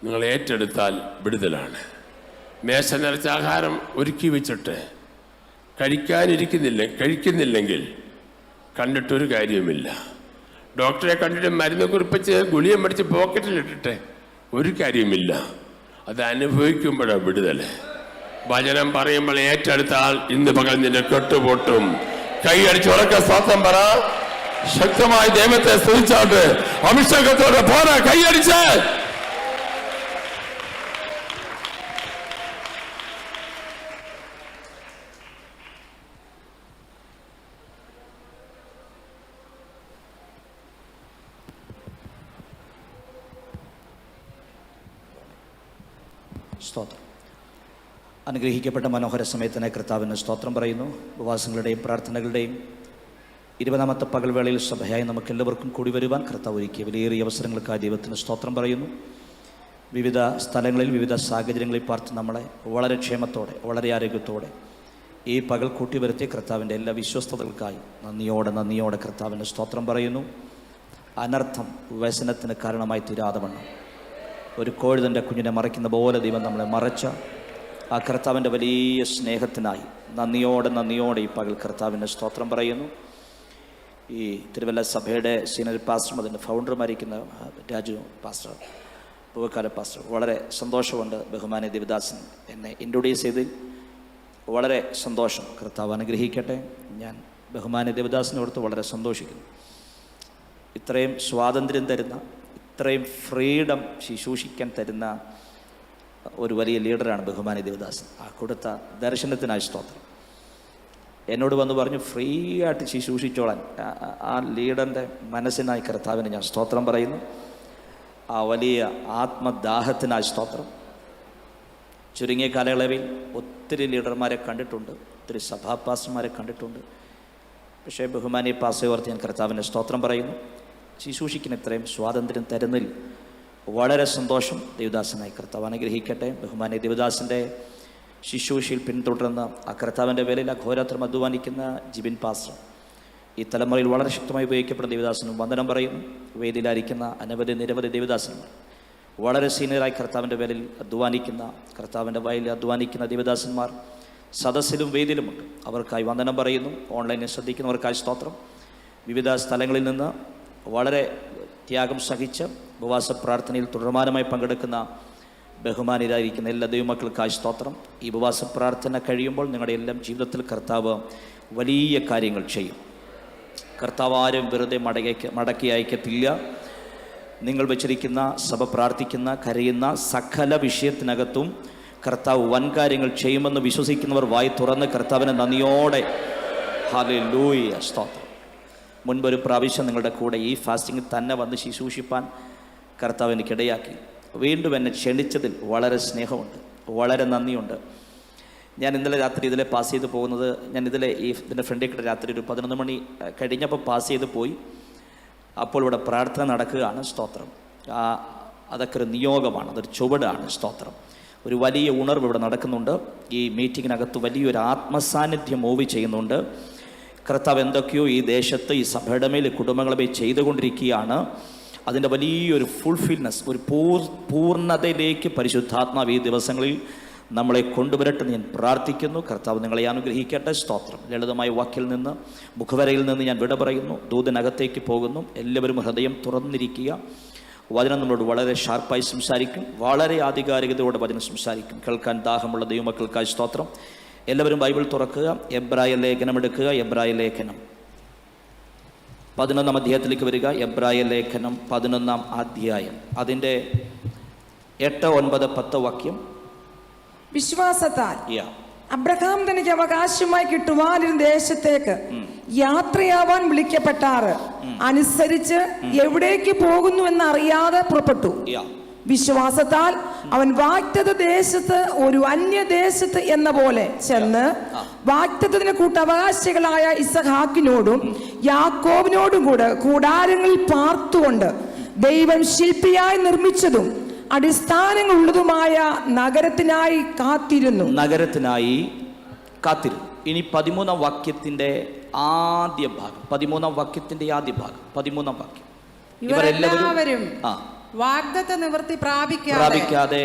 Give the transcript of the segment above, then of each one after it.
നിങ്ങൾ ഏറ്റെടുത്താൽ വിടുതലാണ്. മേശ നിറച്ച ആഹാരം ഒരുക്കി വെച്ചിട്ട് കഴിക്കുന്നില്ലെങ്കിൽ കണ്ടിട്ടൊരു കാര്യവുമില്ല. ഡോക്ടറെ കണ്ടിട്ട് മരുന്ന് കുറിപ്പിച്ച് ഗുളിക മേടിച്ച് പോക്കറ്റിലിട്ടിട്ട് ഒരു കാര്യവുമില്ല. അത് അനുഭവിക്കുമ്പോഴാണ് വിടുതൽ. വചനം പറയുമ്പോൾ ഏറ്റെടുത്താൽ ഇന്ന് പകൽ നിന്റെ കെട്ടുപൊട്ടും. കൈയടിച്ച് ഉറക്ക സ്തോത്രം പറ. ശക്തമായി ദൈവത്തെ സ്തുതിച്ചോട്ട് അഭിഷേകത്തോടെ പോരാ. കൈയടിച്ച് സ്തോത്രം. അനുഗ്രഹിക്കപ്പെട്ട മനോഹര സമയത്തിന് കർത്താവിന് സ്തോത്രം പറയുന്നു. ഉപവാസങ്ങളുടെയും പ്രാർത്ഥനകളുടെയും 20ാമത്തെ പകൽവേളയിൽ സഭയായി നമുക്കെല്ലാവർക്കും കൂടി വരുവാൻ കർത്താവ് ഒരുക്കിയ വിലയേറിയ അവസരങ്ങൾക്കായി ദൈവത്തിന് സ്തോത്രം പറയുന്നു. വിവിധ സ്ഥലങ്ങളിൽ വിവിധ സാഹചര്യങ്ങളിൽ പാർത്ത് നമ്മളെ വളരെ ക്ഷേമത്തോടെ വളരെ ആരോഗ്യത്തോടെ ഈ പകൽ കൂട്ടി വരുത്തിയ കർത്താവിൻ്റെ എല്ലാ വിശ്വസ്തതകൾക്കായി നന്ദിയോടെ കർത്താവിന് സ്തോത്രം പറയുന്നു. അനർത്ഥം വ്യസനത്തിന് കാരണമായി തീരാതെ വണ്ണം ഒരു കോഴി തൻ്റെ കുഞ്ഞിനെ മറയ്ക്കുന്ന പോലെ ദൈവം നമ്മളെ മറച്ച ആ കർത്താവിൻ്റെ വലിയ സ്നേഹത്തിനായി നന്ദിയോടെ ഈ പകൽ കർത്താവിൻ്റെ സ്തോത്രം പറയുന്നു. ഈ തിരുവല്ല സഭയുടെ സീനിയർ പാസ്റ്ററും അതിൻ്റെ ഫൗണ്ടറുമായിരിക്കുന്ന രാജു പാസ്റ്റർ, പൂവക്കാല പാസ്റ്റർ, വളരെ സന്തോഷമുണ്ട്. ബഹുമാന്യ ദേവദാസൻ എന്നെ ഇൻട്രൊഡ്യൂസ് ചെയ്തതിൽ വളരെ സന്തോഷം. കർത്താവ് അനുഗ്രഹിക്കട്ടെ. ഞാൻ ബഹുമാന്യ ദേവദാസിനോടത്ത് വളരെ സന്തോഷിക്കുന്നു. ഇത്രയും സ്വാതന്ത്ര്യം തരുന്ന, ഇത്രയും ഫ്രീഡം ശുശ്രൂഷിക്കാൻ തരുന്ന ഒരു വലിയ ലീഡറാണ് ബഹുമാന്യ ദേവദാസൻ. ആ കൊടുത്ത ദർശനത്തിനായി സ്തോത്രം. എന്നോട് വന്ന് പറഞ്ഞു ഫ്രീ ആയിട്ട് ശുശ്രൂഷിച്ചോളാൻ. ആ ലീഡറിൻ്റെ മനസ്സിനായി കർത്താവിന് ഞാൻ സ്തോത്രം പറയുന്നു. ആ വലിയ ആത്മദാഹത്തിനായി സ്തോത്രം. ചുരുങ്ങിയ കാലയളവിൽ ഒത്തിരി ലീഡർമാരെ കണ്ടിട്ടുണ്ട്, ഒത്തിരി സഭാപാസ്റ്റർമാരെ കണ്ടിട്ടുണ്ട്. പക്ഷേ ബഹുമാന്യ പാസ്റ്ററെ ഞാൻ കർത്താവിന് സ്തോത്രം പറയുന്നു. ശുശ്രൂഷിക്കുന്ന ഇത്രയും സ്വാതന്ത്ര്യം തരുന്നതിൽ വളരെ സന്തോഷം. ദേവദാസനായി കർത്താവ് അനുഗ്രഹിക്കട്ടെ. ബഹുമാന്യ ദേവദാസിൻ്റെ ശുശ്രൂഷയിൽ പിന്തുടർന്ന് ആ കർത്താവിൻ്റെ വേലയിൽ അഘോരാത്രം അധ്വാനിക്കുന്ന ജിബിൻ പാസ്റ്റർ, ഈ തലമുറയിൽ വളരെ ശക്തമായി ഉപയോഗിക്കപ്പെടുന്ന ദേവദാസനും വന്ദനം പറയുന്നു. വേദിയിലായിരിക്കുന്ന നിരവധി ദേവദാസന്മാർ, വളരെ സീനിയറായി കർത്താവിൻ്റെ വേലയിൽ അധ്വാനിക്കുന്ന, കർത്താവിൻ്റെ വയലിൽ അധ്വാനിക്കുന്ന ദേവദാസന്മാർ സദസ്സിലും വേദിയിലുമുണ്ട്. അവർക്കായി വന്ദനം പറയുന്നു. ഓൺലൈനിൽ ശ്രദ്ധിക്കുന്നവർക്കായി സ്തോത്രം. വിവിധ സ്ഥലങ്ങളിൽ നിന്ന് വളരെ ത്യാഗം സഹിച്ച് ഉപവാസ പ്രാർത്ഥനയിൽ തുടർമാനമായി പങ്കെടുക്കുന്ന ബഹുമാനിതരായിരിക്കുന്ന എല്ലാ ദൈവമക്കൾക്കായി സ്തോത്രം. ഈ ഉപവാസ പ്രാർത്ഥന കഴിയുമ്പോൾ നിങ്ങളുടെ എല്ലാം ജീവിതത്തിൽ കർത്താവ് വലിയ കാര്യങ്ങൾ ചെയ്യും. കർത്താവ് ആരും വെറുതെ മടക്കി അയക്കത്തില്ല. നിങ്ങൾ വെച്ചിരിക്കുന്ന, സഭ പ്രാർത്ഥിക്കുന്ന, കരയുന്ന സകല വിഷയത്തിനകത്തും കർത്താവ് വൻകാര്യങ്ങൾ ചെയ്യുമെന്ന് വിശ്വസിക്കുന്നവർ വായി തുറന്ന് കർത്താവിനെ നന്ദിയോടെ ഹല്ലേലൂയ സ്തോത്രം. മുൻപൊരു പ്രാവശ്യം നിങ്ങളുടെ കൂടെ ഈ ഫാസ്റ്റിങ്ങിൽ തന്നെ വന്ന് ശുശ്രൂഷിപ്പാൻ കർത്താവ് എനിക്കിടയാക്കി. വീണ്ടും എന്നെ ക്ഷണിച്ചതിൽ വളരെ സ്നേഹമുണ്ട്, വളരെ നന്ദിയുണ്ട്. ഞാൻ ഇന്നലെ രാത്രി ഇതിലെ പാസ് ചെയ്ത് പോകുന്നത്, ഞാൻ ഇതിൻ്റെ ഫ്രണ്ടിൽ കൂടെ രാത്രി ഒരു 11 മണി കഴിഞ്ഞപ്പോൾ പാസ് ചെയ്ത് പോയി. അപ്പോൾ ഇവിടെ പ്രാർത്ഥന നടക്കുകയാണ്. സ്തോത്രം. അതൊക്കെ ഒരു നിയോഗമാണ്, അതൊരു ചുവടാണ്. സ്തോത്രം. ഒരു വലിയ ഉണർവ് ഇവിടെ നടക്കുന്നുണ്ട്. ഈ മീറ്റിങ്ങിനകത്ത് വലിയൊരു ആത്മസാന്നിധ്യം മൂവ് ചെയ്യുന്നുണ്ട്. കർത്താവ് എന്തൊക്കെയോ ഈ ദേശത്ത്, ഈ സഭയുടെ മേൽ, കുടുംബങ്ങളെ മേൽ ചെയ്തുകൊണ്ടിരിക്കുകയാണ്. അതിൻ്റെ വലിയൊരു ഫുൾഫിൽനെസ്, ഒരു പൂർണ്ണതയിലേക്ക് പരിശുദ്ധാത്മാവ് ഈ ദിവസങ്ങളിൽ നമ്മളെ കൊണ്ടുവരട്ടെ ഞാൻ പ്രാർത്ഥിക്കുന്നു. കർത്താവ് നിങ്ങളെ അനുഗ്രഹിക്കട്ടെ. സ്തോത്രം. ലളിതമായ വാക്കിൽ നിന്ന്, മുഖവരയിൽ നിന്ന് ഞാൻ വിട പറയുന്നു. ദൂതനകത്തേക്ക് പോകുന്നു. എല്ലാവരും ഹൃദയം തുറന്നിരിക്കുക. വചനം നമ്മളോട് വളരെ ഷാർപ്പായി സംസാരിക്കും, വളരെ ആധികാരികതയോടെ വചനം സംസാരിക്കും. കേൾക്കാൻ ദാഹമുള്ള ദൈവമക്കൾക്കായി സ്തോത്രം. എല്ലാവരും ബൈബിൾ തുറക്കുക. എബ്രായ ലേഖനം എടുക്കുക. എബ്രായ ലേഖനം 11-ാം അധ്യായത്തിലേക്ക് വരിക. എബ്രായ ലേഖനം 11-ാം അധ്യായം, അതിൻ്റെ 8, 9, 10 വാക്യം. വിശ്വാസത്താൽ അബ്രഹാം തനിക്ക് അവകാശമായി കിട്ടുവാനിരുന്ന ദേശത്തേക്ക് യാത്രയാവാൻ വിളിക്കപ്പെട്ടാറ് അനുസരിച്ച് എവിടേക്ക് പോകുന്നു എന്നറിയാതെ പുറപ്പെട്ടു. വിശ്വാസത്താൽ അവൻ വാഗ്ദത്ത ദേശത്ത് ഒരു അന്യദേശത്ത് എന്ന പോലെ ചെന്ന് വാഗ്ദത്തത്തിന് കൂട്ടവകാശികളായ ഇസഹാക്കിനോടും യാക്കോബിനോടും കൂടെ കൂടാരങ്ങളിൽ പാർത്തുകൊണ്ട് ദൈവം ശില്പിയായി നിർമ്മിച്ചതും അടിസ്ഥാനങ്ങൾ ഉള്ളതുമായ നഗരത്തിനായി കാത്തിരുന്നു. ഇനി 13-ാം വാക്യത്തിന്റെ ആദ്യ ഭാഗം, 13-ാം വാക്യത്തിന്റെ ആദ്യ ഭാഗം, 13-ാം വാക്യം. ഇവരെല്ലാവരും വാഗ്ദത്ത നിവൃത്തി പ്രാപിക്കാതെ പ്രാപിക്കാതെ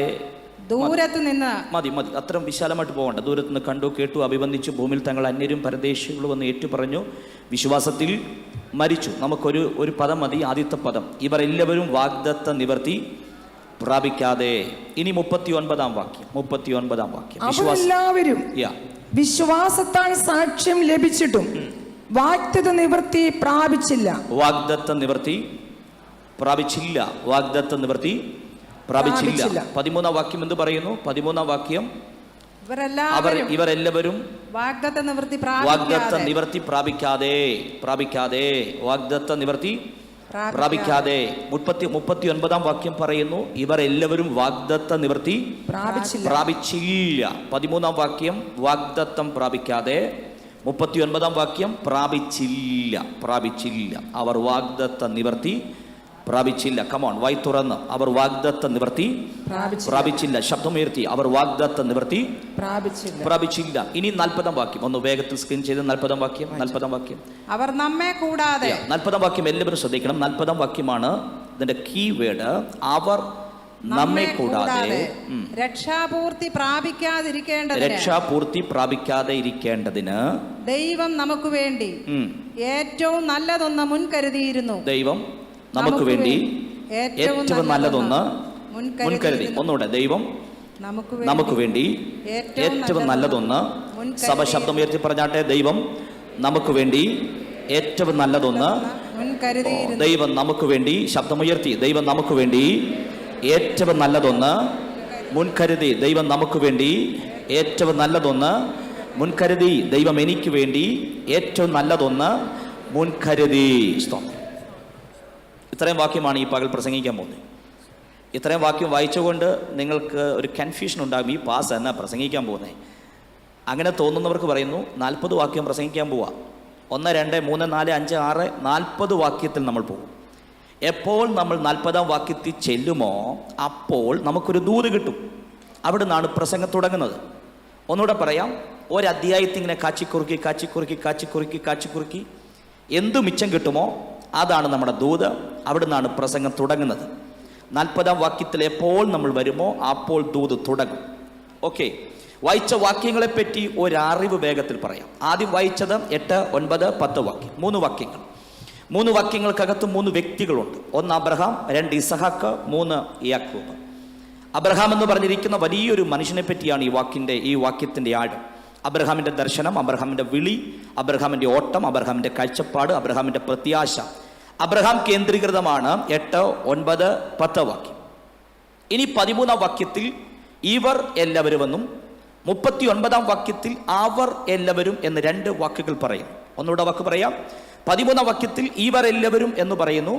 ദൂരത്ത് നിന്ന് മതി അത്രയും വിശാലമായിട്ട് പോകണ്ട. ദൂരത്ത് നിന്ന് കണ്ടു കേട്ടു അഭിവന്ദിച്ചു, ഭൂമിയിൽ തങ്ങൾ അന്യരും പരദേശികളും എന്ന് ഏറ്റുപറഞ്ഞു, വിശ്വാസത്തിൽ മരിച്ചു. നമുക്കൊരു പദം മതി, ആദ്യത്തെ പദം. ഇവർ എല്ലാവരും വാഗ്ദത്ത നിവർത്തി പ്രാപിക്കാതെ. ഇനി 39-ാം വാക്യം. അവരെല്ലാവരും വിശ്വാസത്താൽ സാക്ഷ്യം ലഭിച്ചിട്ടും വാഗ്ദത്ത നിവൃത്തി പ്രാപിച്ചില്ല. വാഗ്ദത്ത നിവൃത്തി പ്രാപിച്ചില്ല. 13-ാം വാക്യം എന്ത് പറയുന്നു? 13-ാം വാക്യം, ഇവരെല്ലാവരും വാഗ്ദത്ത നിവൃത്തി പ്രാപിക്കാതെ. വാഗ്ദത്ത നിവൃത്തി പ്രാപിക്കാതെ. 39-ാം വാക്യം പറയുന്നു, ഇവർ എല്ലാവരും വാഗ്ദത്ത നിവൃത്തി പ്രാപിച്ചില്ല. 13-ാം വാക്യം വാഗ്ദത്തം പ്രാപിക്കാതെ, 39-ാം വാക്യം പ്രാപിച്ചില്ല. അവർ വാഗ്ദത്ത നിവൃത്തി പ്രാപിച്ചില്ല. കമോൺ, വായി തുറന്ന്. അവർ വാഗ്ദത്ത നിവൃത്തി പ്രാപിച്ചില്ല. ശബ്ദമുയർത്തി, അവർ വാഗ്ദത്ത നിവൃത്തി പ്രാപിച്ചില്ല. ഇനി 40-ാം വാക്യം ഒന്ന് വേഗത്തിൽ സ്ക്രീൻ ചെയ്ത്. 40-ാം വാക്യം. അവർ നമ്മെ കൂടാതെ. 40-ാം വാക്യം എല്ലാവരും ശ്രദ്ധിക്കണം. 40-ാം വാക്യമാണ് ഇതിന്റെ കീ വേർഡ്. അവർ നമ്മെ കൂടാതെ രക്ഷാപൂർത്തി പ്രാപിക്കാതെ ഇരിക്കേണ്ടതിന് ദൈവം നമുക്ക് വേണ്ടി ഏറ്റവും നല്ലതൊന്ന് മുൻകരുതിയിരുന്നു. ദൈവം നമുക്ക് വേണ്ടി ഏറ്റവും നല്ലതൊന്ന് മുൻകരുതി. ഒന്നുകൂടെ, ദൈവം നമുക്ക് വേണ്ടി ഏറ്റവും നല്ലതൊന്ന്. സഭ ശബ്ദം ഉയർത്തി പറഞ്ഞാട്ടെ, ദൈവം നമുക്ക് വേണ്ടി ഏറ്റവും നല്ലതൊന്ന്. ദൈവം നമുക്ക് വേണ്ടി, ശബ്ദമുയർത്തി, ദൈവം നമുക്ക് വേണ്ടി ഏറ്റവും നല്ലതൊന്ന് മുൻകരുതി. ദൈവം നമുക്ക് വേണ്ടി ഏറ്റവും നല്ലതൊന്ന് മുൻകരുതി. ദൈവം എനിക്ക് വേണ്ടി ഏറ്റവും നല്ലതൊന്ന് മുൻകരുതി. ഇത്രയും വാക്യമാണ് ഈ പകൽ പ്രസംഗിക്കാൻ പോകുന്നത്. ഇത്രയും വാക്യം വായിച്ചുകൊണ്ട് നിങ്ങൾക്ക് ഒരു കൺഫ്യൂഷൻ ഉണ്ടാകും, ഈ പാസ് എന്നാ പ്രസംഗിക്കാൻ പോകുന്നത്. അങ്ങനെ തോന്നുന്നവർക്ക് പറയുന്നു, 40 വാക്യം പ്രസംഗിക്കാൻ പോവുക. 1, 2, 3, 4, 5, 6, 40 വാക്യത്തിൽ നമ്മൾ പോകും. എപ്പോൾ നമ്മൾ 40-ാം വാക്യത്തിൽ ചെല്ലുമോ അപ്പോൾ നമുക്കൊരു ദൂത് കിട്ടും. അവിടെ നിന്നാണ് പ്രസംഗം തുടങ്ങുന്നത്. ഒന്നുകൂടെ പറയാം, ഒരധ്യായത്തിൽ ഇങ്ങനെ കാച്ചിക്കുറുക്കി എന്തു മിച്ചം കിട്ടുമോ അതാണ് നമ്മുടെ ദൂത്. അവിടെ നിന്നാണ് പ്രസംഗം തുടങ്ങുന്നത്. 40-ാം വാക്യത്തിൽ എപ്പോൾ നമ്മൾ വരുമോ അപ്പോൾ ദൂത് തുടങ്ങും. ഓക്കെ, വായിച്ച വാക്യങ്ങളെപ്പറ്റി ഒരറിവ് വേഗത്തിൽ പറയാം. ആദ്യം വായിച്ചത് 8, 9, 10 വാക്യം. 3 വാക്യങ്ങൾ. 3 വാക്യങ്ങൾക്കകത്ത് 3 വ്യക്തികളുണ്ട്. 1 അബ്രഹാം, 2 ഇസഹാക്ക്, 3 യാക്കോബ്. അബ്രഹാം എന്ന് പറഞ്ഞിരിക്കുന്ന വലിയൊരു മനുഷ്യനെ പറ്റിയാണ് ഈ വാക്യത്തിൻ്റെ ആഴം. അബ്രഹാമിൻ്റെ ദർശനം, അബ്രഹാമിൻ്റെ വിളി, അബ്രഹാമിൻ്റെ ഓട്ടം, അബ്രഹാമിൻ്റെ കാഴ്ചപ്പാട്, അബ്രഹാമിൻ്റെ പ്രത്യാശ. അബ്രഹാം കേന്ദ്രീകൃതമാണ് 8, 9, 10 വാക്യം. ഇനി 13-ാം വാക്യത്തിൽ ഇവർ എല്ലാവരുമെന്നും 39-ാം വാക്യത്തിൽ അവർ എല്ലാവരും എന്ന് 2 വാക്കുകൾ പറയും. ഒന്നുകൂടെ വാക്ക് പറയാം. 13-ാം വാക്യത്തിൽ ഇവർ എല്ലാവരും എന്ന് പറയുന്നു.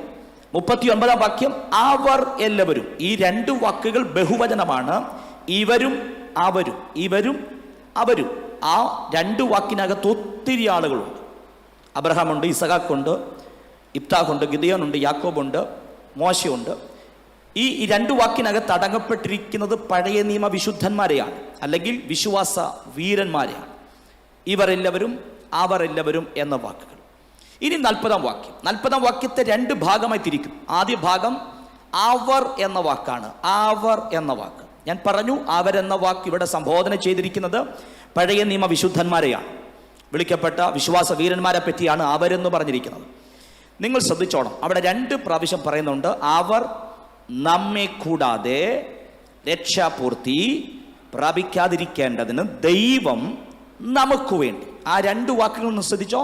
39-ാം വാക്യം അവർ എല്ലാവരും. ഈ 2 വാക്കുകൾ ബഹുവചനമാണ്. ഇവരും അവരും. ആ 2 വാക്കിനകത്ത് ഒത്തിരി ആളുകളുണ്ട്. അബ്രഹാമുണ്ട്, ഇസഹാക്കുണ്ട്, ഇബ്താഹുണ്ട്, ഗിദെയോനുണ്ട്, യാക്കോബുണ്ട്, മോശയുണ്ട്. ഈ 2 വാക്കിനകത്ത് അടങ്ങപ്പെട്ടിരിക്കുന്നത് പഴയ നിയമ വിശുദ്ധന്മാരെയാണ്, അല്ലെങ്കിൽ വിശ്വാസ വീരന്മാരെയാണ്. ഇവരെല്ലാവരും അവരെല്ലാവരും എന്ന വാക്കുകൾ. ഇനി 40-ാം വാക്യം. 40-ാം വാക്യത്തെ 2 ഭാഗമായി തിരിക്കും. ആദ്യ ഭാഗം അവർ എന്ന വാക്കാണ്. അവർ എന്ന വാക്ക് ഞാൻ പറഞ്ഞു. അവരെന്ന വാക്ക് ഇവിടെ സംബോധന ചെയ്തിരിക്കുന്നത് പഴയ നിയമ വിശുദ്ധന്മാരെയാണ്, വിളിക്കപ്പെട്ട വിശ്വാസ വീരന്മാരെ പറ്റിയാണ് അവരെന്ന് പറഞ്ഞിരിക്കുന്നത്. നിങ്ങൾ ശ്രദ്ധിച്ചോണം, അവിടെ 2 പ്രാവശ്യം പറയുന്നുണ്ട്. അവർ നമ്മെ കൂടാതെ രക്ഷാപൂർത്തി പ്രാപിക്കാതിരിക്കേണ്ടതിന് ദൈവം നമുക്ക് വേണ്ടി. ആ 2 വാക്കുകൾ ഒന്ന് ശ്രദ്ധിച്ചോ.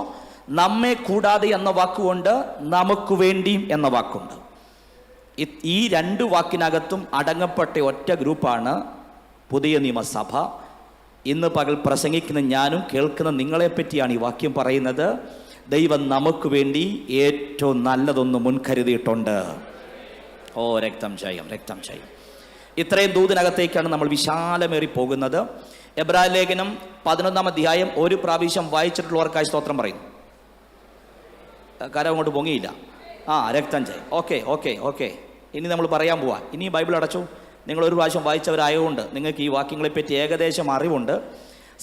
നമ്മെ കൂടാതെ എന്ന വാക്കുകൊണ്ട് നമുക്ക് വേണ്ടിയും എന്ന വാക്കുണ്ട്. ഈ 2 വാക്കിനകത്തും അടങ്ങപ്പെട്ട ഒറ്റ ഗ്രൂപ്പാണ് പുതിയ നിയമസഭ. ഇന്ന് പകൽ പ്രസംഗിക്കുന്ന ഞാനും കേൾക്കുന്ന നിങ്ങളെ പറ്റിയാണ് ഈ വാക്യം പറയുന്നത്. ദൈവം നമുക്ക് വേണ്ടി ഏറ്റവും നല്ലതൊന്ന് മുൻകരുതിയിട്ടുണ്ട്. ഓ രക്തം ജയം. ഇത്രയും ദൂതിനകത്തേക്കാണ് നമ്മൾ വിശാലമേറി പോകുന്നത്. എബ്രായ ലേഖനം 11-ാം അധ്യായം 1 പ്രാവശ്യം വായിച്ചിട്ടുള്ളവർക്കായി സ്തോത്രം പറയുന്നു. കാര്യം അങ്ങോട്ട് പൊങ്ങിയില്ല. രക്തം ജയം. ഓക്കെ. ഇനി നമ്മൾ പറയാൻ പോവാ. ഇനി ബൈബിൾ അടച്ചു. നിങ്ങൾ 1 പ്രാവശ്യം വായിച്ചവരായതുകൊണ്ട് നിങ്ങൾക്ക് ഈ വാക്യങ്ങളെപ്പറ്റി ഏകദേശം അറിവുണ്ട്.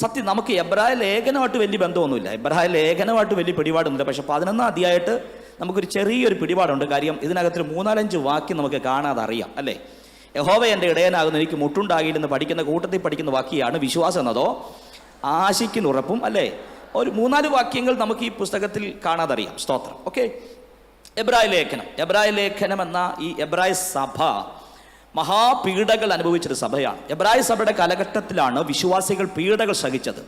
സത്യം, നമുക്ക് എബ്രായ ലേഖനമായിട്ട് വലിയ ബന്ധമൊന്നുമില്ല, എബ്രായ ലേഖനമായിട്ട് വലിയ പിടിപാടൊന്നുമില്ല. പക്ഷെ 11-ാം അധ്യായമായിട്ട് നമുക്കൊരു ചെറിയൊരു പിടിപാടുണ്ട്. കാര്യം ഇതിനകത്തൊരു 3-4 വാക്യം നമുക്ക് കാണാതെ അറിയാം, അല്ലേ? യഹോവ എൻ്റെ ഇടയനാകുന്നു, എനിക്ക് മുട്ടുണ്ടാകില്ലെന്ന് പഠിക്കുന്ന കൂട്ടത്തിൽ പഠിക്കുന്ന വാക്യമാണ് വിശ്വാസം എന്നതോ ആശിക്കുന്ന ഉറപ്പും, അല്ലേ? ഒരു 3-4 വാക്യങ്ങൾ നമുക്ക് ഈ പുസ്തകത്തിൽ കാണാതെ അറിയാം. സ്തോത്രം. ഓക്കെ. എബ്രായ ലേഖനം എന്ന ഈ എബ്രായ സഭ മഹാപീഡകൾ അനുഭവിച്ചൊരു സഭയാണ്. എബ്രായ സഭയുടെ കാലഘട്ടത്തിലാണ് വിശ്വാസികൾ പീഡകൾ സഹിച്ചത്.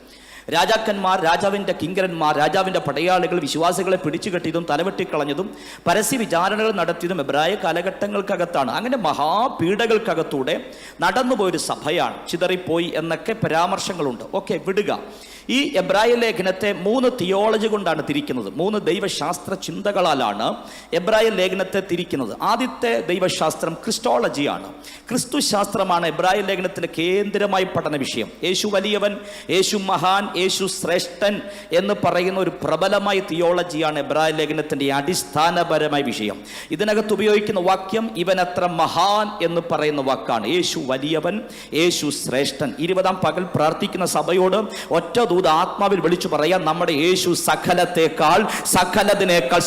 രാജാക്കന്മാർ, രാജാവിൻ്റെ കിങ്കരന്മാർ, രാജാവിൻ്റെ പടയാളികൾ വിശ്വാസികളെ പിടിച്ചുകെട്ടിയതും തലവെട്ടിക്കളഞ്ഞതും പരസ്യ വിചാരണകൾ നടത്തിയതും എബ്രായ കാലഘട്ടങ്ങൾക്കകത്താണ്. അങ്ങനെ മഹാപീഡകൾക്കകത്തൂടെ നടന്നുപോയൊരു സഭയാണ്. ചിതറിപ്പോയി എന്നൊക്കെ പരാമർശങ്ങളുണ്ട്. ഓക്കെ, വിടുക. ഈ എബ്രായ ലേഖനത്തെ 3 തിയോളജി കൊണ്ടാണ് തിരിക്കുന്നത്. 3 ദൈവശാസ്ത്ര ചിന്തകളാലാണ് എബ്രായ ലേഖനത്തെ തിരിക്കുന്നത്. ആദ്യത്തെ ദൈവശാസ്ത്രം ക്രിസ്റ്റോളജിയാണ്. ക്രിസ്തു ശാസ്ത്രമാണ് എബ്രായ ലേഖനത്തിൻ്റെ കേന്ദ്രമായി പഠന വിഷയം. യേശു വലിയവൻ, യേശു മഹാൻ, യേശു ശ്രേഷ്ഠൻ എന്ന് പറയുന്ന ഒരു പ്രബലമായ തിയോളജിയാണ് എബ്രായ ലേഖനത്തിൻ്റെ അടിസ്ഥാനപരമായ വിഷയം. ഇതിനകത്ത് ഉപയോഗിക്കുന്ന വാക്യം ഇവൻ അത്ര മഹാൻ എന്ന് പറയുന്ന വാക്കാണ്. യേശു വലിയവൻ, യേശു ശ്രേഷ്ഠൻ. 20-ാം പകൽ പ്രാർത്ഥിക്കുന്ന സഭയോട് ഒറ്റ ആത്മാവിൽ വിളിച്ചു പറയാം, നമ്മുടെ യേശു സകലത്തിനേക്കാൾ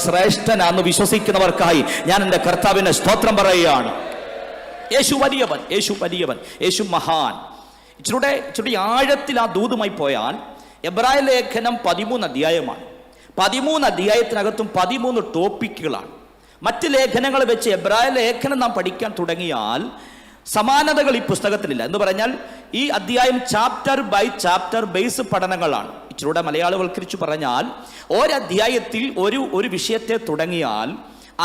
ശ്രേഷ്ഠനാണെന്ന് വിശ്വസിക്കുന്നവർക്കായി ഞാൻ എൻ്റെ കർത്താവിനെ സ്തോത്രം പറയുകയാണ്. യേശു വലിയവൻ, യേശു വലിയവൻ, യേശു മഹാൻ. ഇച്ചിരി ആഴത്തിൽ ആ ദൂതുമായി പോയാൽ എബ്രായ ലേഖനം 13 അധ്യായമാണ്. 13 അധ്യായത്തിനകത്തും 13 ടോപ്പിക്കുകളാണ്. മറ്റ് ലേഖനങ്ങൾ വെച്ച് എബ്രായ ലേഖനം നാം പഠിക്കാൻ തുടങ്ങിയാൽ സമാനതകൾ ഈ പുസ്തകത്തിലില്ല. എന്ന് പറഞ്ഞാൽ ഈ അധ്യായം ചാപ്റ്റർ ബൈ ചാപ്റ്റർ ബേസ് പഠനങ്ങളാണ്. ഇച്ചിരൂടെ മലയാളവൽക്കരിച്ച് പറഞ്ഞാൽ ഒരധ്യായത്തിൽ ഒരു വിഷയത്തെ തുടങ്ങിയാൽ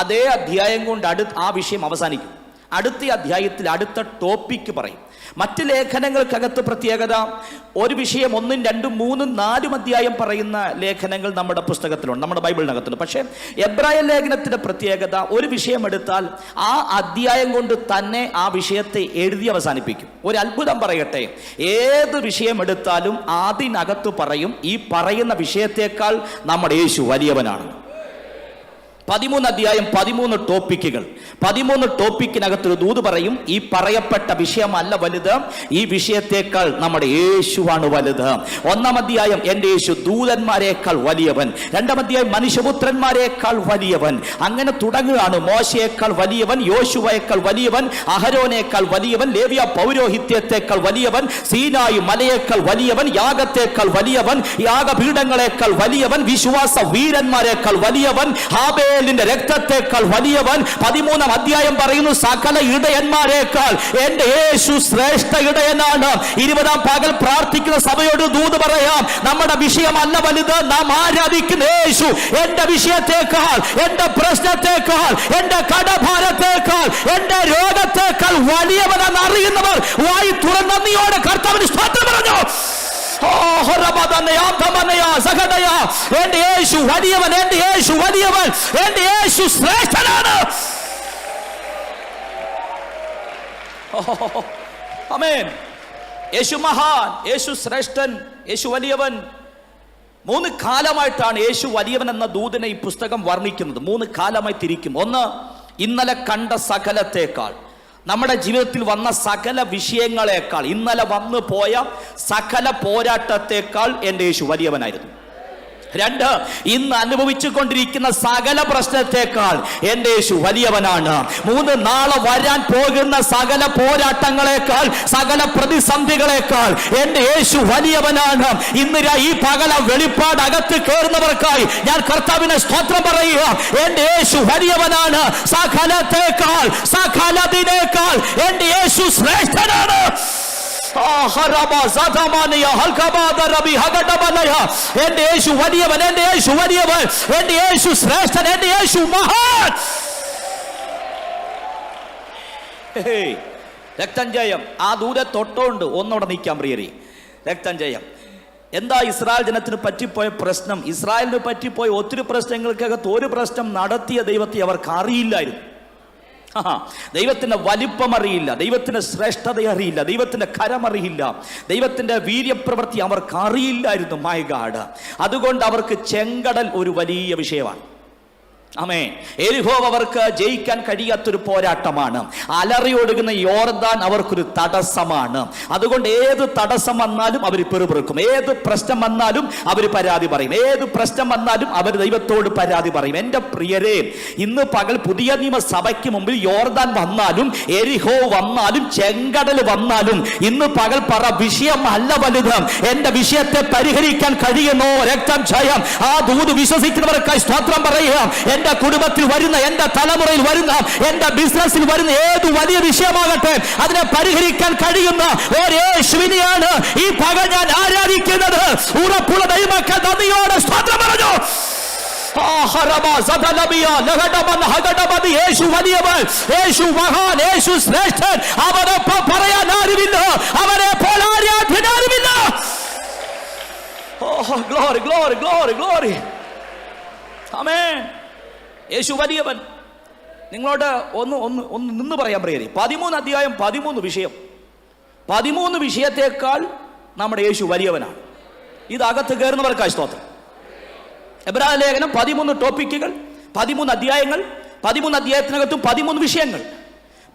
അതേ അധ്യായം കൊണ്ട് ആ വിഷയം അവസാനിക്കും. അടുത്ത അധ്യായത്തിൽ അടുത്ത ടോപ്പിക്ക് പറയും. മറ്റ് ലേഖനങ്ങൾക്കകത്ത് പ്രത്യേകത, ഒരു വിഷയം 1, 2, 3, 4 അധ്യായം പറയുന്ന ലേഖനങ്ങൾ നമ്മുടെ പുസ്തകത്തിലുണ്ട്, നമ്മുടെ ബൈബിളിനകത്തുണ്ട്. പക്ഷേ എബ്രായ ലേഖനത്തിന്റെ പ്രത്യേകത, ഒരു വിഷയം എടുത്താൽ ആ അധ്യായം കൊണ്ട് തന്നെ ആ വിഷയത്തെ എഴുതി അവസാനിപ്പിക്കും. ഒരു അത്ഭുതം പറയട്ടെ, ഏത് വിഷയം എടുത്താലും അതിനകത്ത് പറയും ഈ പറയുന്ന വിഷയത്തേക്കാൾ നമ്മുടെ യേശു വലിയവനാണ്. 13 അധ്യായം 13 ടോപ്പിക്കുകൾ. 13 ടോപ്പിക്കിനകത്തൊരു ദൂത് പറയും, ഈ പറയപ്പെട്ട വിഷയമല്ല വലുത്, ഈ വിഷയത്തേക്കാൾ നമ്മുടെ യേശുവാണ് വലുത്. 1-ാം അധ്യായം എൻ്റെ യേശു ദൂതന്മാരെക്കാൾ വലിയവൻ. 2-ാം അധ്യായം മനുഷ്യപുത്രന്മാരെക്കാൾ വലിയവൻ. അങ്ങനെ തുടങ്ങുകയാണ്. മോശയേക്കാൾ വലിയവൻ, യോശുവയേക്കാൾ വലിയവൻ, അഹരോനേക്കാൾ വലിയവൻ, ലേവ്യ പൗരോഹിത്യത്തേക്കാൾ വലിയവൻ, സീനായി മലയേക്കാൾ വലിയവൻ, യാഗത്തേക്കാൾ വലിയവൻ, യാഗപീഠങ്ങളേക്കാൾ വലിയവൻ, വിശ്വാസ വീരന്മാരെക്കാൾ വലിയവൻ, ഹാബേലിന്റെ രക്തത്തേക്കാൾ വലിയവൻ. 13-ാം അധ്യായം പറയുന്നു സകല ഇടയന്മാരെക്കാൾ എൻ്റെ യേശു ശ്രേഷ്ഠ ഇടയനാണ്. 20-ാം പകൽ പ്രാർത്ഥിക്കുന്ന സഭയോട് ദൂത് പറയാം, നമ്മുടെ വിഷയമല്ല വലുത്, നാം ആരാധിക്കുന്ന യേശു എൻ്റെ വിഷയത്തേക്കാൾ, എൻ്റെ പ്രശ്നത്തേക്കാൾ, എൻ്റെ കടഭാരത്തേക്കാൾ, എൻ്റെ രോഗത്തേക്കാൾ വലിയവനെന്ന് അറിയുന്നവർ വായി തുറന്ന നന്ദിയോടെ കർത്താവിന് സ്തോത്രം പറഞ്ഞു. എന്റെ യേശു വലിയവൻ, എന്റെ യേശു വലിയവൻ, എന്റെ യേശു ശ്രേഷ്ഠനാണ്. ആമേൻ. യേശു മഹാൻ, യേശു ശ്രേഷ്ഠൻ, യേശു വലിയവൻ. 3 കാലമായിട്ടാണ് യേശു വലിയവൻ എന്ന ദൂതനെ ഈ പുസ്തകം വർണ്ണിക്കുന്നത്. 3 കാലമായി തിരിക്കും. ഒന്ന്, ഇന്നലെ കണ്ട സകലത്തേക്കാൾ, നമ്മുടെ ജീവിതത്തിൽ വന്ന സകല വിഷയങ്ങളെക്കാൾ, ഇന്നലെ വന്നു പോയ സകല പോരാട്ടത്തെക്കാൾ എൻ്റെ യേശു വലിയവനായിരുന്നു. 2, ഇന്ന് അനുഭവിച്ചു കൊണ്ടിരിക്കുന്ന സകല പ്രശ്നത്തെക്കാൾ എൻ്റെ യേശു വലിയവനാണ്. 3, നാളെ വരാൻ പോകുന്ന സകല പോരാട്ടങ്ങളെക്കാൾ, സകല പ്രതിസന്ധികളെക്കാൾ എൻ്റെ യേശു വലിയവനാണ്. ഇന്ന് ഈ പകല വെളിപ്പാട് അകത്ത് കയറുന്നവർക്കായി ഞാൻ കർത്താവിനെ സ്തോത്രം പറയുക. എൻ്റെ യേശു വലിയവനാണ്. സകലത്തേക്കാൾ, സകലതിനേക്കാൾ എൻ്റെ യേശു ശ്രേഷ്ഠനാണ്. എന്റെ യേശു വലിയവൻ, എന്റെ യേശു വലിയവൻ, എന്റെ യേശു ശ്രേഷ്ഠൻ, എന്റെ യേശു മഹാൻ. രക്തം ജയം. ആ ദൂരെ തൊട്ടോണ്ട് ഒന്നോടെ നിൽക്കാൻ പ്രിയരെ. രക്തം ജയം. എന്താ ഇസ്രായേൽ ജനത്തിന് പറ്റിപ്പോയ പ്രശ്നം? ഇസ്രായേലിന് പറ്റിപ്പോയ ഒത്തിരി പ്രശ്നങ്ങൾക്കകത്ത് ഒരു പ്രശ്നം നടത്തിയ ദൈവത്തെ അവർക്ക് അറിയില്ലായിരുന്നു. ദൈവത്തിന്റെ വലിപ്പം അറിയില്ല, ദൈവത്തിന്റെ ശ്രേഷ്ഠത അറിയില്ല, ദൈവത്തിന്റെ കരം അറിയില്ല, ദൈവത്തിന്റെ വീര്യപ്രവൃത്തി അവർക്ക് അറിയില്ലായിരുന്നു. My God. അതുകൊണ്ട് അവർക്ക് ചെങ്കടൽ ഒരു വലിയ വിഷയമാണ്. ആമേൻ. എരിഹോ അവർക്ക് ജയിക്കാൻ കഴിയാത്തൊരു പോരാട്ടമാണ്. അലറിയൊടുകുന്ന യോർദാൻ അവർക്കൊരു തടസ്സമാണ്. അതുകൊണ്ട് ഏത് തടസ്സം വന്നാലും അവർ പെറുപിറുക്കും. ഏത് പ്രശ്നം വന്നാലും അവർ പരാതി പറയും. ഏത് പ്രശ്നം വന്നാലും അവർ ദൈവത്തോട് പരാതി പറയും. എൻ്റെ പ്രിയരെ, ഇന്ന് പകൽ പുതിയ നിയമസഭയ്ക്ക് മുമ്പിൽ യോർദാൻ വന്നാലും എരിഹോ വന്നാലും ചെങ്കടൽ വന്നാലും ഇന്ന് പകൽ പറ, വിഷയം അല്ല വലുത്, എന്റെ വിഷയത്തെ പരിഹരിക്കാൻ കഴിയുന്നോ രക്തം ജയം. ആ ദൂത് വിശ്വസിക്കുന്നവർക്കായി സ്തോത്രം പറയുക. എന്റെ കുടുംബത്തിൽ വരുന്ന, എന്റെ തലമുറയിൽ വരുന്ന, എന്റെ ബിസിനസ്സിൽ വരുന്ന ഏത് വലിയ വിഷയമാകട്ടെ, അതിനെ പരിഹരിക്കാൻ കഴിയുന്ന ഒരു യേശുവിനെയാണ് ഈ പകൽ ഞാൻ ആരാധിക്കുന്നത്. ഉറപ്പുള്ള ദൈവമക്കൾ നന്ദിയോടെ സ്തോത്രം പറഞ്ഞു. യേശു വലിയവൻ, യേശു മഹാൻ, യേശു ശ്രേഷ്ഠൻ. അവരൊപ്പം പറയാൻ ആരുമില്ല, അവരെ പോലെ ആരാധ്യൻ ആരുമില്ല. Glory glory glory glory. ആമേൻ. യേശു വലിയവൻ. നിങ്ങളോട് ഒന്ന് നിന്ന് പറയാൻ പ്രിയരെ, 13 അധ്യായം 13 വിഷയം, 13 വിഷയത്തെക്കാൾ നമ്മുടെ യേശു വലിയവനാണ്. ഇത് അകത്ത് കയറുന്നവർക്കായി സ്തോത്രം. എബ്രായ ലേഖനം 13 ടോപ്പിക്കുകൾ, 13 അധ്യായങ്ങൾ, 13 അധ്യായത്തിനകത്തും 13 വിഷയങ്ങൾ.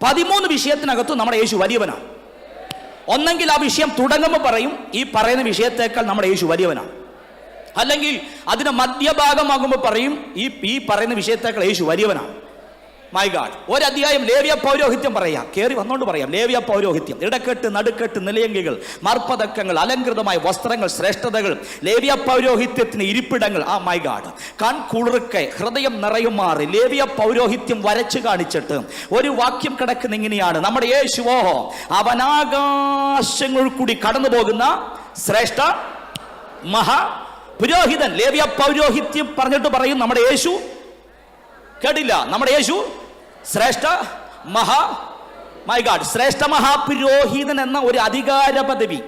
13 വിഷയത്തിനകത്തും നമ്മുടെ യേശു വലിയവനാണ്. ഒന്നെങ്കിൽ ആ വിഷയം തുടങ്ങുമ്പോൾ പറയും ഈ പറയുന്ന വിഷയത്തെക്കാൾ നമ്മുടെ യേശു വലിയവനാണ്, അല്ലെങ്കിൽ അതിന് മധ്യഭാഗമാകുമ്പോൾ പറയും ഈ പറയുന്ന വിഷയത്തേക്കാൾ യേശു വലിയവനാണ്. My God. ഒരധ്യായം ലേവ്യ പൗരോഹിത്യം പറയാം, കയറി വന്നോണ്ട് പറയാം. ലേവ്യ പൗരോഹിത്യം, ഇടക്കെട്ട്, നടുക്കെട്ട്, നിലയങ്കികൾ, മർപ്പതക്കങ്ങൾ, അലങ്കൃതമായ വസ്ത്രങ്ങൾ, ശ്രേഷ്ഠതകൾ, ലേവ്യ പൗരോഹിത്യത്തിന് ഇരിപ്പിടങ്ങൾ. ആ മൈ ഗാഡ്. കൺകുളിർക്കെ ഹൃദയം നിറയുമാറി ലേവ്യ പൗരോഹിത്യം വരച്ചു കാണിച്ചിട്ട് ഒരു വാക്യം കിടക്കുന്ന ഇങ്ങനെയാണ്: നമ്മുടെ യേശുവോ അവനാകാശങ്ങൾ കൂടി കടന്നു പോകുന്ന ശ്രേഷ്ഠ മഹാ പുരോഹിതൻ. ലേവ്യ പൗരോഹിത്യം പറഞ്ഞിട്ട് പറയും നമ്മുടെ യേശു, കേട്ടില്ല, നമ്മുടെ യേശു ശ്രേഷ്ഠ മഹാ, മൈ ഗാഡ്, ശ്രേഷ്ഠ മഹാപുരോഹിതൻ എന്ന ഒരു അധികാര പദവി.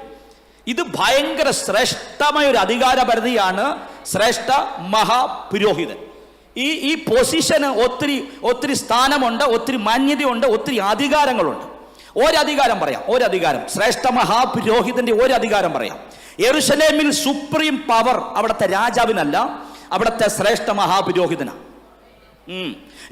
ഇത് ഭയങ്കര ശ്രേഷ്ഠമായ ഒരു അധികാര പദവിയാണ് ശ്രേഷ്ഠ മഹാപുരോഹിതൻ. ഈ പൊസിഷന് ഒത്തിരി സ്ഥാനമുണ്ട്, ഒത്തിരി മാന്യതയുണ്ട്, ഒത്തിരി അധികാരങ്ങളുണ്ട്. ഒരധികാരം പറയാം, ഒരധികാരം, ശ്രേഷ്ഠ മഹാപുരോഹിതന്റെ ഒരധികാരം പറയാം. യെരുശലേമിൽ സുപ്രീം പവർ അവിടുത്തെ രാജാവിനല്ല, അവിടുത്തെ ശ്രേഷ്ഠ മഹാപുരോഹിതനാണ്.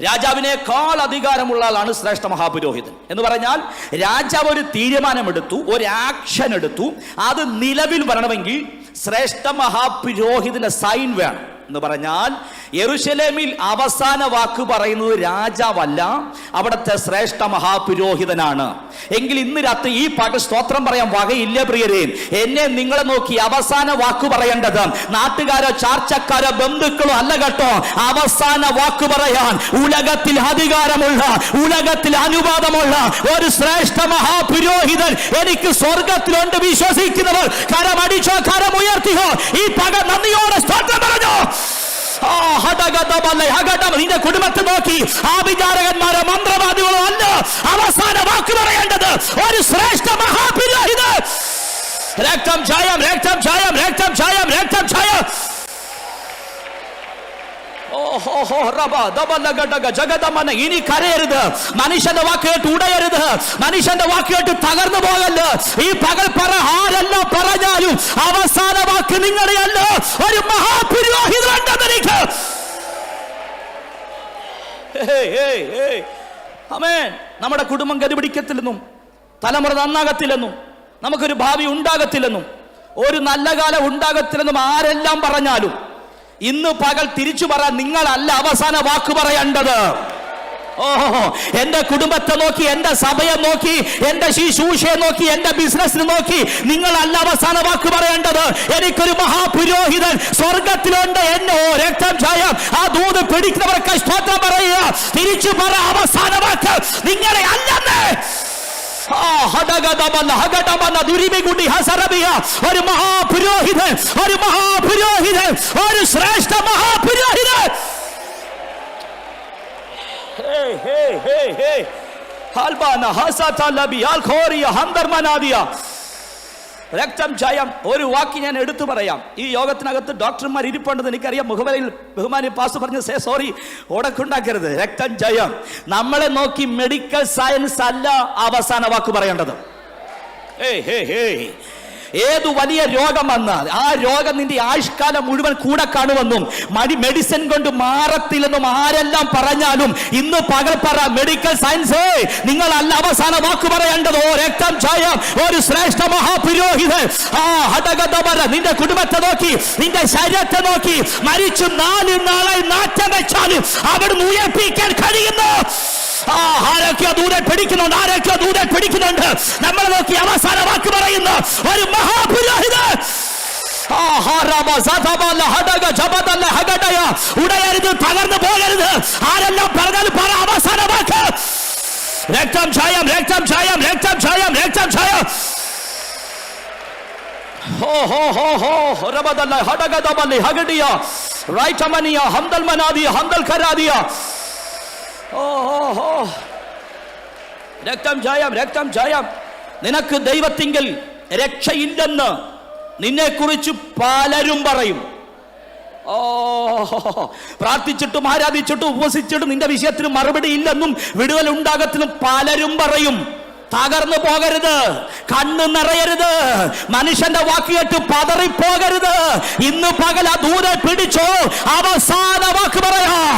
രാജാവിനേക്കാൾ അധികാരമുള്ള ആളാണ് ശ്രേഷ്ഠ മഹാപുരോഹിതൻ. എന്ന് പറഞ്ഞാൽ രാജാവ് ഒരു തീരുമാനമെടുത്തു, ഒരു ആക്ഷൻ എടുത്തു, അത് നിലവിൽ വരണമെങ്കിൽ ശ്രേഷ്ഠ മഹാപുരോഹിതന്റെ സൈൻ വേണം. എന്ന് പറഞ്ഞാൽ യെരുശലേമിൽ അവസാന വാക്ക് പറയുന്നത് രാജാവല്ല, അവിടുത്തെ ശ്രേഷ്ഠ മഹാപുരോഹിതനാണ്. എങ്കിൽ ഇന്ന് രാത്രി ഈ പാട്ട് സ്തോത്രം പറയാൻ വകയില്ല പ്രിയരെ. എന്നെ നിങ്ങളെ നോക്കി അവസാന വാക്ക് പറയേണ്ടത് നാട്ടുകാരോ ചാർച്ചക്കാരോ ബന്ധുക്കളോ അല്ല കേട്ടോ. അവസാന വാക്ക് പറയാൻ ഉലകത്തിൽ അധികാരമുള്ള, ഉലകത്തിൽ അനുവാദമുള്ള ഒരു ശ്രേഷ്ഠ മഹാപുരോഹിതൻ എനിക്ക് സ്വർഗത്തിലുണ്ട്. വിശ്വസിക്കുന്നവർ കരമടിച്ചോ, കരമുയർത്തിയോ ഈ പക നന്ദിയോടെ സ്തോത്രം പറഞ്ഞോ. നിന്റെ കുടുംബത്തെ നോക്കി ആഭിചാരകന്മാരോ മന്ത്രവാദികളോ അല്ല അവസാന വാക്ക് പറയേണ്ടത് ഒരു ശ്രേഷ്ഠ മഹാപുരോഹിതൻ. രക്തം ജയം, രക്തം ജയം, രക്തം ജയം, രക്തം ജയം. ഇനി കരയരുത്, മനുഷ്യന്റെ വാക്കുകേട്ട് ഉടയരുത്, മനുഷ്യന്റെ വാക്കുകേട്ട് തകർന്നു പോകല്ല്. ഈ പകൽ പറ, ആരല്ല പറഞ്ഞാലും അവസാന വാക്ക് നിങ്ങളുടെ അല്ല, ഒരു മഹാപുരോഹിതനുണ്ടെന്ന് എനിക്ക്. ആമേൻ. നമ്മുടെ കുടുംബം ഗതിപിടിക്കത്തില്ലെന്നും തലമുറ നന്നാകത്തില്ലെന്നും നമുക്കൊരു ഭാവി ഉണ്ടാകത്തില്ലെന്നും ഒരു നല്ല കാലം ഉണ്ടാകത്തില്ലെന്നും ആരെല്ലാം പറഞ്ഞാലും ഇന്ന് പകൽ തിരിച്ചു പറ, നിങ്ങളല്ല അവസാന വാക്ക് പറയേണ്ടത്. ഓഹോ, എന്റെ കുടുംബത്തെ നോക്കി, എന്റെ സഭയെ നോക്കി, എന്റെ ശുശ്രൂഷയെ നോക്കി, എന്റെ ബിസിനസ്സിനെ നോക്കി നിങ്ങളല്ല അവസാന വാക്ക് പറയേണ്ടത്. എനിക്കൊരു മഹാപുരോഹിതൻ സ്വർഗത്തിലുണ്ട്. എന്നോ രക്തം ജയം. ആ ദൂത് പിടിക്കുന്നവർക്ക് സ്തോത്രം പറയുക. തിരിച്ചു പറ, അവസാന വാക്ക് നിങ്ങളെ അല്ലെന്ന്. ഒരു മഹാപുരോഹിതൻ, ഒരു മഹാപുരോഹിതൻ, ഒരു ശ്രേഷ്ഠ മഹാപുരോഹിതൻ. രക്തം ജയം. ഒരു വാക്ക് ഞാൻ എടുത്തു പറയാം. ഈ യോഗത്തിനകത്ത് ഡോക്ടർമാർ ഇരിപ്പുണ്ടെന്ന് എനിക്കറിയാം. മുഖവരയിൽ ബഹുമാനി പാസ് പറഞ്ഞ് സോറി ഓടക്കുണ്ടാക്കരുത്. രക്തം ജയം. നമ്മളെ നോക്കി മെഡിക്കൽ സയൻസ് അല്ല അവസാന വാക്ക് പറയേണ്ടത്. ഏതു വലിയ രോഗം വന്ന് ആ രോഗം നിന്റെ ആയുഷ്കാലം മുഴുവൻ കൂടെ കാണുമെന്നും മെഡിസിൻ കൊണ്ട് മാറത്തില്ലെന്നും ആരെല്ലാം പറഞ്ഞാലും ഇന്ന് പകൽ പറ, മെഡിക്കൽ സയൻസ് നിങ്ങളല്ല അവസാന വാക്ക് പറയേണ്ടത്. ഓ രക്തം ചായം ഒരു ശ്രേഷ്ഠ മഹാപുരോഹിതൻ നിന്റെ കുടുംബത്തെ നോക്കി, നിന്റെ ശരീരത്തെ നോക്കി മരിച്ചു 4 നാളായി നാറ്റം വെച്ചാലും അവിടുന്ന് ഉയർപ്പിക്കാൻ കഴിയുന്നു. ആരൊക്കെയോ ദൂരെ പിടിക്കുന്നുണ്ട്, ആരൊക്കെയോ ദൂരെ പിടിക്കുന്നുണ്ട്. നമ്മളെ നോക്കി അവസാന വാക്ക് പറയുന്ന ഒരു മഹാപുരോഹിതൻ. ഉടയരുത്, തകർന്നു പോകരുത്. ആരെല്ലാം പറഞ്ഞാലും പറ അവസാന വാക്ക്. രക്തം ചായം, രക്തം ചായം, രക്തം ചായം, രക്തം ചായം. രക്തം ചായം, രക്തം ചായം. നിനക്ക് ദൈവത്തിങ്കൽ രക്ഷയില്ലെന്ന് നിന്നെ കുറിച്ച് പലരും പറയും. പ്രാർത്ഥിച്ചിട്ടും ആരാധിച്ചിട്ടും ഉപവസിച്ചിട്ടും നിന്റെ വിഷയത്തിന് മറുപടി ഇല്ലെന്നും വിടുതൽ ഉണ്ടാകത്തിലും പലരും പറയും. തകർന്നു പോകരുത്, കണ്ണ് നിറയരുത്, മനുഷ്യന്റെ വാക്ക് കേട്ട് പതറിപ്പോകരുത്. ഇന്ന് പകൽ ആ ദൂരെ പിടിച്ചോ, അവസാന വാക്ക് പറയാം.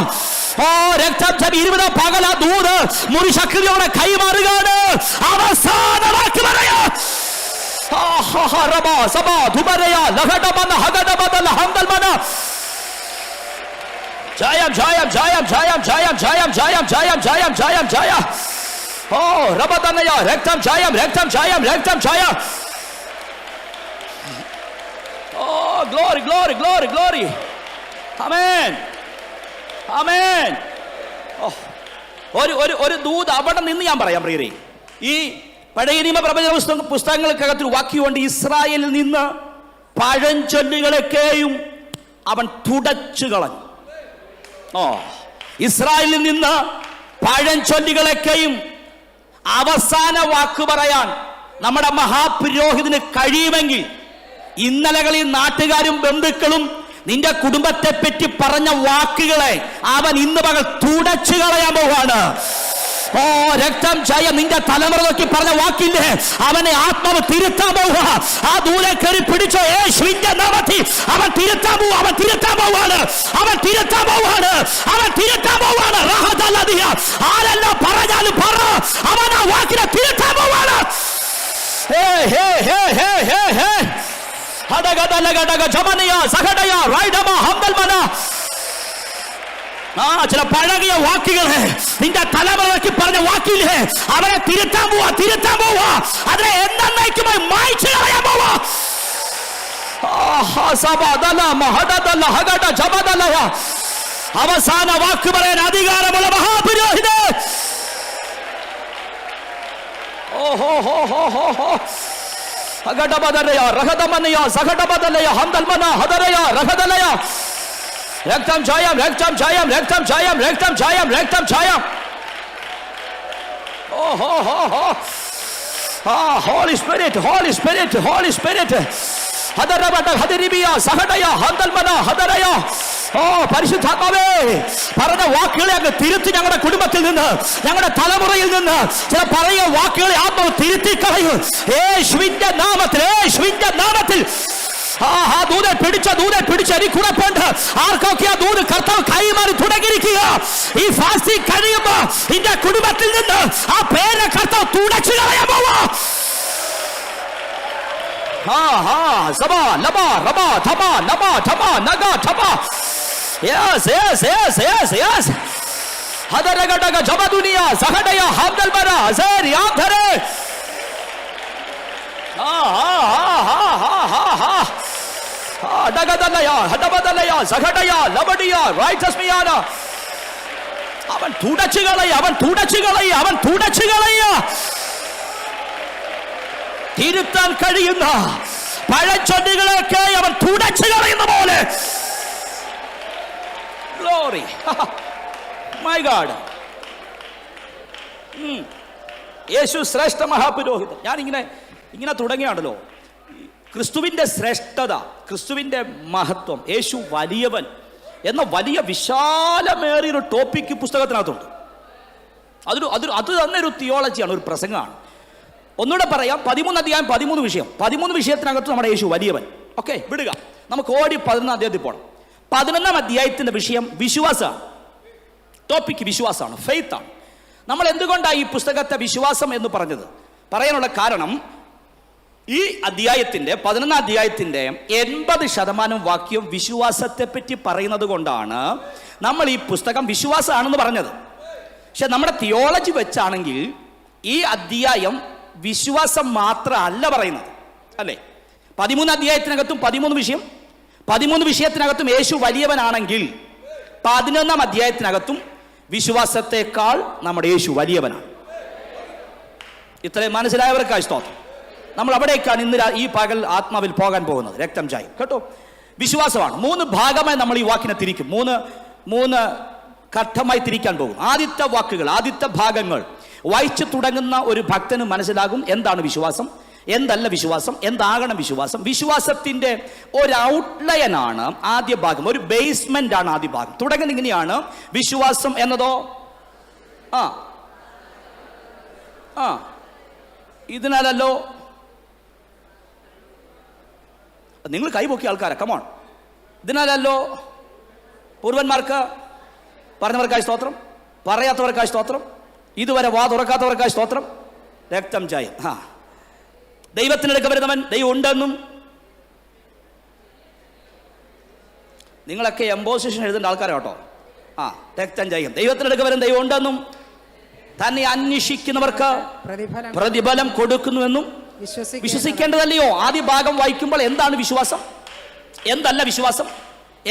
രക്തം 20 പകൽ ആ ദൂത് മുറിശക്തിയോടെ കൈമാറുകയാണ്. അവസാന വാക്ക് പറയാം. ജയം, ജയം, ജയം, ജയം, ജയം, ജയം, ജയം, ജയം, ജയം, ജയം, ജയം. രബതനയ രക്തം ചായം, രക്തം ചായം, രക്തം ചായം. Glory, glory, glory, glory. ആമേൻ, ആമേൻ. ഒരു ദൂത് അവിടെ നിന്ന് ഞാൻ പറയാം പ്രിയരേ. ഈ പഴയ നിയമ പ്രവചന പുസ്തകങ്ങൾക്കകത്തൊരു വാക്യമുണ്ട്. ഇസ്രായേലിൽ നിന്ന് പഴഞ്ചൊല്ലുകളൊക്കെയും അവൻ തുടച്ചു കളഞ്ഞു. ഇസ്രായേലിൽ നിന്ന് പഴഞ്ചൊല്ലുകളൊക്കെയും അവസാന വാക്ക് പറയാൻ നമ്മുടെ മഹാപുരോഹിതന് കഴിയുമെങ്കിൽ ഇന്നലകളിൽ നാട്ടുകാരും ബന്ധുക്കളും നിന്റെ കുടുംബത്തെ പറ്റി പറഞ്ഞ വാക്കുകളെ അവൻ ഇന്ന് പകൽ തുടച്ചു കളയാൻ പോവാണ്. രക്തം ചായ നിന്റെ തലമുറ നോക്കി പറഞ്ഞ വാക്കില്ലേ, അവനെ ആത്മാവ് തിരുത്താൻ പോവുക. ആ ദൂരെ കയറി പിടിച്ചോ, യേശുവിന്റെ നാമത്തിൽ അവൻ തിരുത്താൻ പോവുക. അവൻ തിരുത്താൻ പോവാണ്, അവൻ തിരുത്താൻ പോവാണ്, അവൻ തിരുത്താൻ പോവാണ്. ആരെല്ലാം പറഞ്ഞാലും പറ, അവൻ ആ വാക്കിനെ തിരുത്താൻ പോവാണ്. ചില പഴകിയ വാക്കുകളെ നിന്റെ തലമുറയ്ക്ക് പറഞ്ഞ വാക്കില്ലേ, അവരെ തിരുത്താൻ പോവാ, തിരുത്താൻ പോവാ. അതിനെ എന്നേക്കുമായി മായ്ച്ചു കളയാൻ പോവാ. അവസാന വാക്ക് പറയാൻ അധികാരമുള്ള മഹാപുരോഹിതൻ. രക്തം ചായം, രക്തം ചായം, രക്തം ചായം, രക്തം ചായം, രക്തം ചായം. Holy Spirit, Holy Spirit, Holy Spirit. പരിശുദ്ധാത്മാവേ, പറഞ്ഞ വാക്കുകളെ അങ്ങ് തിരുത്തി ഞങ്ങളുടെ കുടുംബത്തിൽ നിന്ന്, ഞങ്ങളുടെ തലമുറയിൽ നിന്ന് ചില പറയുന്ന വാക്കുകളെ ആത്മാവ് തിരുത്തി കളയും. യേശുവിന്റെ നാമത്തിൽ, യേശുവിന്റെ നാമത്തിൽ. ദൂരെ പിടിച്ച, ദൂരെ പിടിച്ച എനിക്ക് ഉറപ്പുണ്ട്. ആർക്കൊക്കെ ആ ദൂത് കർത്താവ് കൈമാറി തുടങ്ങിയിരിക്കുക. ഈ ഫാസ്റ്റിംഗ് കഴിയുമ്പോ നിന്റെ കുടുംബത്തിൽ നിന്ന് ആ പേരെ കർത്താവ് തുടച്ചു കളയാൻ പോവാ. Yes, yes, yes, yes, yes. Hadaragadaga Jabadunia, Sahadaya, Hamdalbara, Azeri, Amdare. Dagadalaya, Hadabadalaya, Sahadaya, Labadiya, Righteous Miana. അവൻ തുടച്ചുകളയ, അവൻ തുടച്ചുകളയ, അവൻ തുടച്ചുകളയ. തിരുത്താൻ കഴിയുന്ന പഴച്ചൊല്ലുകളൊക്കെ അവൻ തുടച്ചു കളയുന്ന പോലെ. Glory. My God. യേശു ശ്രേഷ്ഠ മഹാപുരോഹിതൻ. ഞാൻ ഇങ്ങനെ തുടങ്ങിയാണല്ലോ. ക്രിസ്തുവിന്റെ ശ്രേഷ്ഠത, ക്രിസ്തുവിന്റെ മഹത്വം, യേശു വലിയവൻ എന്ന വലിയ വിശാലമേറിയൊരു ടോപ്പിക്ക് പുസ്തകത്തിനകത്തുണ്ട്. അത് തന്നെ ഒരു തിയോളജിയാണ്, ഒരു പ്രസംഗമാണ്. ഒന്നുകൂടെ പറയാം, 13 അധ്യായം 13 വിഷയം. 13 വിഷയത്തിനകത്ത് നമ്മുടെ യേശു വലിയവൻ. ഓക്കെ, വിടുക, നമുക്ക് ഓടി 11 അധ്യായത്തിൽ പോകണം. 11 അധ്യായത്തിന്റെ വിഷയം വിശ്വാസമാണ്. ടോപ്പിക് വിശ്വാസമാണ്, ഫെയ്ത്ത് ആണ്. നമ്മൾ എന്തുകൊണ്ടാണ് ഈ പുസ്തകത്തെ വിശ്വാസം എന്ന് പറഞ്ഞത്? പറയാനുള്ള കാരണം, ഈ അധ്യായത്തിന്റെ 11 അധ്യായത്തിന്റെ 80% വാക്യം വിശ്വാസത്തെ പറ്റി പറയുന്നത് കൊണ്ടാണ് നമ്മൾ ഈ പുസ്തകം വിശ്വാസമാണെന്ന് പറഞ്ഞത്. പക്ഷെ നമ്മുടെ തിയോളജി വെച്ചാണെങ്കിൽ ഈ അധ്യായം വിശ്വാസം മാത്രമല്ല പറയുന്നത്, അല്ലേ? 13 അധ്യായത്തിനകത്തും 13 വിഷയം, 13 വിഷയത്തിനകത്തും യേശു വലിയവനാണെങ്കിൽ 11 അധ്യായത്തിനകത്തും വിശ്വാസത്തെക്കാൾ നമ്മുടെ യേശു വലിയവനാണ്. ഇത്രയും മനസ്സിലായവർക്കായി സ്തോത്രം. നമ്മൾ അവിടേക്കാണ് ഇന്ന് ഈ പകൽ ആത്മാവിൽ പോകാൻ പോകുന്നത്. രക്തം ചായം കേട്ടോ, വിശ്വാസമാണ്. 3 ഭാഗമായി നമ്മൾ ഈ വാക്കിനെ തിരിക്കും. മൂന്ന് ഘട്ടമായി തിരിക്കാൻ പോകും. ആദ്യത്തെ വാക്കുകൾ, ആദ്യത്തെ ഭാഗങ്ങൾ വായിച്ചു തുടങ്ങുന്ന ഒരു ഭക്തന് മനസ്സിലാകും എന്താണ് വിശ്വാസം, എന്തല്ല വിശ്വാസം, എന്താകണം വിശ്വാസം. വിശ്വാസത്തിന്റെ ഒരു ഔട്ട്ലൈനാണ് ആദ്യ ഭാഗം, ഒരു ബേസ്മെന്റ് ആണ് ആദ്യ ഭാഗം. തുടങ്ങുന്ന ഇങ്ങനെയാണ്: വിശ്വാസം എന്നതോ ഇതിനാലല്ലോ. നിങ്ങൾ കൈപൊക്കിയ ആൾക്കാരാ, കമോൺ. ഇതിനാലല്ലോ പൂർവന്മാർക്ക്, പറഞ്ഞവർക്കായി സ്തോത്രം, പറയാത്തവർക്കായി സ്തോത്രം, ഇതുവരെ വാ തുറക്കാത്തവർക്കായി സ്തോത്രം. രക്തം ചായം. ദൈവത്തിനെടുക്ക വരുന്നവൻ ദൈവം ഉണ്ടെന്നും. നിങ്ങളൊക്കെ എംബോസിഷൻ എഴുതേണ്ട ആൾക്കാരാണ് കേട്ടോ. രക്തം ചായം. ദൈവത്തിനെടുക്ക വരുന്ന ദൈവം ഉണ്ടെന്നും തന്നെ അന്വേഷിക്കുന്നവർക്ക് പ്രതിഫലം കൊടുക്കുന്നുവെന്നും വിശ്വസിക്കേണ്ടതല്ലയോ? ആദ്യ ഭാഗം വായിക്കുമ്പോൾ എന്താണ് വിശ്വാസം, എന്തല്ല വിശ്വാസം,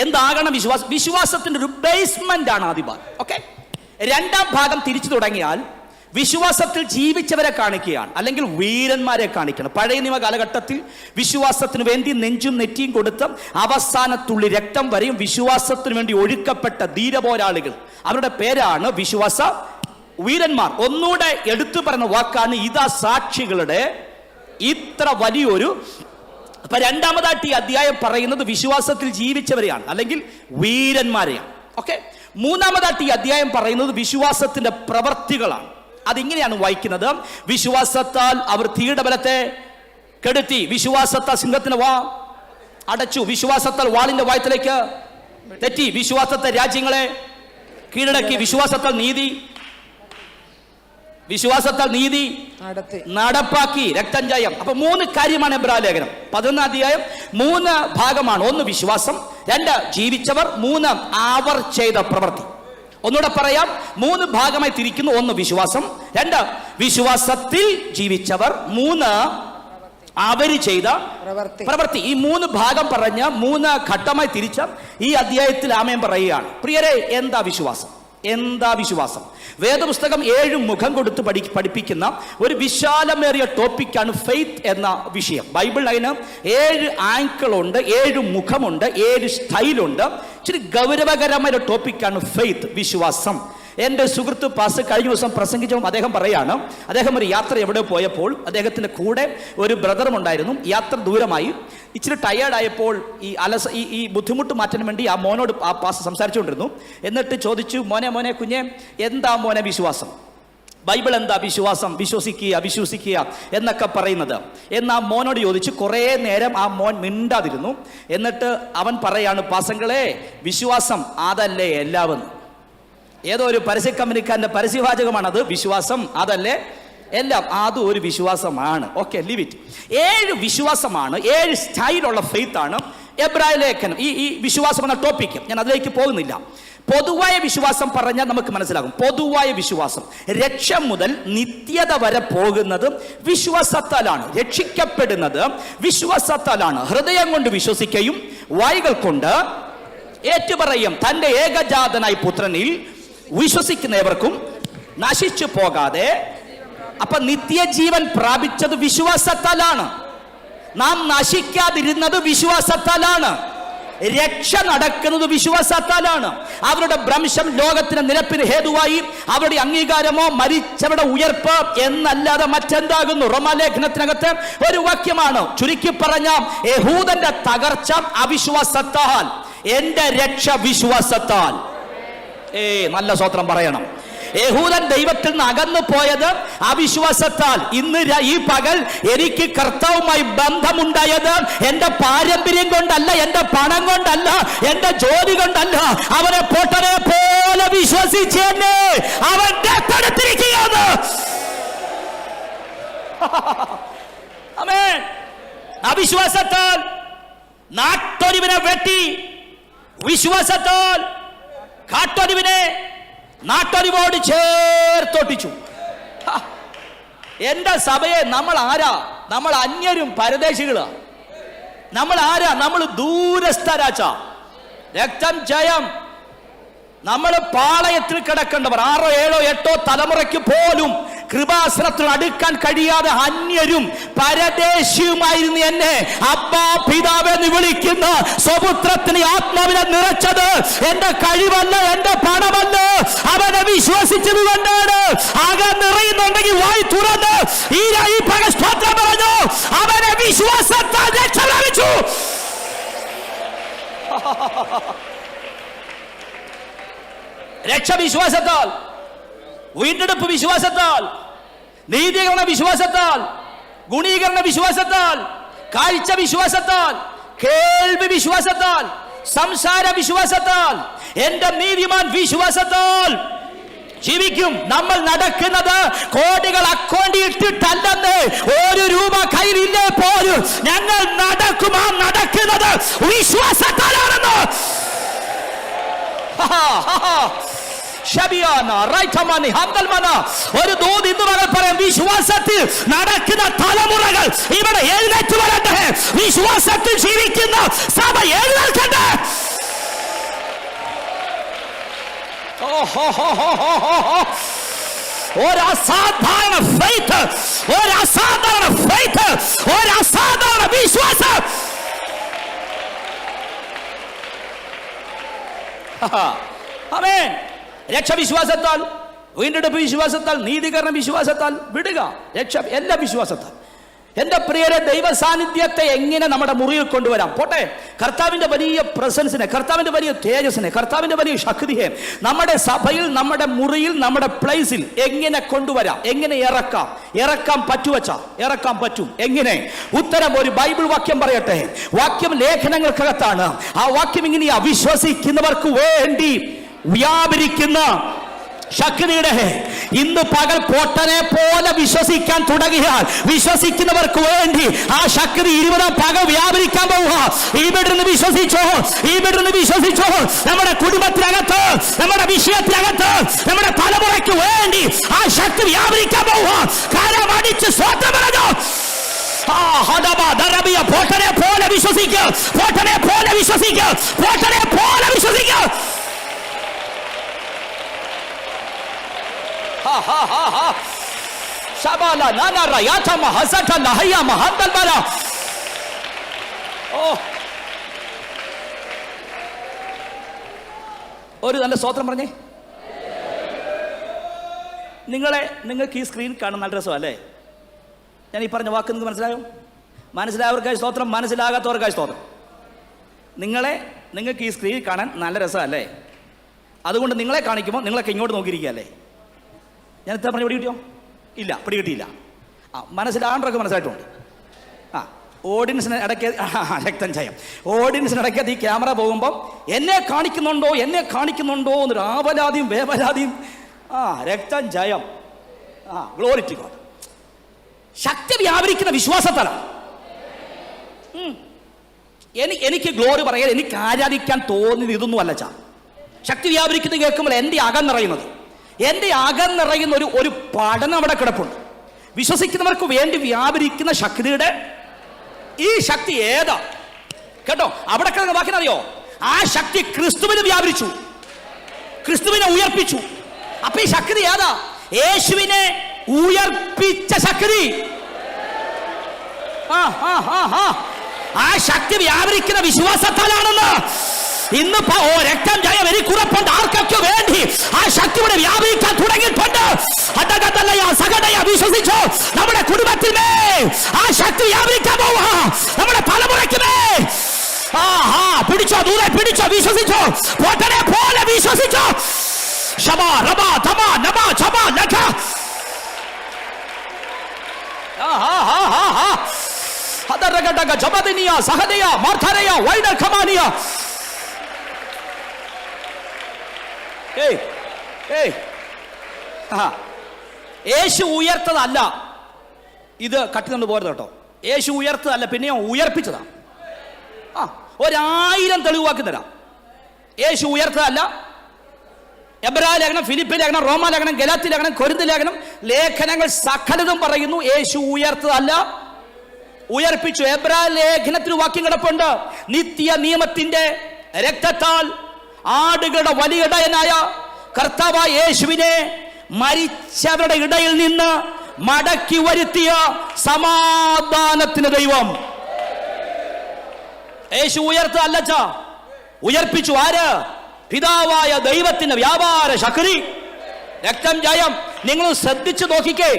എന്താകണം വിശ്വാസം. വിശ്വാസത്തിന്റെ ഒരു ബേസ്മെന്റ് ആണ് ആദ്യ ഭാഗം. ഓക്കെ, രണ്ടാം ഭാഗം തിരിച്ചു തുടങ്ങിയാൽ വിശ്വാസത്തിൽ ജീവിച്ചവരെ കാണിക്കുകയാണ്, അല്ലെങ്കിൽ വീരന്മാരെ കാണിക്കണം. പഴയ നിയമ കാലഘട്ടത്തിൽ വിശ്വാസത്തിന് വേണ്ടി നെഞ്ചും നെറ്റിയും കൊടുത്ത് അവസാനത്തുള്ളി രക്തം വരെയും വിശ്വാസത്തിന് വേണ്ടി ഒഴുക്കപ്പെട്ട ധീരപോരാളികൾ, അവരുടെ പേരാണ് വിശ്വാസ വീരന്മാർ. ഒന്നുകൂടെ എടുത്തു പറയുന്ന വാക്കാണ് ഇതാ സാക്ഷികളുടെ ഇത്ര വലിയൊരു. അപ്പൊ രണ്ടാമതായിട്ട് ഈ അധ്യായം പറയുന്നത് വിശ്വാസത്തിൽ ജീവിച്ചവരെയാണ്, അല്ലെങ്കിൽ വീരന്മാരെയാണ്. ഓക്കെ, മൂന്നാമതായിട്ട് ഈ അധ്യായം പറയുന്നത് വിശ്വാസത്തിന്റെ പ്രവർത്തികളാണ്. അതിങ്ങനെയാണ് വായിക്കുന്നത്: വിശ്വാസത്താൽ അവർ തീയുടെ ബലത്തെ കെടുത്തി, വിശ്വാസത്താൽ സിംഹത്തിന് വാ അടച്ചു, വിശ്വാസത്താൽ വാളിന്റെ വായത്തിലേക്ക് തെറ്റി, വിശ്വാസത്തെ രാജ്യങ്ങളെ കീഴടക്കി, വിശ്വാസത്താൽ നീതി നടപ്പാക്കി. രക്തം ചായം. അപ്പൊ 3 കാര്യമാണ് എബ്രായ ലേഖനം 11 അധ്യായം. 3 ഭാഗമാണ്. 1 വിശ്വാസം, 2 ജീവിച്ചവർ, 3 അവർ ചെയ്ത പ്രവൃത്തി. ഒന്നുകൂടെ പറയാം, 3 ഭാഗമായി തിരിക്കുന്നു. 1 വിശ്വാസം, 2 വിശ്വാസത്തിൽ ജീവിച്ചവർ, 3 അവര് ചെയ്ത പ്രവൃത്തി. ഈ 3 ഭാഗം പറഞ്ഞ 3 ഘട്ടമായി തിരിച്ച ഈ അധ്യായത്തിൽ ആമേൻ പറയുകയാണ്. പ്രിയരെ, എന്താ വിശ്വാസം? എന്താ വിശ്വാസം? വേദപുസ്തകം 7 മുഖം കൊടുത്ത് പഠിപ്പിക്കുന്ന ഒരു വിശാലമേറിയ ടോപ്പിക്കാണ് ഫെയ്ത്ത് എന്ന വിഷയം. ബൈബിൾ അതിന് 7 ആങ്കിളുണ്ട്, 7 മുഖമുണ്ട്, 7 സ്റ്റൈലുണ്ട്. ഇച്ചിരി ഗൗരവകരമായ ഒരു ടോപ്പിക്കാണ് ഫെയ്ത്ത്, വിശ്വാസം. എൻ്റെ സുഹൃത്ത് പാസ് കഴിഞ്ഞ ദിവസം പ്രസംഗിച്ചപ്പോൾ അദ്ദേഹം പറയാണ്, അദ്ദേഹം ഒരു യാത്ര എവിടെ പോയപ്പോൾ അദ്ദേഹത്തിൻ്റെ കൂടെ ഒരു ബ്രദറും ഉണ്ടായിരുന്നു. യാത്ര ദൂരമായി, ഇച്ചിരി ടയേർഡായപ്പോൾ ഈ ബുദ്ധിമുട്ട് മാറ്റാൻ വേണ്ടി ആ മോനോട് ആ പാസ് സംസാരിച്ചുകൊണ്ടിരുന്നു. എന്നിട്ട് ചോദിച്ചു, മോനെ കുഞ്ഞെ, എന്താ മോനെ വിശ്വാസം? ബൈബിൾ എന്താ വിശ്വാസം? വിശ്വസിക്കുക എന്നൊക്കെ പറയുന്നത് എന്ന് ആ മോനോട് ചോദിച്ചു. കുറേ നേരം ആ മോൻ മിണ്ടാതിരുന്നു. എന്നിട്ട് അവൻ പറയാണ്, പാസങ്ങളെ, വിശ്വാസം അതല്ലേ എല്ലാവെന്ന്. ഏതോ ഒരു പരസ്യ കമ്പനിക്കാരൻ്റെ പരസ്യവാചകമാണത്. വിശ്വാസം അതല്ലേ എല്ലാം, അതും ഒരു വിശ്വാസമാണ്. Okay, leave it. 7 വിശ്വാസമാണ്, 7 സ്റ്റൈലുള്ള ഫെയ്ത്ത് ആണ് എബ്രായ ലേഖനം. ഈ വിശ്വാസം എന്ന ടോപ്പിക്ക് ഞാൻ അതിലേക്ക് പോകുന്നില്ല. പൊതുവായ വിശ്വാസം പറഞ്ഞാൽ നമുക്ക് മനസ്സിലാകും. പൊതുവായ വിശ്വാസം രക്ഷ മുതൽ നിത്യത വരെ പോകുന്നത് വിശ്വാസത്താലാണ്. രക്ഷിക്കപ്പെടുന്നത് വിശ്വാസത്താലാണ്. ഹൃദയം കൊണ്ട് വിശ്വസിക്കുകയും വായ്കൾ കൊണ്ട് ഏറ്റുപറയും തന്റെ ഏകജാതനായ പുത്രനിൽ വിശ്വസിക്കുന്നവർക്കും നശിച്ചു പോകാതെ. അപ്പൊ നിത്യജീവൻ പ്രാപിച്ചത് വിശ്വാസത്താലാണ്. നാം നശിക്കാതിരുന്നത് വിശ്വാസത്താലാണ്. രക്ഷ നടക്കുന്നത് വിശ്വാസത്താലാണ്. അവരുടെ ഭ്രംശം ലോകത്തിന് നിരപ്പിന് ഹേതുവായി, അവരുടെ അംഗീകാരമോ മരിച്ചവരുടെ ഉയർപ്പ് എന്നല്ലാതെ മറ്റെന്താകുന്നു? റോമാലേഖനത്തിനകത്ത് ഒരു വാക്യമാണ്. ചുരുക്കി പറഞ്ഞ, യഹൂദന്റെ തകർച്ച അവിശ്വാസത്താൽ, എന്റെ രക്ഷ വിശ്വാസത്താൽ. നല്ല സ്തോത്രം പറയണം. യഹൂദൻ ദൈവത്തിൽ നിന്ന് അകന്നു പോയത് അവിശ്വാസത്താൽ. ഇന്ന് ഈ പകൽ എനിക്ക് കർത്താവുമായി ബന്ധമുണ്ടായത് എന്റെ പാരമ്പര്യം കൊണ്ടല്ല, എന്റെ പണം കൊണ്ടല്ല, എന്റെ ജോലി കൊണ്ടല്ല. അവനെ പൊട്ടനെ പോലെ വിശ്വസിച്ചെന്നെ അവൻ ദത്തെടുത്തിരിക്കുകയാണ്. ആമേൻ. അവിശ്വാസത്താൽ നാട്ടൊരുവിനെ വെട്ടി, വിശ്വാസത്താൽ കാട്ടൊരുവിനെ നാട്ടൊരുവോട് ചേർത്തൊട്ടിച്ചു. എന്റെ സഭയെ നമ്മൾ ആരാ? നമ്മൾ അന്യരും പരദേശികളാ. നമ്മൾ ആരാ? നമ്മൾ ദൂരസ്ഥരാച്ച. രക്തം ജയം. നമ്മൾ പാളയത്തിൽ കിടക്കേണ്ടവർ 6, 7, 8 തലമുറയ്ക്ക് പോലും കൃപാസനത്തിൽ അടുക്കാൻ കഴിയാതെ അന്യരും പരദേശിയുമായിരുന്നു എന്നെ അബ്ബാ പിതാവെന്ന് വിളിക്കുന്ന സ്വപുത്രത്തിന് ആത്മാവിനെ നിറച്ചത് എന്റെ കഴിവല്ല, എന്റെ പണമല്ല, അവനെ വിശ്വസിച്ചത് കൊണ്ടാണ്. ആകാൻ നിറയുന്നുണ്ടെങ്കിൽ വായി തുറന്ന് ഈ പകൽ സ്തോത്രം പറഞ്ഞു. അവനെ വിശ്വാസത്താൽ രക്ഷ ലഭിച്ചു. രക്ഷ വിശ്വാസത്താൽ, വീണ്ടെടുപ്പ് വിശ്വാസത്താൽ, നീതീകരണ വിശ്വാസത്താൽ, ഗുണീകരണ വിശ്വാസത്താൽ, കാഴ്ച വിശ്വാസത്താൽ, കേൾവി വിശ്വാസത്താൽ, സംസാര വിശ്വാസത്താൽ, എന്റെ നീതിമാൻ വിശ്വാസത്താൽ ജീവിക്കും. നമ്മൾ നടക്കുന്നത് കോടികൾ അക്കൗണ്ടിൽ ഇട്ടിട്ടല്ലെന്ന്, 1 രൂപ കയ്യിലില്ലേ പോലും ഞങ്ങൾ നടക്കുമാ നടക്കുന്നത് വിശ്വാസത്താലാണെന്ന്. ഒരു ദൂത് ഇന്ന് മകൾ പറയാം, വിശ്വാസത്തിൽ നടക്കുന്ന തലമുറകൾ ഇവിടെ എഴുന്നേറ്റ് വരട്ടെ. വിശ്വാസത്തിൽ ജീവിക്കുന്ന സഭ എഴുന്നേൽക്കട്ടെ. ഒരസാധാരണ ഫെയ്ത്ത്, ഒരസാധാരണ ഫെയ്ത്ത്, ഒരസാധാരണ വിശ്വാസം. ആമേൻ. രക്ഷവിശ്വാസത്താൽ, വീണ്ടെടുപ്പ് വിശ്വാസത്താൽ, നീതീകരണ വിശ്വാസത്താൽ വിടുക. രക്ഷ എല്ലാ വിശ്വാസത്താൽ. എന്റെ പ്രിയരെ, ദൈവ സാന്നിധ്യത്തെ എങ്ങനെ നമ്മുടെ മുറിയിൽ കൊണ്ടുവരാം? പോട്ടെ, കർത്താവിന്റെ വലിയ പ്രസൻസിനെ, കർത്താവിന്റെ വലിയ തേജസ്സിനെ, കർത്താവിന്റെ വലിയ ശക്തിയെ നമ്മുടെ സഭയിൽ, നമ്മുടെ മുറിയിൽ, നമ്മുടെ പ്ലേസിൽ എങ്ങനെ കൊണ്ടുവരാം? എങ്ങനെ ഇറക്കാൻ പറ്റുവച്ചാ ഇറക്കാൻ പറ്റും. എങ്ങനെ? ഉത്തരം ഒരു ബൈബിൾ വാക്യം പറയട്ടെ. വാക്യം ലേഖനങ്ങൾക്കകത്താണ്. ആ വാക്യം ഇങ്ങനെയാ: വിശ്വസിക്കുന്നവർക്ക് വേണ്ടി വ്യാപരിക്കുന്ന ശക്തിയുടെ. ഇന്ന് പകൽ പൊട്ടനെ പോലെ വിശ്വസിക്കാൻ തുടങ്ങിയാൽ വിശ്വസിക്കുന്നവർക്ക് വേണ്ടി ആ ശക്തി 20-ാം പകൽ വ്യാപരിക്കാൻ പോവുക. ഇവിടുന്ന് വിശ്വസിച്ചോ, ഇവിടുന്ന് വിശ്വസിച്ചോ. നമ്മുടെ കുടുംബത്തിനകത്ത്, നമ്മുടെ വിഷയത്തിനകത്ത്, നമ്മുടെ തലമുറയ്ക്ക് വേണ്ടി ആ ശക്തി വ്യാപരിക്കാൻ പോവുക. കരമടിച്ച് സ്വന്തം പറഞ്ഞു. പൊട്ടനെ പോലെ വിശ്വസിക്കുക, പൊട്ടനെ പോലെ വിശ്വസിക്കുക, പൊട്ടനെ പോലെ വിശ്വസിക്കുക. ഒരു നല്ല സ്തോത്രം പറഞ്ഞേ. നിങ്ങൾക്ക് ഈ സ്ക്രീൻ കാണുന്ന നല്ല രസമല്ലേ? ഞാൻ ഈ പറഞ്ഞ വാക്ക് നിങ്ങൾക്ക് മനസ്സിലായോ? മനസ്സിലായവർക്കായി സ്തോത്രം, മനസ്സിലാകാത്തവർക്കായി സ്തോത്രം. നിങ്ങൾക്ക് ഈ സ്ക്രീൻ കാണാൻ നല്ല രസമല്ലേ? അതുകൊണ്ട് നിങ്ങളെ കാണിക്കുമ്പോൾ നിങ്ങളൊക്കെ ഇങ്ങോട്ട് നോക്കിയിരിക്കുകയല്ലേ? ഞാൻ ഇത്ര പറഞ്ഞ് പിടികിട്ടിയോ? ഇല്ല, പിടികിട്ടിയില്ല. മനസ്സിലാണ്ടൊക്കെ മനസ്സിലായിട്ടുണ്ട്. ഓഡിയൻസിന് ഇടയ്ക്ക് രക്തം ജയം. ഓഡിയൻസിന് ഇടയ്ക്കകത്ത് ഈ ക്യാമറ പോകുമ്പം എന്നെ കാണിക്കുന്നുണ്ടോ എന്നൊരു ആവലാതിയും വേവലാതിയും. രക്തം ജയം. Glory to God. ശക്തി വ്യാപരിക്കുന്ന വിശ്വാസത്താലാണ്. എനിക്ക് ഗ്ലോറി പറയാൻ, എനിക്ക് ആരാധിക്കാൻ തോന്നിയത് ഇതൊന്നും അല്ല. ശക്തി വ്യാപരിക്കുന്നത് കേൾക്കുമ്പോൾ എൻ്റെ അകം നിറയുന്നത്, എൻ്റെ അകം നിറയുന്ന ഒരു പഠനം അവിടെ കിടപ്പുണ്ട്. വിശ്വസിക്കുന്നവർക്ക് വേണ്ടി വ്യാപരിക്കുന്ന ശക്തിയുടെ ഈ ശക്തി ഏതാ കേട്ടോ? അവിടെ കിടന്ന വാക്കിനറിയോ? ആ ശക്തി ക്രിസ്തുവിന് വ്യാപരിച്ചു, ക്രിസ്തുവിനെ ഉയർപ്പിച്ചു. അപ്പൊ ഈ ശക്തി ഏതാ? യേശുവിനെ ഉയർപ്പിച്ച ശക്തി. ആ ശക്തി വ്യാപരിക്കുന്ന വിശ്വാസത്താലാണെന്ന് ഇന്ന് രക്തം ജയം എനിക്കുറപ്പുണ്ട്. ആർക്കൊക്കെ വേണ്ടി ആ ശക്തിയുടെ വ്യാപിക്കാൻ തുടങ്ങിയിട്ടുണ്ട്. വിശ്വസിച്ചോ? നമ്മുടെ കുടുംബത്തിലേ ആ ശക്തി വ്യാപിക്കാൻ പോവാ. നമ്മുടെ തലമുറയ്ക്കുമേ പിടിച്ചോ, ദൂരെ പിടിച്ചോ, വിശ്വസിച്ചോ, പൊട്ടനെ പോലെ വിശ്വസിച്ചോ. ശബാ റബാ തമാ നബാ ചബാ ലഖ ഹദറഗഡഗ ജബദനിയ സഹദയ മാർഥരയ വൈദർ ഖമാനിയ. യേശു ഉയർത്തതല്ല, ഇത് കട്ടിക്കൊണ്ട് പോരുത് കേട്ടോ. യേശു ഉയർത്തതല്ല, പിന്നെയോ ഉയർപ്പിച്ചതാണ്. 1000 തെളിവാക്കി തരാം. യേശു ഉയർത്തതല്ല. എബ്രായ ലേഖനം, ഫിലിപ്പി ലേഖനം, റോമാ ലേഖനം, ഗലാത്തി ലേഖനം, കൊരിന്ത് ലേഖനം, ലേഖനങ്ങൾ സകലതും പറയുന്നു യേശു ഉയർത്തതല്ല, ഉയർപ്പിച്ചു. എബ്രായ ലേഖനത്തിൽ വാക്യം കിടപ്പുണ്ട്, നിത്യ നിയമത്തിന്റെ രക്തത്താൽ ആടുകളുടെ വലിയ ഇടയനായ കർത്താവായ യേശുവിനെ മരിച്ചവരുടെ ഇടയിൽ നിന്ന് മടക്കി വരുത്തിയ സമാധാനത്തിന് ദൈവം. യേശു ഉയർത്തതല്ല, ഉയർപ്പിച്ചു. ആര്? പിതാവായ ദൈവത്തിന്റെ വ്യാപാര ശക്തി, രക്തം ജയം. നിങ്ങൾ ശ്രദ്ധിച്ചു നോക്കിക്കേ,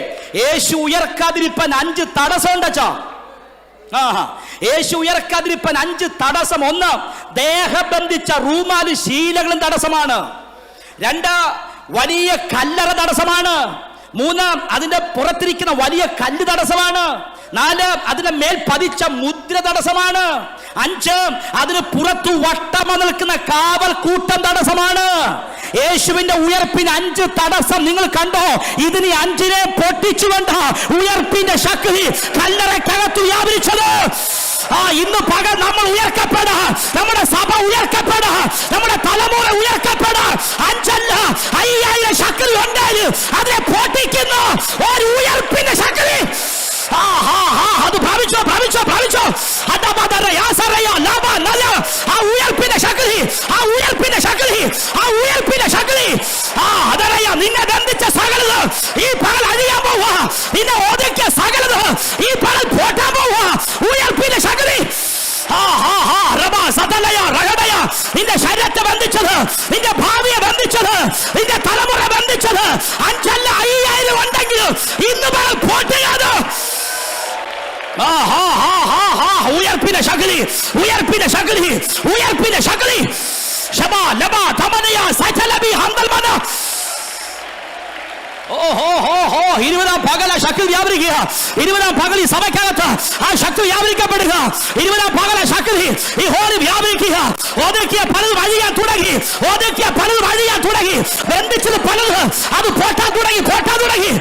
യേശു ഉയർക്കാതിരിപ്പാൻ 5 തടസ്സം ഉണ്ടച്ചാ. യേശു ഉയർക്കാതിരിപ്പാൻ 5 തടസ്സം. 1, ദേഹബന്ധിച്ച റൂമാല് ശീലകളും തടസ്സമാണ്. 2, വലിയ കല്ലറ തടസ്സമാണ്. 3, അതിന്റെ പുറത്തിരിക്കുന്ന വലിയ കല്ല് തടസ്സമാണ്. 4, അതിന്റെ മേൽ പതിച്ച മുദ്ര തടസ്സമാണ്. 5, അതിന് പുറത്തു വട്ടമ നിൽക്കുന്ന കാവൽ കൂട്ടം തടസ്സമാണ്. യേശുവിന്റെ ഉയർപ്പിന് 5 തടസ്സം നിങ്ങൾ കണ്ടോ? ഇതിന് 5നെ പൊട്ടിച്ചുകൊണ്ട് ഉയർപ്പിന്റെ ശക്തി കല്ലറക്കകത്ത് വ്യാപരിച്ചത്. ഇന്ന് പകൽ നമ്മൾ ഉയർക്കപ്പെടാ, നമ്മുടെ സഭ ഉയർക്കപ്പെടാ, നമ്മുടെ തലമുറ ഉയർക്കപ്പെടാ. 5 അല്ല 5000 ശക്തി ഉണ്ടായി അതിനെ പൊട്ടിക്കുന്ന ഒരു ഉയർപ്പിന്റെ ശക്തി. അത് ഭാവിച്ചോ ഭാവിച്ചോ ഭാവിച്ചോ. ആ ഉയർപ്പിന്റെ ശക്തി, ആ ഉയർപ്പിന്റെ ശക്തി, ആ ഉയർപ്പിന്റെ ശക്തി. അതറിയാം, നിന്നെ ബന്ധിച്ച സകലത് ഈ പകൽ അഴിയാൻ പോവാ. നിന്നെ ഒതുക്കിയ സകലത് ഈ പകൽ പോട്ടാൻ പോവാ. ഉയർപ്പിന്റെ ശക്തി. നിന്റെ ശരീരത്തെ ബന്ധിച്ചത്, നിന്റെ ഭാവിയെ ബന്ധിച്ചത്, നിന്റെ തലമുറ ബന്ധിച്ചത് 5 അല്ല 5000 ഉണ്ടെങ്കിൽ ഇന്ന് പകൽ പോട്ടുകാത്. ഉയർപ്പിന്റെ ശക്തി, ഉയർപ്പിന്റെ ശക്തി, ഉയർപ്പിന്റെ ശക്തി. ശബാ ലബാ തമനയ സചലബി ഹംദൽമന. 20-ാം പകൽ ആ ശക്തി വ്യാപരിക്കുക. 20-ാം പകൽ ഈ സഭയ്ക്കകത്ത് ആ ശക്തി വ്യാപരിക്കപ്പെടുക. 20-ാം പകൽ ആ ശക്തി ഈ ഹോളി വ്യാപരിക്കുക. ഒതുക്കിയ പലതും അഴിയാൻ തുടങ്ങി, ഒതുക്കിയ പലതും അഴിയാൻ തുടങ്ങി. ബന്ധിച്ചത് പലത് അത് പോട്ടാൻ തുടങ്ങി, പോട്ടാൻ തുടങ്ങി.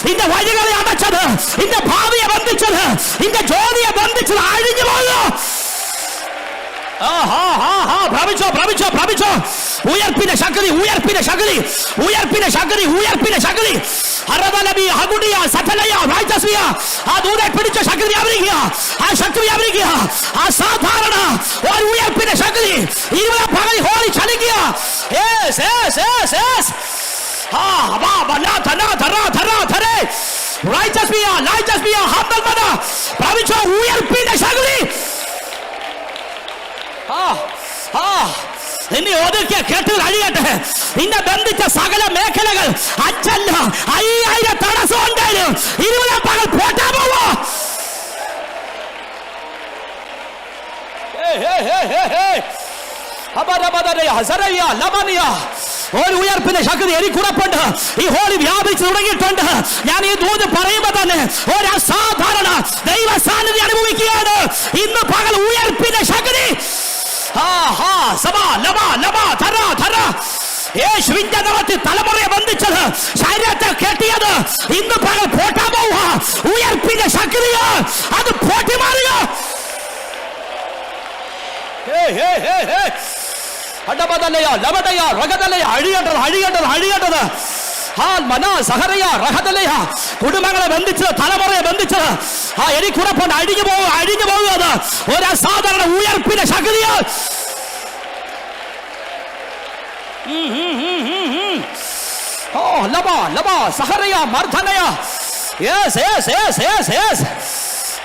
നിന്റെ വഴികളെ അടച്ചത്, നിന്റെ ഭാവിയെ ബന്ധിച്ചത്, നിന്റെ ജോലിയെ ബന്ധിച്ചത് അഴിഞ്ഞു പോകുന്നു. ഭ്രമിച്ചോ ഭ്രമിച്ചോ ഭ്രമിച്ചോ. ഉയർപ്പിന്റെ ശക്തി, ഉയർപ്പിന്റെ ശക്തി, ഉയർപ്പിന്റെ ശക്തി, ഉയർപ്പിന്റെ ശക്തി. ആ ദൂരെ പിടിച്ച ശക്തി വ്യാപരിക്കുക, ആ ശക്തി വ്യാപരിക്കുക. അസാധാരണ ഒരു ഉയർപ്പിന്റെ ശക്തി 20-ാം പകൽ ഹോളി ചലിക്കുക. ഉയർപ്പിന്റെ ശക്തി. നിന്നെ ഒതുക്കിയ കെട്ടുകൾ അഴിയട്ടെ. നിന്നെ ബന്ധിച്ച സകല മേഖലകൾ 5 അല്ല 5000 തടസ്സം ഉണ്ടായാലും 20-ാം പകൽ പോട്ടാൻ പോവോ. ഒരു ഉയർപ്പിന്റെ ശക്തി എനിക്കുറപ്പുണ്ട്. ഈ ഹോളി വ്യാപിച്ചു തുടങ്ങിയിട്ടുണ്ട്. ഞാൻ ഈ ദൂത് പറയുമ്പോ തന്നെ ഒരു അസാധാരണ ദൈവ സാന്നിധ്യം അനുഭവിക്കുകയാണ്. ഇന്ന് പകൽ ഉയർപ്പിന്റെ ശക്തി. യേശുവിന്റെ നാമത്തിൽ തലമുറയെ ബന്ധിച്ചത്, ശരീരത്തെ കെട്ടിയത് ഇന്ന് പകൽ പോട്ടാൻ പോവുക. ഉയർപ്പിന്റെ ശക്തി അത് പോട്ടി മാറുക. അഴിയേണ്ടത് അഴിയേണ്ടത് അഴിയേണ്ടത്. കുടുംബങ്ങളെ ബന്ധിച്ചത്, തലമുറയെ ബന്ധിച്ചത് എനിക്കുറപ്പുണ്ട്. അഴിഞ്ഞു പോകുക, അഴിഞ്ഞു പോകുക. ഒരു അസാധാരണ ഉയർപ്പിന്റെ ശക്തിയാ.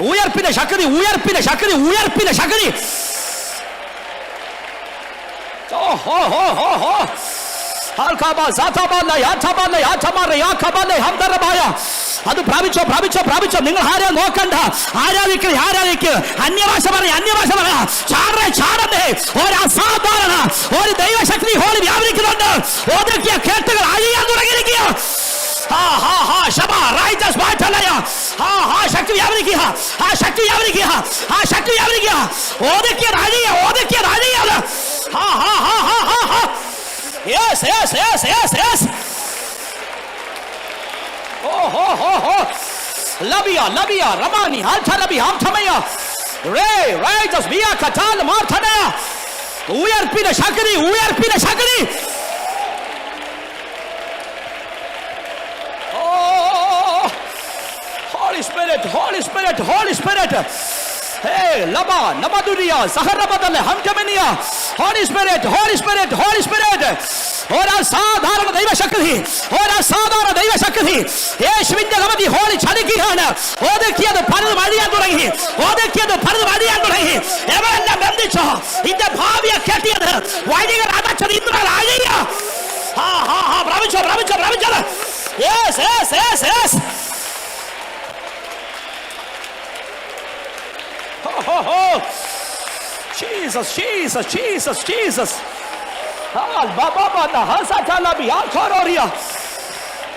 ഉയർപ്പിന്റെ ശക്തി, ഉയർപ്പിന്റെ ശക്തി, ഉയർപ്പിന്റെ ശക്തി. അത് പ്രാപിച്ചോ പ്രാപിച്ചോ പ്രാപിച്ചോ. നിങ്ങൾ ആരെ നോക്കണ്ട, ആരാധിക്കുക ആരാധിക്കുക. അന്യഭാഷ പറയാ അന്യഭാഷ പറയാ. ചാടേ ഒരു അസാധാരണ ഒരു ദൈവശക്തി ഹോളി വ്യാപരിക്കുന്നുണ്ട്. ഒതുക്കിയ കേട്ടുകൾ അഴിയാൻ തുടങ്ങിയിരിക്കുക. ശക്തി വ്യാപരിക്കുക, ആ ശക്തി വ്യാപരിക്കുക, ആ ശക്തി വ്യാപരിക്കുക. ഒതുക്കിയത് അഴിയ, ഒതുക്കിയത് അഴിയാണ്. Yes, yes, yes, yes, yes. Labia, Labia, Ramani, Altarabi, Amtamaya, Ray, Rajas, Mia, Katal, Martana. We are Pina Shakari, we are Pina Shakari. Oh, Holy Spirit, Holy Spirit, Holy Spirit. Hey, Laba, Nabaduria, Saharabadale, Hamtamania. Holy Spirit, Holy Spirit, Holy Spirit. Ora sadharana daiva shakti, ora sadharana daiva shakti. യേശുവിന്റെ നാമത്തിൽ holy ചലിക്കുകയാണ്. ഓടിക്കിയത് പലതും അഴിയാൻ തുടങ്ങി, ഓടിക്കിയത് പലതും അഴിയാൻ തുടങ്ങി. എവരെല്ലാം ബന്ധിച്ചോ ഇതിന്റെ ഭാവിയെ കെട്ടിയത് വഴികൾ അടച്ചത് ഇന്ദ്രൻ അഴിയ. പ്രാപിച്ചോ പ്രാപിച്ചോ പ്രാപിച്ചോ. Yes yes yes yes. Jesus, Jesus, Jesus, Jesus.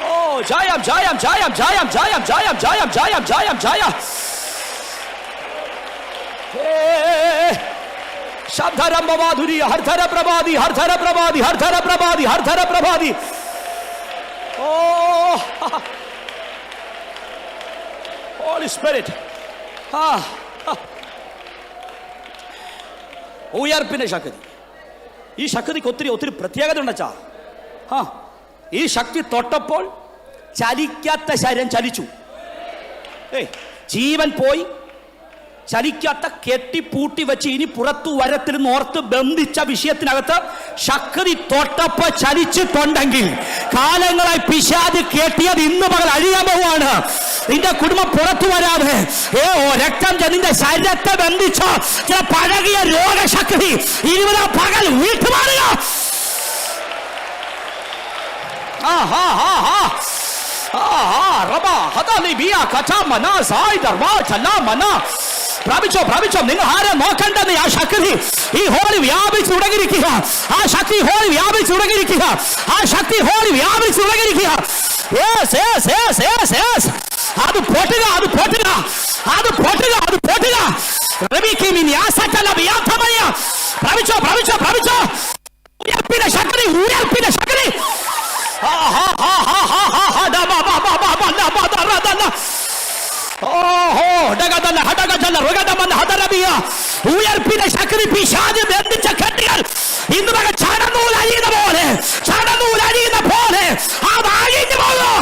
Oh, Jayam, Jayam, Jayam, Jayam, Jayam, Jayam, Jayam, Jayam, Jayam, Jayam. Shabdhara Mavaduri, Hardhara Prabhadi, Hardhara Prabhadi, Hardhara Prabhadi, Hardhara Prabhadi. Oh, Holy Spirit. ഉയർപ്പിന്റെ ശക്തി. ഈ ശക്തിക്ക് ഒത്തിരി ഒത്തിരി പ്രത്യേകത ഉണ്ടച്ചാ. ഈ ശക്തി തൊട്ടപ്പോൾ ചലിക്കാത്ത ശരീരം ചലിച്ചു. ജീവൻ പോയി, ചലിക്കാത്ത കെട്ടിപ്പൂട്ടി വെച്ച് ഇനി പുറത്തു വരത്തില്ലെന്ന് ഓർത്ത് ബന്ധിച്ച വിഷയത്തിനകത്ത് ശക്തി തൊട്ടപ്പോൾ ചലിച്ചിട്ടുണ്ടെങ്കിൽ കാലങ്ങളായി പിശാച് കെട്ടിയത് ഇന്ന് പകൽ അഴിയാൻ പോവാണ്. നിന്റെ കുടുംബം പുറത്തു വരാതെ രക്തം നിന്റെ ശരീരത്തെ ബന്ധിച്ച ചില പഴകിയ രോഗശക്തി 20 പകൽ വീട്ടുമാറുക. പ്രാപിച്ചോ പ്രാപിച്ചോ. നിങ്ങൾ ആരെ നോക്കണ്ടെന്ന് ആ ശക്തി ഈ ഹോളി വ്യാപിച്ചു തുടങ്ങിയിരിക്കുക. ആ ശക്തി ഹോളി വ്യാപിച്ചു തുടങ്ങിയിരിക്കുക. ആ ശക്തി ഹോളി വ്യാപിച്ചു തുടങ്ങിയിരിക്കുക. അത് പൊട്ടുക, അത് പൊട്ടുക, അത് പൊട്ടുക, അത് പൊട്ടുക. പ്രാപിച്ചോ പ്രാപിച്ചോ പ്രാപിച്ചോ. ഉയർപ്പിന്റെ ശക്തി, ഉയർപ്പിന്റെ ശക്തി. ഉയർപ്പിന്റെ ശക്തി പിശാച് ബന്ധിച്ച കെട്ടികൾ ഇന്ന് മകൻ ചടനൂൽ അഴിയുന്ന പോലെ, ചടനൂൽ അഴിയുന്ന പോലെ അത് അഴിഞ്ഞു പോകുന്നു.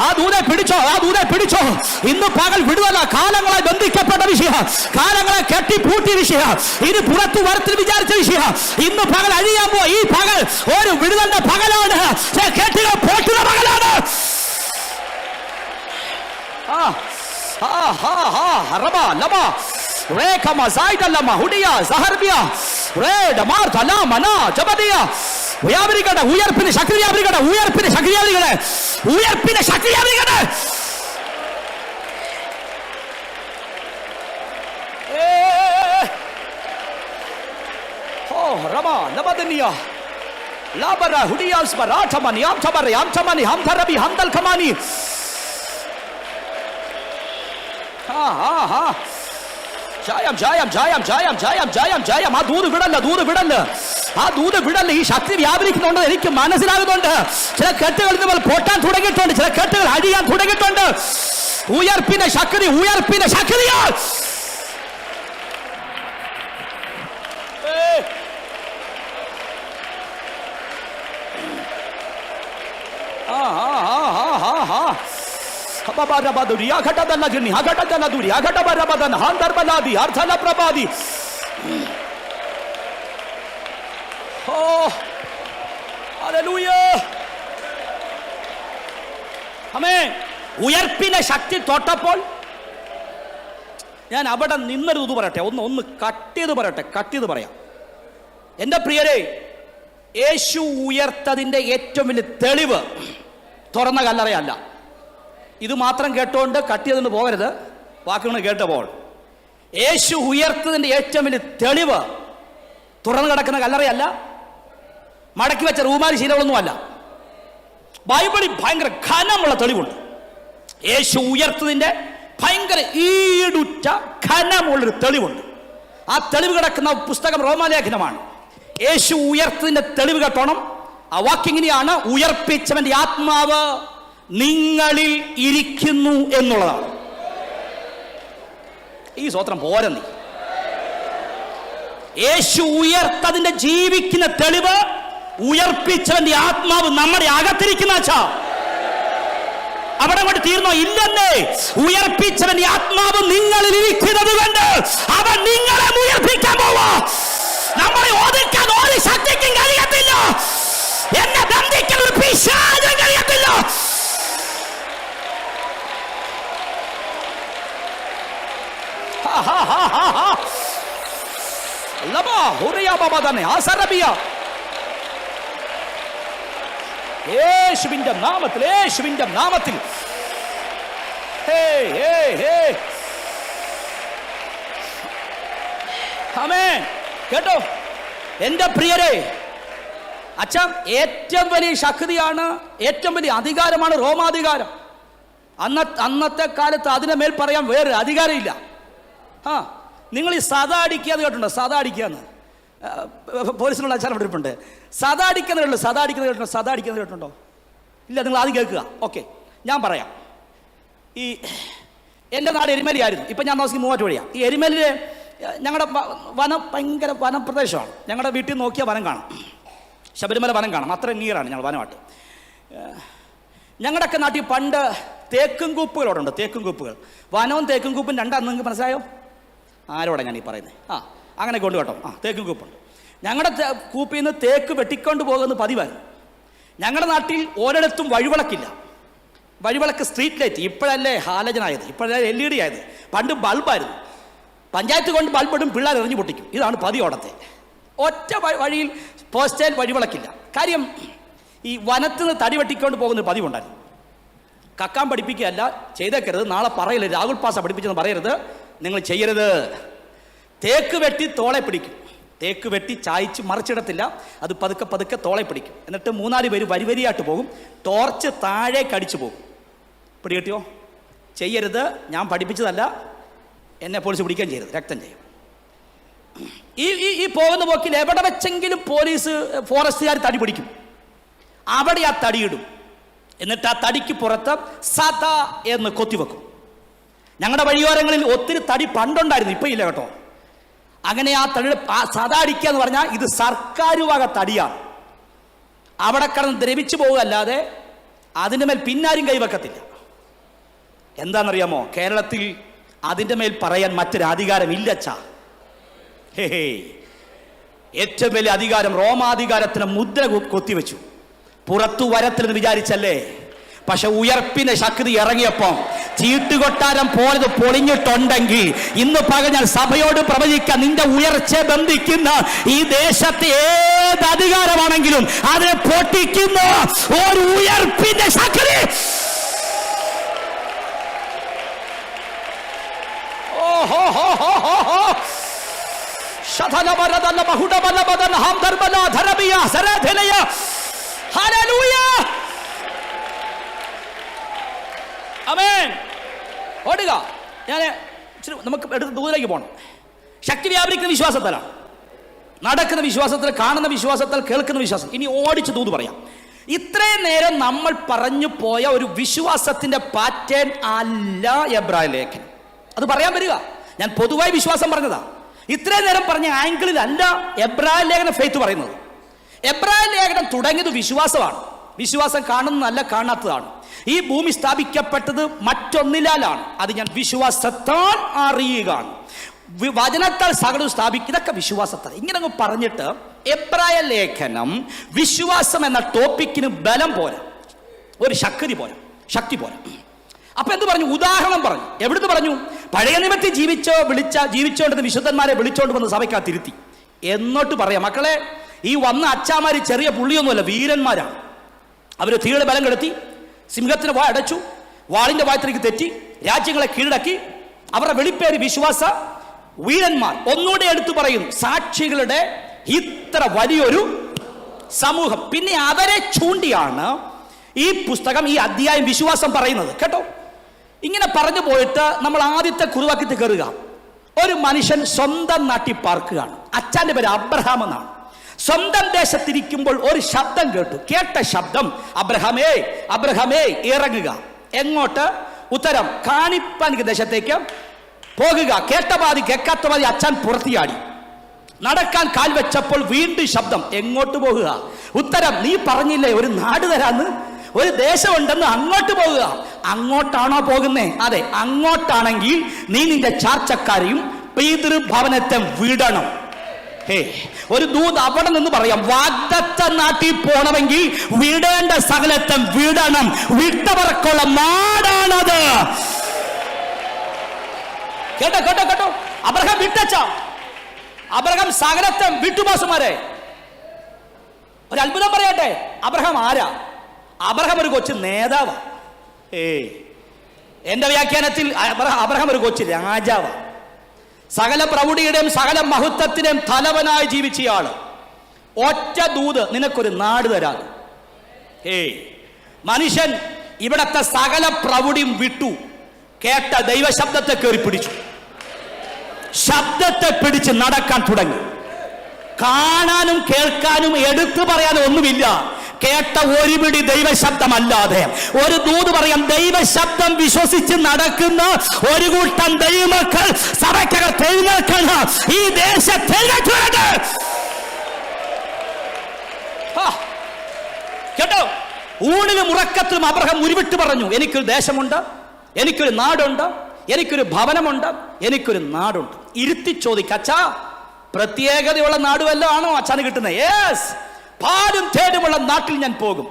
ആ ദൂരെ പിടിച്ചോ, ആ ദൂരെ പിടിച്ചോ. ഇന്ന് പകൽ വിടുവല്ല. കാലങ്ങളെ ബന്ധിക്കപ്പെട്ട വിഷയ, കാലങ്ങളെ കെട്ടിപ്പൂട്ടിയ വിഷയ, ഇനി പുറത്തു വരത്തിൽ വിചാരിച്ച വിഷയ ഇന്ന് പകൽ അഴിയാൻ പോയി. ഈ പകൽ ഒരു വിടുതലിന്റെ പകലാണ്, കെട്ടികൾ പോട്ടുന്ന പകലാണ്. ഉയർപ്പിന് ശക്തി വ്യാപരിക്കട്ടെ, ഉയർപ്പിന് ശക്തി വ്യാപരിക്കട്ടെ, ഉയർപ്പിന് ശക്തി വ്യാപരിക്കട്ടെ. ജയം ജയം ജയം ജയം ജയം ജയം ജയം. ആ ദൂത് വിടല്ല, ദൂത് വിടല്ല, ആ ദൂത് വിടല്ല. ഈ ശക്തി വ്യാപരിക്കുന്നുണ്ട്, എനിക്ക് മനസ്സിലാകുന്നുണ്ട്. ചില കെട്ടുകൾ ഇതുപോലെ പൊട്ടാൻ തുടങ്ങിയിട്ടുണ്ട്, ചില കെട്ടുകൾ അഴിയാൻ തുടങ്ങിയിട്ടുണ്ട്. ഉയർപ്പിന്റെ ശക്തി, ഉയർപ്പിന്റെ ശക്തിയാ. Oh, hallelujah. ആമേൻ. ഉയർപ്പിന്റെ ശക്തി തൊട്ടപ്പോൾ ഞാൻ അവിടെ നിന്നൊരു ഇത് പറയട്ടെ, ഒന്ന് കട്ട് ചെയ്ത് പറയാം. എൻ്റെ പ്രിയരെ, യേശു ഉയർത്തതിൻ്റെ ഏറ്റവും വലിയ തെളിവ് തുറന്ന കല്ലറയല്ല. ഇത് മാത്രം കേട്ടുകൊണ്ട് കട്ട് ചെയ്തുകൊണ്ട് പോകരുത്, വാക്കുകൾ കേട്ടപ്പോൾ. യേശു ഉയർത്തതിൻ്റെ ഏറ്റവും വലിയ തെളിവ് തുറന്നു കിടക്കുന്ന കല്ലറയല്ല, മടക്കി വെച്ച റൂമാരി ശീലങ്ങളൊന്നുമല്ല. ബൈബിളിൽ ഭയങ്കര ഘനമുള്ള തെളിവുണ്ട്. യേശു ഉയർത്തതിൻ്റെ ഭയങ്കര ഈടുറ്റ ഘനമുള്ളൊരു തെളിവുണ്ട്. ആ തെളിവ് കിടക്കുന്ന പുസ്തകം റോമാലേഖനമാണ്. യേശു ഉയർത്തതിൻ്റെ തെളിവ് കേട്ടോണം. ആ വാക്കിങ്ങനെയാണ്: ഉയർപ്പിച്ചവന്റെ ആത്മാവ് നിങ്ങളിൽ ഇരിക്കുന്നു എന്നുള്ളതാണ്. ഈ സ്വത്രം പോരെ. നീ യേശു ഉയർത്തതിന്റെ ജീവിക്കുന്ന തെളിവ് ഉയർപ്പിച്ചവന്റെ ആത്മാവ് നമ്മുടെ അകത്തിരിക്കുന്ന അച്ഛാ. അവിടെ കൊണ്ട് തീർന്നോ? ഇല്ലെന്നേ. ഉയർപ്പിച്ചവന്റെ ആത്മാവ് നിങ്ങളിൽ ഇരിക്കുന്നത് കൊണ്ട് അവൻ നിങ്ങളെ ഉയർപ്പിക്കാൻ പോവാ. നമ്മളെ ഒതുക്കാൻ ഒരു ശക്തിക്കും കഴിയത്തില്ല. എന്നെ ബന്ധിക്കാൻ ഒരു പിശാചിനും കഴിയത്തില്ല. യേശുവിന്റെ നാമത്തിൽ, യേശുവിന്റെ നാമത്തിൽ. ആമേൻ. കേട്ടോ എന്റെ പ്രിയരെ, അച്ഛാ, ഏറ്റവും വലിയ ശക്തിയാണ്, ഏറ്റവും വലിയ അധികാരമാണ് റോമാധികാരം. അന്നത്തെ കാലത്ത് അതിനെ മേൽ പറയാൻ വേറെ അധികാരമില്ല. നിങ്ങൾ ഈ സദാ അടിക്കാന്ന് കേട്ടുണ്ടോ? സദാ അടിക്കാന്ന് പോലീസിനുള്ള അച്ഛൻ ഇവിടെ ഇരിപ്പുണ്ട്. സദാ അടിക്കുന്നത് കേട്ടോ? സദാ അടിക്കുന്നത് കേട്ടുണ്ടോ? ഇല്ല. നിങ്ങൾ ആദ്യം കേൾക്കുക. ഓക്കെ, ഞാൻ പറയാം. ഈ എൻ്റെ നാട് എരുമേലിയായിരുന്നു. ഇപ്പം ഞാൻ നോക്കി മൂവാറ്റുപുഴയാണ്. ഈ എരുമേലില് ഞങ്ങളുടെ വനം ഭയങ്കര വനപ്രദേശമാണ്. ഞങ്ങളുടെ വീട്ടിൽ നോക്കിയാൽ വനം കാണാം, ശബരിമല വനം കാണാം. അത്ര നിയറാണ് ഞങ്ങൾ വനമായിട്ട്. ഞങ്ങളുടെയൊക്കെ നാട്ടിൽ പണ്ട് തേക്കും കൂപ്പുകളോടുണ്ട്. തേക്കും കൂപ്പുകൾ, വനവും തേക്കും കൂപ്പും രണ്ടാന്ന് നിങ്ങൾക്ക് മനസ്സിലായോ? ആരോടെ ഞാൻ ഈ പറയുന്നത്? അങ്ങനെ കൊണ്ട് കേട്ടോ. തേക്കും കൂപ്പുണ്ട്. ഞങ്ങളുടെ കൂപ്പിൽ നിന്ന് തേക്ക് വെട്ടിക്കൊണ്ട് പോകുന്ന പതിവായിരുന്നു. ഞങ്ങളുടെ നാട്ടിൽ ഒരിടത്തും വഴിവിളക്കില്ല. വഴിവിളക്ക് സ്ട്രീറ്റ് ലൈറ്റ്. ഇപ്പോഴല്ലേ ഹാലജനായത്, ഇപ്പോഴല്ലേ LED ആയത്. പണ്ട് ബൾബായിരുന്നു. പഞ്ചായത്ത് കൊണ്ട് ബൾബിടും, പിള്ളേർ എറിഞ്ഞു പൊട്ടിക്കും. ഇതാണ് പതിയോടത്തെ. ഒറ്റ വഴിയിൽ പോസ്റ്റേൽ വഴിവിളക്കില്ല. കാര്യം ഈ വനത്തിൽ നിന്ന് തടി വെട്ടിക്കൊണ്ട് പോകുന്ന പതിവുണ്ടായിരുന്നു. കക്കാൻ പഠിപ്പിക്കുകയല്ല, ചെയ്തേക്കരുത്. നാളെ പറയരുത്, രാഹുൽ പാസ പഠിപ്പിച്ചെന്ന് പറയരുത്. നിങ്ങൾ ചെയ്യരുത്. തേക്ക് വെട്ടി തോളെ പിടിക്കും. തേക്ക് വെട്ടി ചായച്ച് മറിച്ചിടത്തില്ല. അത് പതുക്കെ പതുക്കെ തോളെ പിടിക്കും. എന്നിട്ട് 3-4 പേര് വരിവരിയായിട്ട് പോകും. ടോർച്ച് താഴേക്ക് അടിച്ചു പോകും. പിടികിട്ടിയോ? ചെയ്യരുത്. ഞാൻ പഠിപ്പിച്ചതല്ല. എന്നെ പോലീസ് പിടിക്കാൻ ചെയ്യരുത്, രക്തം ചെയ്യും. ഈ പോകുന്ന പോക്കിൽ എവിടെ വെച്ചെങ്കിലും പോലീസ്, ഫോറസ്റ്റുകാർ തടി പിടിക്കും. അവിടെ ആ തടിയിടും. എന്നിട്ട് ആ തടിക്ക് പുറത്ത് സദാ എന്ന് കൊത്തിവെക്കും. ഞങ്ങളുടെ വഴിയോരങ്ങളിൽ ഒത്തിരി തടി പണ്ടുണ്ടായിരുന്നു, ഇപ്പം ഇല്ല കേട്ടോ. അങ്ങനെ ആ തടി സദാ അടിക്കുക എന്ന് പറഞ്ഞാൽ ഇത് സർക്കാർ വക തടിയാണ്. അവിടെ കിടന്ന് ദ്രവിച്ചു പോകുക അല്ലാതെ അതിൻ്റെ മേൽ പിന്നാരും കൈവെക്കത്തില്ല. എന്താണെന്നറിയാമോ? കേരളത്തിൽ അതിൻ്റെ മേൽ പറയാൻ മറ്റൊരു അധികാരം ഇല്ലച്ചാ. ഏറ്റവും വലിയ അധികാരം റോമാധികാരത്തിന് മുദ്ര കൊത്തിവെച്ചു. പുറത്തു വരത്തില്ലെന്ന് വിചാരിച്ചല്ലേ? പക്ഷെ ഉയർപ്പിന്റെ ശക്തി ഇറങ്ങിയപ്പം ചീട്ടുകൊട്ടാരം പോലത് പൊളിഞ്ഞിട്ടുണ്ടെങ്കിൽ ഇന്ന് പകൽ ഞാൻ സഭയോട് പ്രവചിക്കാൻ, നിന്റെ ഉയർച്ചയെ ബന്ധിക്കുന്ന ഈ ദേശത്തെ ഏത് അധികാരമാണെങ്കിലും അതിനെ പൊട്ടിക്കുന്ന ഒരു ഉയർപ്പിന്റെ ശക്തി. ആമേൻ. ഓടുക. ഞാൻ നമുക്ക് എടുത്ത് ദൂരേക്ക് പോകണം. ശക്തി വ്യാപരിക്കുന്ന വിശ്വാസത്തിലാണ്, നടക്കുന്ന വിശ്വാസത്തിൽ, കാണുന്ന വിശ്വാസത്തിൽ, കേൾക്കുന്ന വിശ്വാസം. ഇനി ഓടിച്ച് ദൂത് പറയാം. ഇത്രയും നേരം നമ്മൾ പറഞ്ഞു പോയ ഒരു വിശ്വാസത്തിന്റെ പാറ്റേൺ അല്ല എബ്രായ ലേഖനം. അത് പറയാൻ വരിക. ഞാൻ പൊതുവായി വിശ്വാസം പറഞ്ഞതാ. ഇത്രയും നേരം പറഞ്ഞ ആംഗിളിൽ അല്ല എബ്രായ ലേഖനം ഫെയ്ത്ത് പറയുന്നത്. എബ്രായ ലേഖനം തുടങ്ങിയത് വിശ്വാസമാണ്. വിശ്വാസം കാണുന്നതല്ല, കാണാത്തതാണ്. ഈ ഭൂമി സ്ഥാപിക്കപ്പെട്ടത് മറ്റൊന്നിലാലാണ്. അത് ഞാൻ വിശ്വാസത്താൽ അറിയുകയാണ്. വചനത്താൽ സകലവും സ്ഥാപിക്കും. ഇതൊക്കെ വിശ്വാസത്താൽ. ഇങ്ങനെ അങ്ങ് പറഞ്ഞിട്ട് എബ്രായ ലേഖനം വിശ്വാസം എന്ന ടോപ്പിക്കിന് ബലം പോരാ, ഒരു ശക്തി പോരാ. ശക്തി പോരാ. അപ്പൊ എന്ത് പറഞ്ഞു? ഉദാഹരണം പറഞ്ഞു. എവിടുന്ന് പറഞ്ഞു? പഴയ നിയമത്തിൽ ജീവിച്ചോണ്ടെന്ന് വിശുദ്ധന്മാരെ വിളിച്ചോണ്ട് വന്ന് സഭയ്ക്കകത്തിരുത്തി. എന്നിട്ട് പറയാം, മക്കളെ, ഈ വന്ന അച്ചാമാര് ചെറിയ പുള്ളിയൊന്നുമല്ല, വീരന്മാരാണ്. അവര് തീയുടെ ബലം കെടുത്തി, സിംഹത്തിന് വായ അടച്ചു, വാളിന്റെ വായത്തിലേക്ക് തെറ്റി, രാജ്യങ്ങളെ കീഴടക്കി. അവരുടെ വെളിപ്പേര് വിശ്വാസ വീരന്മാർ. ഒന്നുകൂടെ എടുത്തു പറയുന്നു, സാക്ഷികളുടെ ഇത്ര വലിയൊരു സമൂഹം. പിന്നെ അവരെ ചൂണ്ടിയാണ് ഈ പുസ്തകം, ഈ അധ്യായം വിശ്വാസം പറയുന്നത് കേട്ടോ. ഇങ്ങനെ പറഞ്ഞു പോയിട്ട് നമ്മൾ ആദ്യത്തെ കുറുവാക്യത്തിൽ കയറുക. ഒരു മനുഷ്യൻ സ്വന്തം നാട്ടിൽ പാർക്കുകയാണ്. അച്ഛൻ്റെ പേര് അബ്രഹാം എന്നാണ്. സ്വന്തം ദേശത്തിരിക്കുമ്പോൾ ഒരു ശബ്ദം കേട്ടു. കേട്ട ശബ്ദം, അബ്രഹാമേ അബ്രഹാമേ ഇറങ്ങുക. എങ്ങോട്ട്? ഉത്തരം, കാണിപ്പാൻ ദേശത്തേക്ക് പോകുക. കേട്ട പാതി കേൾക്കാത്ത പാതി അച്ഛൻ പുറത്തിയാടി. നടക്കാൻ കാൽ വെച്ചപ്പോൾ വീണ്ടും ശബ്ദം, എങ്ങോട്ട് പോകുക? ഉത്തരം, നീ പറഞ്ഞില്ലേ ഒരു നാട് തരാന്ന്, ഒരു ദേശമുണ്ടെന്ന്, അങ്ങോട്ട് പോകുക. അങ്ങോട്ടാണോ പോകുന്നേ? അതെ, അങ്ങോട്ടാണെങ്കിൽ നീ നിന്റെ ചാർച്ചക്കാരെയും പിതൃഭവനത്തെ വിടണം. ഒരു ദൂത് അവിടെ നിന്ന് പറയാം, വാഗ്ദത്ത നാട്ടിൽ പോണമെങ്കിൽ വിടേണ്ട സകലത്തെ വിടണം. വിട്ടവർക്കുള്ള നാടാണത്. കേട്ടോ കേട്ടോ കേട്ടോ. അബ്രഹാം വിട്ടച്ച, അബ്രഹാം സകലത്തെ വിട്ടുമാസുമാരെ. ഒരു അത്ഭുതം പറയട്ടെ, അബ്രഹാം ആരാ? അബ്രഹാം ഒരു കൊച്ചു നേതാവാ. എന്റെ വ്യാഖ്യാനത്തിൽ അബ്രഹാം ഒരു കൊച്ചു രാജാവാ. സകല പ്രൗഢിയുടെയും സകല മഹത്വത്തിന്റെയും തലവനായി ജീവിച്ചയാള്. ഒറ്റ ദൂത്, നിനക്കൊരു നാട് തരാം. മനുഷ്യൻ ഇവിടത്തെ സകല പ്രൗഢിയും വിട്ടു. കേട്ട ദൈവശബ്ദത്തെ കയറി പിടിച്ചു. ശബ്ദത്തെ പിടിച്ച് നടക്കാൻ തുടങ്ങി. കാണാനും കേൾക്കാനും എടുത്തു പറയാനും ഒന്നുമില്ല. കേട്ട ഒരു പിടി ദൈവശബ്ദമല്ലാതെ ഒരു ദൂത് പറയാം. ദൈവശബ്ദം വിശ്വസിച്ച് നടക്കുന്ന ഒരു കൂട്ടം ദൈവമക്കൾ സഭയ്ക്കകത്ത് എഴുന്നേൽക്കണം. ഈ ദേശത്ത് കേട്ടോ. ഊണിലും ഉറക്കത്തിലും അബ്രഹാം ഉരുവിട്ട് പറഞ്ഞു, എനിക്കൊരു ദേശമുണ്ട്, എനിക്കൊരു നാടുണ്ട്, എനിക്കൊരു ഭവനമുണ്ട്, എനിക്കൊരു നാടുണ്ട്. ഇരുത്തി ചോദിക്കച്ചാ, പ്രത്യേകതയുള്ള നാടുവല്ലോ ആണോ അച്ഛന് കിട്ടുന്നത്? യെസ്, പാലും തേടുമുള്ള നാട്ടിൽ ഞാൻ പോകും.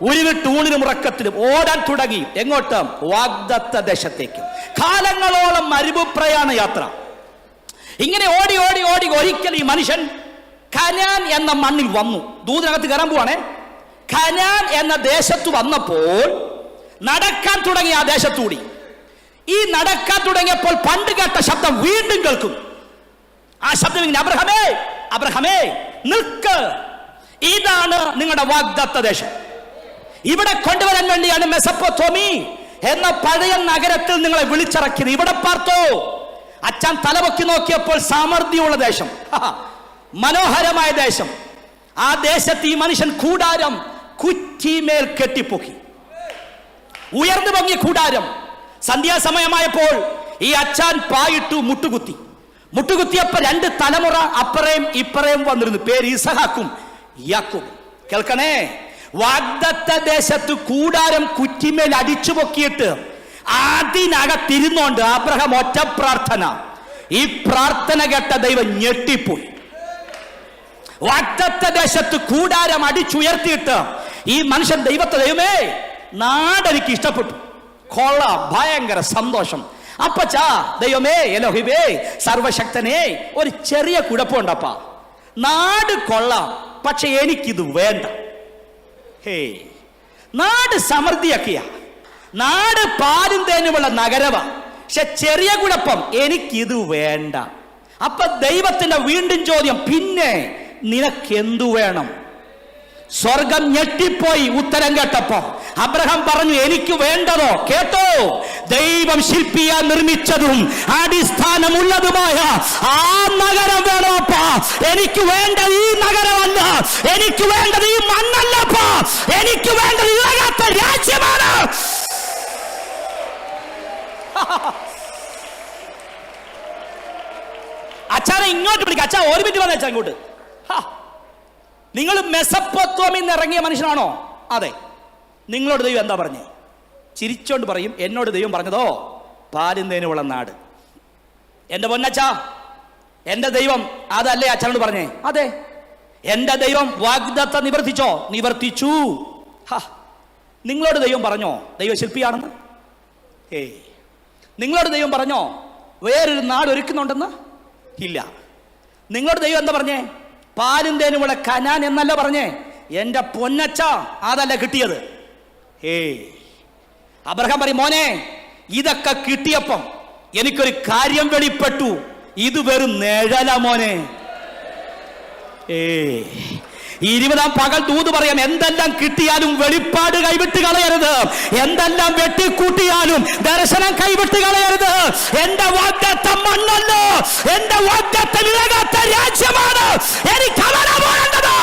ഉരുവിട്ട് ഊണിനും ഉറക്കത്തിലും ഓടാൻ തുടങ്ങി. എങ്ങോട്ട്? വാഗ്ദത്ത ദേശത്തേക്ക്. കാലങ്ങളോളം മരുഭൂപ്രയാണ യാത്ര. ഇങ്ങനെ ഓടി ഓടി ഓടി ഒരിക്കൽ ഈ മനുഷ്യൻ കനാൻ എന്ന മണ്ണിൽ വന്നു. ദൂതിനകത്ത് കയറാൻ പോവാണേ. കനാൻ എന്ന ദേശത്ത് വന്നപ്പോൾ നടക്കാൻ തുടങ്ങി. ആ ദേശത്തൂടി ഈ നടക്കാൻ തുടങ്ങിയപ്പോൾ പണ്ട് കേട്ട ശബ്ദം വീണ്ടും കേൾക്കും. ആ ശബ്ദം ഇങ്ങനെ, അബ്രഹാമേ അബ്രഹാമേ നിൽക്ക്, ഇതാണ് നിങ്ങളുടെ വാഗ്ദത്ത ദേശം. ഇവിടെ കൊണ്ടുവരാൻ വേണ്ടിയാണ് മെസപ്പൊത്തോമി എന്ന പഴയ നഗരത്തിൽ നിങ്ങളെ വിളിച്ചിറക്കിയത്. ഇവിടെ പാർത്തോ. അച്ഛൻ തലപൊക്കി നോക്കിയപ്പോൾ സമൃദ്ധിയുള്ള ദേശം, മനോഹരമായ ദേശം. ആ ദേശത്ത് ഈ മനുഷ്യൻ കൂടാരം കുറ്റിമേൽ കെട്ടിപ്പൊക്കി. ഉയർന്നു പൊങ്ങിയ കൂടാരം. സന്ധ്യാസമയമായപ്പോൾ ഈ അച്ഛൻ പായിട്ടു മുട്ടുകുത്തി. മുട്ടുകുത്തിയപ്പോ രണ്ട് തലമുറ അപ്പറയും ഇപ്പറയും വന്നിരുന്നു. പേര് ഇസഹാക്കും യാക്കോബും. കേൾക്കണേ, വാഗ്ദത്ത ദേശത്ത് കൂടാരം കുറ്റിമേൽ അടിച്ചു പൊക്കിയിട്ട് അതിനകത്തിരുന്നോണ്ട് അബ്രഹാം ഒറ്റ പ്രാർത്ഥന. ഈ പ്രാർത്ഥന കേട്ട ദൈവം ഞെട്ടിപ്പോയി. വാഗ്ദത്ത ദേശത്ത് കൂടാരം അടിച്ചുയർത്തിയിട്ട് ഈ മനുഷ്യൻ ദൈവത്തെ, ദൈവമേ നാടെനിക്ക് ഇഷ്ടപ്പെട്ടു, കൊള്ളാം, ഭയങ്കര സന്തോഷം. അപ്പച്ചാ ദൈവമേ എലോഹിബേ സർവശക്തനേ, ഒരു ചെറിയ കുഴപ്പമുണ്ടപ്പ, നാട് കൊള്ളാം, പക്ഷെ എനിക്കിത് വേണ്ട. നാട് സമൃദ്ധിയൊക്കെയാ, നാട് പാലും തേനുമുള്ള നഗരമാ, പക്ഷെ ചെറിയ കുഴപ്പം, എനിക്കിത് വേണ്ട. അപ്പൊ ദൈവത്തിന്റെ വീണ്ടും ചോദ്യം, പിന്നെ നിനക്കെന്തു വേണം? സ്വർഗം ഞെട്ടിപ്പോയി ഉത്തരം കേട്ടപ്പോ. അബ്രഹാം പറഞ്ഞു, എനിക്ക് വേണ്ടതോ കേട്ടോ, ദൈവം ശില്പിയാ നിർമ്മിച്ചതും അടിസ്ഥാനമുള്ളതുമായ ആ നഗരം വേണോപ്പാ. എനിക്ക് വേണ്ടത് ഈ നഗരമല്ല, എനിക്ക് വേണ്ടത് ഈ മണ്ണല്ലപ്പാ, എനിക്ക് വേണ്ടത് ഇളകാത്ത രാജ്യമാണ്. അച്ഛനെ ഇങ്ങോട്ട് പിടിക്കുക. അച്ഛാ ഒരു മിനിറ്റ് വന്ന അച്ഛാ ഇങ്ങോട്ട്. നിങ്ങൾ മെസപ്പൊത്തോമിൽ നിന്ന് ഇറങ്ങിയ മനുഷ്യനാണോ? അതെ. നിങ്ങളോട് ദൈവം എന്താ പറഞ്ഞേ? ചിരിച്ചോണ്ട് പറയും, എന്നോട് ദൈവം പറഞ്ഞതോ പാലും തേനുമുള്ള നാട്. എന്റെ പൊന്നച്ചാ, എന്റെ ദൈവം അതല്ലേ അച്ഛനോട് പറഞ്ഞേ? അതെ, എന്റെ ദൈവം വാഗ്ദത്ത നിവർത്തിച്ചോ? നിവർത്തിച്ചു. നിങ്ങളോട് ദൈവം പറഞ്ഞോ ദൈവം ശില്പിയാണെന്ന്? നിങ്ങളോട് ദൈവം പറഞ്ഞോ വേറൊരു നാട് ഒരുക്കുന്നുണ്ടെന്ന്? ഇല്ല. നിങ്ങളോട് ദൈവം എന്താ പറഞ്ഞേ? പാലും തേനുമുള്ള കനാൻ എന്നല്ല പറഞ്ഞേ. എൻ്റെ പൊന്നച്ച അതല്ല കിട്ടിയത്. അബ്രഹാം പറയും, മോനെ ഇതൊക്കെ കിട്ടിയപ്പം എനിക്കൊരു കാര്യം വെളിപ്പെട്ടു, ഇത് വെറും നിഴല മോനെ. 20-ാം പകൽ ദൂത് പറയാം, എന്തെല്ലാം കിട്ടിയാലും വെളിപ്പാട് കൈവിട്ട് കളയരുത്. എന്തെല്ലാം വെട്ടിക്കൂട്ടിയാലും ദർശനം കൈവിട്ട് കളയരുത്. എന്റെ വാഗ്ദത്തം മണ്ണല്ല, എന്റെ വാഗ്ദത്തം ഇളകാത്ത രാജ്യമാണ്. എനിക്ക് അവനെ പോകേണ്ടത്.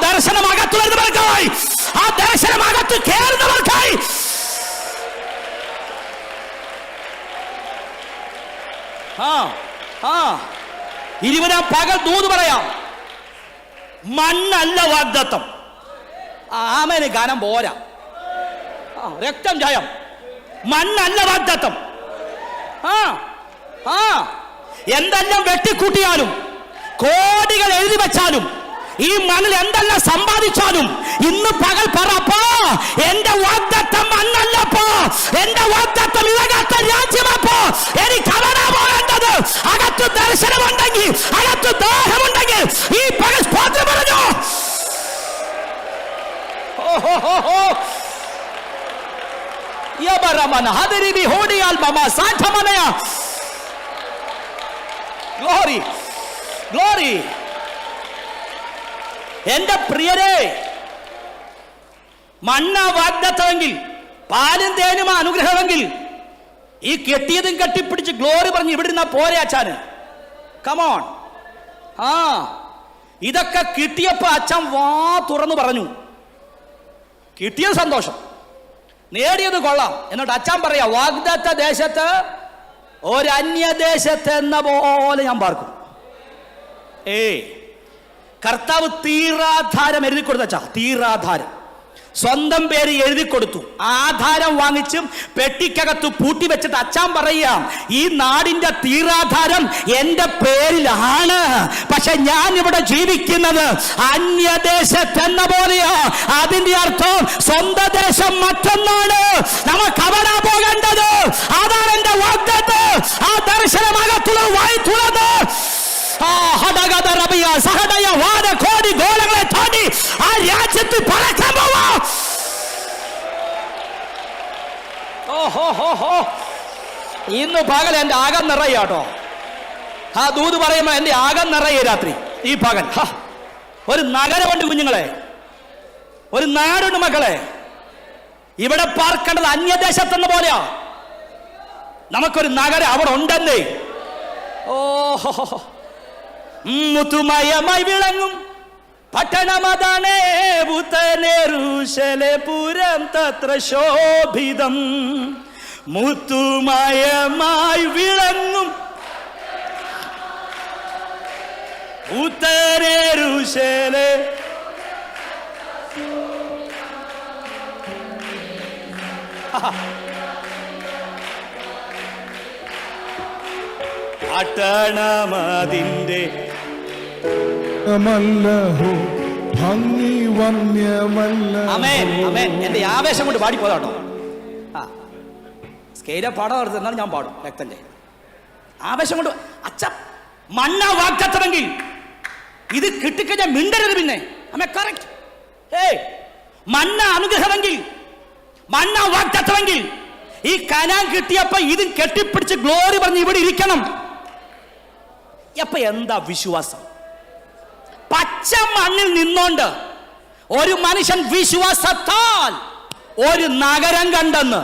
ദർശനമകത്ത് വരുന്നവർക്കായി, ആ ദർശനമകത്ത് കയറുന്നവർക്കായി. ആ 20-ാം പകൽ ദൂത് പറയാം, മണ്ണല്ല വാഗ്ദത്തം. ആമേന് ഗാനം പോരാ, രക്തം ജയം. മണ്ണല്ല വാഗ്ദത്തം. എന്തെല്ലാം വെട്ടിക്കൂട്ടിയാലും കോടികൾ എഴുതി വെച്ചാലും ഈ മണ്ണിൽ എന്തെല്ലാം സമ്പാദിച്ചാലും ഇന്ന് പകൽ പറപ്പോ എന്റെ വാഗ്ദത്തം മണ്ണല്ലപ്പോ, എന്റെ വാഗ്ദത്തം ഇളകാത്ത രാജ്യമപ്പോ. എനിക്ക് അവനാ പോകേണ്ടത്. അകത്ത് ദർശനമുണ്ടെങ്കിൽ, അകത്ത് ദാഹമുണ്ടെങ്കിൽ ഈ പകൽ സ്തോത്രം പറഞ്ഞു. Glory glory. എന്റെ പ്രിയരെ, മണ്ണ വാഗ്ദത്തമെങ്കിൽ, പാലും തേനും അനുഗ്രഹമെങ്കിൽ ഈ കെട്ടിയതും കെട്ടിപ്പിടിച്ച് ഗ്ലോറി പറഞ്ഞ് ഇവിടെ ഇരുന്നാ പോരെ അച്ഛന്. കമോൺ. ഇതൊക്കെ കിട്ടിയപ്പോ അച്ഛൻ വാ തുറന്നു പറഞ്ഞു, കിട്ടിയത് സന്തോഷം, നേടിയത് കൊള്ളാം. എന്നിട്ട് അച്ഛൻ പറയാ, വാഗ്ദത്ത ദേശത്ത് ഒരു അന്യദേശത്ത് എന്ന പോലെ ഞാൻ പാർക്കും. കർത്താവ് തീരാധാരം എഴുതി കൊടുത്ത തീരാധാരം സ്വന്തം പേര് എഴുതി കൊടുത്തു. ആധാരം വാങ്ങിച്ചും പെട്ടിക്കകത്ത് പൂട്ടി വെച്ചിട്ട് അച്ഛൻ പറയാം, ഈ നാടിന്റെ തീരാധാരം എന്റെ പേരിലാണ്. പക്ഷെ ഞാൻ ഇവിടെ ജീവിക്കുന്നത് അന്യദേശത്തെന്ന പോലെയാ. അതിന്റെ അർത്ഥം സ്വന്തം ദേശം മറ്റൊന്നാണ്. നമുക്ക് അവിടെ പോകേണ്ടത്. അതാണ് എന്റെ വാഗ്ദത്തം. ആ ദർശനമകത്തുള്ള വായി തുറന്ന് കോടി ഗോളങ്ങളെ താണ്ടി ആ രാജ്യത്ത് പറക്കാൻ പോവാ. ഇന്ന് പകൽ എന്റെ ആകം നിറയാട്ടോ. ആ ദൂത് പറയുമ്പോ എന്റെ ആകം നിറയെ രാത്രി. ഈ പകൽ ഒരു നഗരമുണ്ട് കുഞ്ഞുങ്ങളെ, ഒരു നാടുണ്ട് മക്കളെ. ഇവിടെ പാർക്കേണ്ടത് അന്യദേശത്തെന്ന പോലെയാ. നമുക്കൊരു നഗരം അവിടെ ഉണ്ടെന്നേ. മുത്തുമയമായി വിളങ്ങും പട്ടണമതാണേ പുരം തത്ര ശോഭിതം. മുത്തുമയമായി വിളങ്ങും ഉത്തരേരുശലേ. പട്ടണമതിന്റെ ഭംഗി വന്യമല്ല. എന്റെ ആവേശം കൊണ്ട് പാടിപ്പോതാട്ടോ. സ്കെയിലെ പാടാൻ എന്നാണ് ഞാൻ പാടും. രക്തന്റെ ആവേശം കൊണ്ട്. അച്ഛ മണ്ണ വാഗ്ദത്തമെങ്കിൽ ഇത് കിട്ടിക്കഴിഞ്ഞാൽ മിണ്ടരുത്. പിന്നെ കറക്റ്റ്. മണ്ണ അനുഗ്രഹമെങ്കിൽ, മണ്ണ വാഗ്ദത്തമെങ്കിൽ ഈ കനാൻ കിട്ടിയപ്പോ ഇത് കെട്ടിപ്പിടിച്ച് ഗ്ലോറി പറഞ്ഞ് ഇവിടെ ഇരിക്കണം. അപ്പൊ എന്താ വിശ്വാസം? പച്ച മണ്ണിൽ നിന്നോണ്ട് ഒരു മനുഷ്യൻ വിശ്വാസത്താൽ ഒരു നഗരം കണ്ടെന്ന്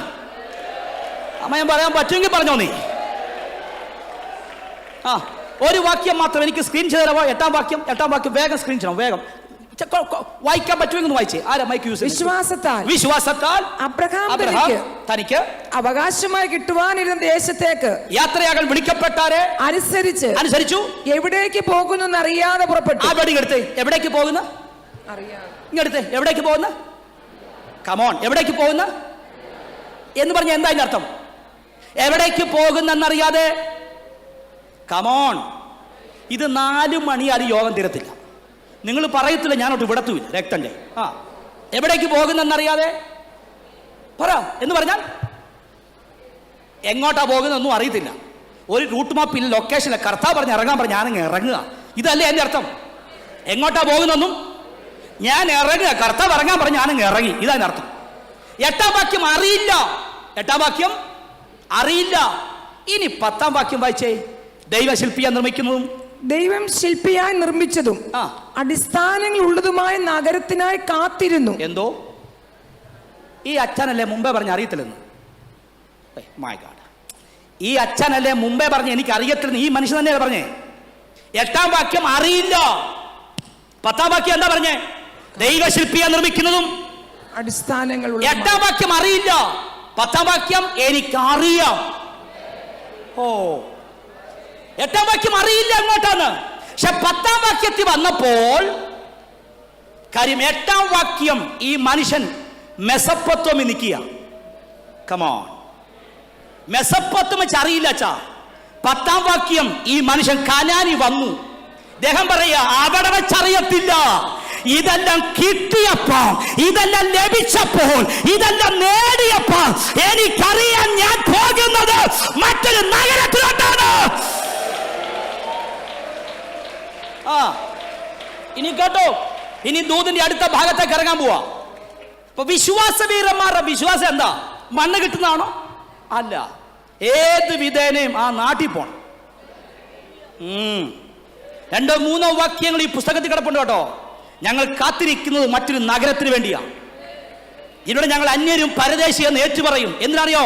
അമ്മയും പറയാൻ പറ്റുമെങ്കിൽ പറഞ്ഞോ നീ. ഒരു വാക്യം മാത്രം എനിക്ക് സ്ക്രീൻ ചെയ്ത് തരാമോ? 8-ാം വാക്യം വേഗം സ്ക്രീൻ ചെയ്യണം. വേഗം വായിക്കാൻ പറ്റുമെങ്കിൽ വായിച്ചേ. ആരാ മൈക്ക് യൂസ്? വിശ്വാസത്താൽ അബ്രഹാം തനിക്ക് അവകാശമായി കിട്ടുവാനിരുന്ന ദേശത്തേക്ക് യാത്രയാകാൻ വിളിക്കപ്പെട്ടാരെ അനുസരിച്ചു എവിടേക്ക് പോകുന്നു അറിയാതെ പുറപ്പെട്ടു. ആ വെടി എടുത്ത് എവിടേക്ക് പോകുന്ന ഇങ്ങടുത്ത് എവിടേക്ക് പോകുന്ന? കമോൺ, എവിടേക്ക് പോകുന്ന എന്ന് പറഞ്ഞ എന്താ അതിന്റെ അർത്ഥം? എവിടേക്ക് പോകുന്നറിയാതെ. കമോൺ, ഇത് 4 മണിയാലും യോഗം തീരത്തില്ല. നിങ്ങൾ പറയത്തില്ല, ഞാനോട്ട് വിടത്തുമില്ല രക്തന്റെ. എവിടേക്ക് പോകുന്നെന്നറിയാതെ പറ എന്ന് പറഞ്ഞാൽ എങ്ങോട്ടാ പോകുന്നൊന്നും അറിയത്തില്ല. ഒരു റൂട്ട് മാപ്പിൽ ലൊക്കേഷനിലെ കർത്താവ് പറഞ്ഞ് ഇറങ്ങാൻ പറഞ്ഞ് ഞാനങ്ങ് ഇറങ്ങുക. ഇതല്ലേ എൻ്റെ അർത്ഥം? എങ്ങോട്ടാ പോകുന്നൊന്നും ഞാൻ ഇറങ്ങുക, കർത്താവ് ഇറങ്ങാൻ പറഞ്ഞ് ഞാനങ്ങ് ഇറങ്ങി. ഇതാണ് അർത്ഥം. 8-ാം വാക്യം അറിയില്ല. 8-ാം വാക്യം അറിയില്ല. ഇനി 10-ാം വാക്യം വായിച്ചേ. ദൈവശില്പിയാ നിർമ്മിക്കുന്നതും ദൈവം ശില്പിയായി നിർമ്മിച്ചതും അടിസ്ഥാനങ്ങൾ ഉള്ളതുമായ നഗരത്തിനായി കാത്തിരുന്നു. എന്തോ ഈ അച്ഛനല്ലേ മുമ്പേ പറഞ്ഞ് അറിയത്തില്ലെന്ന്? മൈ ഗോഡ്, ഈ അച്ഛനല്ലേ മുമ്പേ പറഞ്ഞ് എനിക്ക് അറിയത്തില്ലെന്ന് ഈ മനുഷ്യൻ തന്നെയല്ലേ പറഞ്ഞേ? 8-ാം വാക്യം അറിയില്ല. 10-ാം വാക്യം എന്താ പറഞ്ഞേ? ദൈവശില്പിയാ നിർമ്മിക്കുന്നതും അടിസ്ഥാനങ്ങൾ. 8-ാം വാക്യം അറിയില്ല. 10-ാം വാക്യം എനിക്കറിയാം. 8-ാം വാക്യം അറിയില്ല എങ്ങോട്ടാണ്. പക്ഷെ 10-ാം വാക്യത്തിൽ വന്നപ്പോൾ കാര്യം 8-ാം വാക്യം ഈ മനുഷ്യൻ മെസപ്പൊത്തോമിൽ നിൽക്കുക. കമോൺ, മെസപ്പൊത്തോമി വെച്ച് അറിയില്ല അച്ഛാ. 10-ാം വാക്യം ഈ മനുഷ്യൻ കനാനി വന്നു. അദ്ദേഹം പറയാ അവിടെ വെച്ചറിയത്തില്ല. ഇതെല്ലാം കിട്ടിയപ്പോ, ഇതെല്ലാം ലഭിച്ചപ്പോൾ, ഇതെല്ലാം നേടിയപ്പോൾ എനിക്കറിയാൻ ഞാൻ പോകുന്നത് മറ്റൊരു നഗരത്തിലോട്ടാണ്. ഇനി കേട്ടോ, ഇനി ദൂതിന്റെ അടുത്ത ഭാഗത്തേക്ക് ഇറങ്ങാൻ പോവാ. അപ്പൊ വിശ്വാസവീരന്മാരുടെ വിശ്വാസം എന്താ? മണ്ണ് കിട്ടുന്നതാണോ? അല്ല, ഏത് വിധേനയും ആ നാട്ടിൽ പോണം. 2-3 വാക്യങ്ങൾ ഈ പുസ്തകത്തിൽ കിടപ്പുണ്ട് കേട്ടോ. ഞങ്ങൾ കാത്തിരിക്കുന്നത് മറ്റൊരു നഗരത്തിന് വേണ്ടിയാണ്. ഇവിടെ ഞങ്ങൾ അന്യരും പരദേശിയെന്ന് ഏറ്റുപറയും. എന്തിനറിയോ?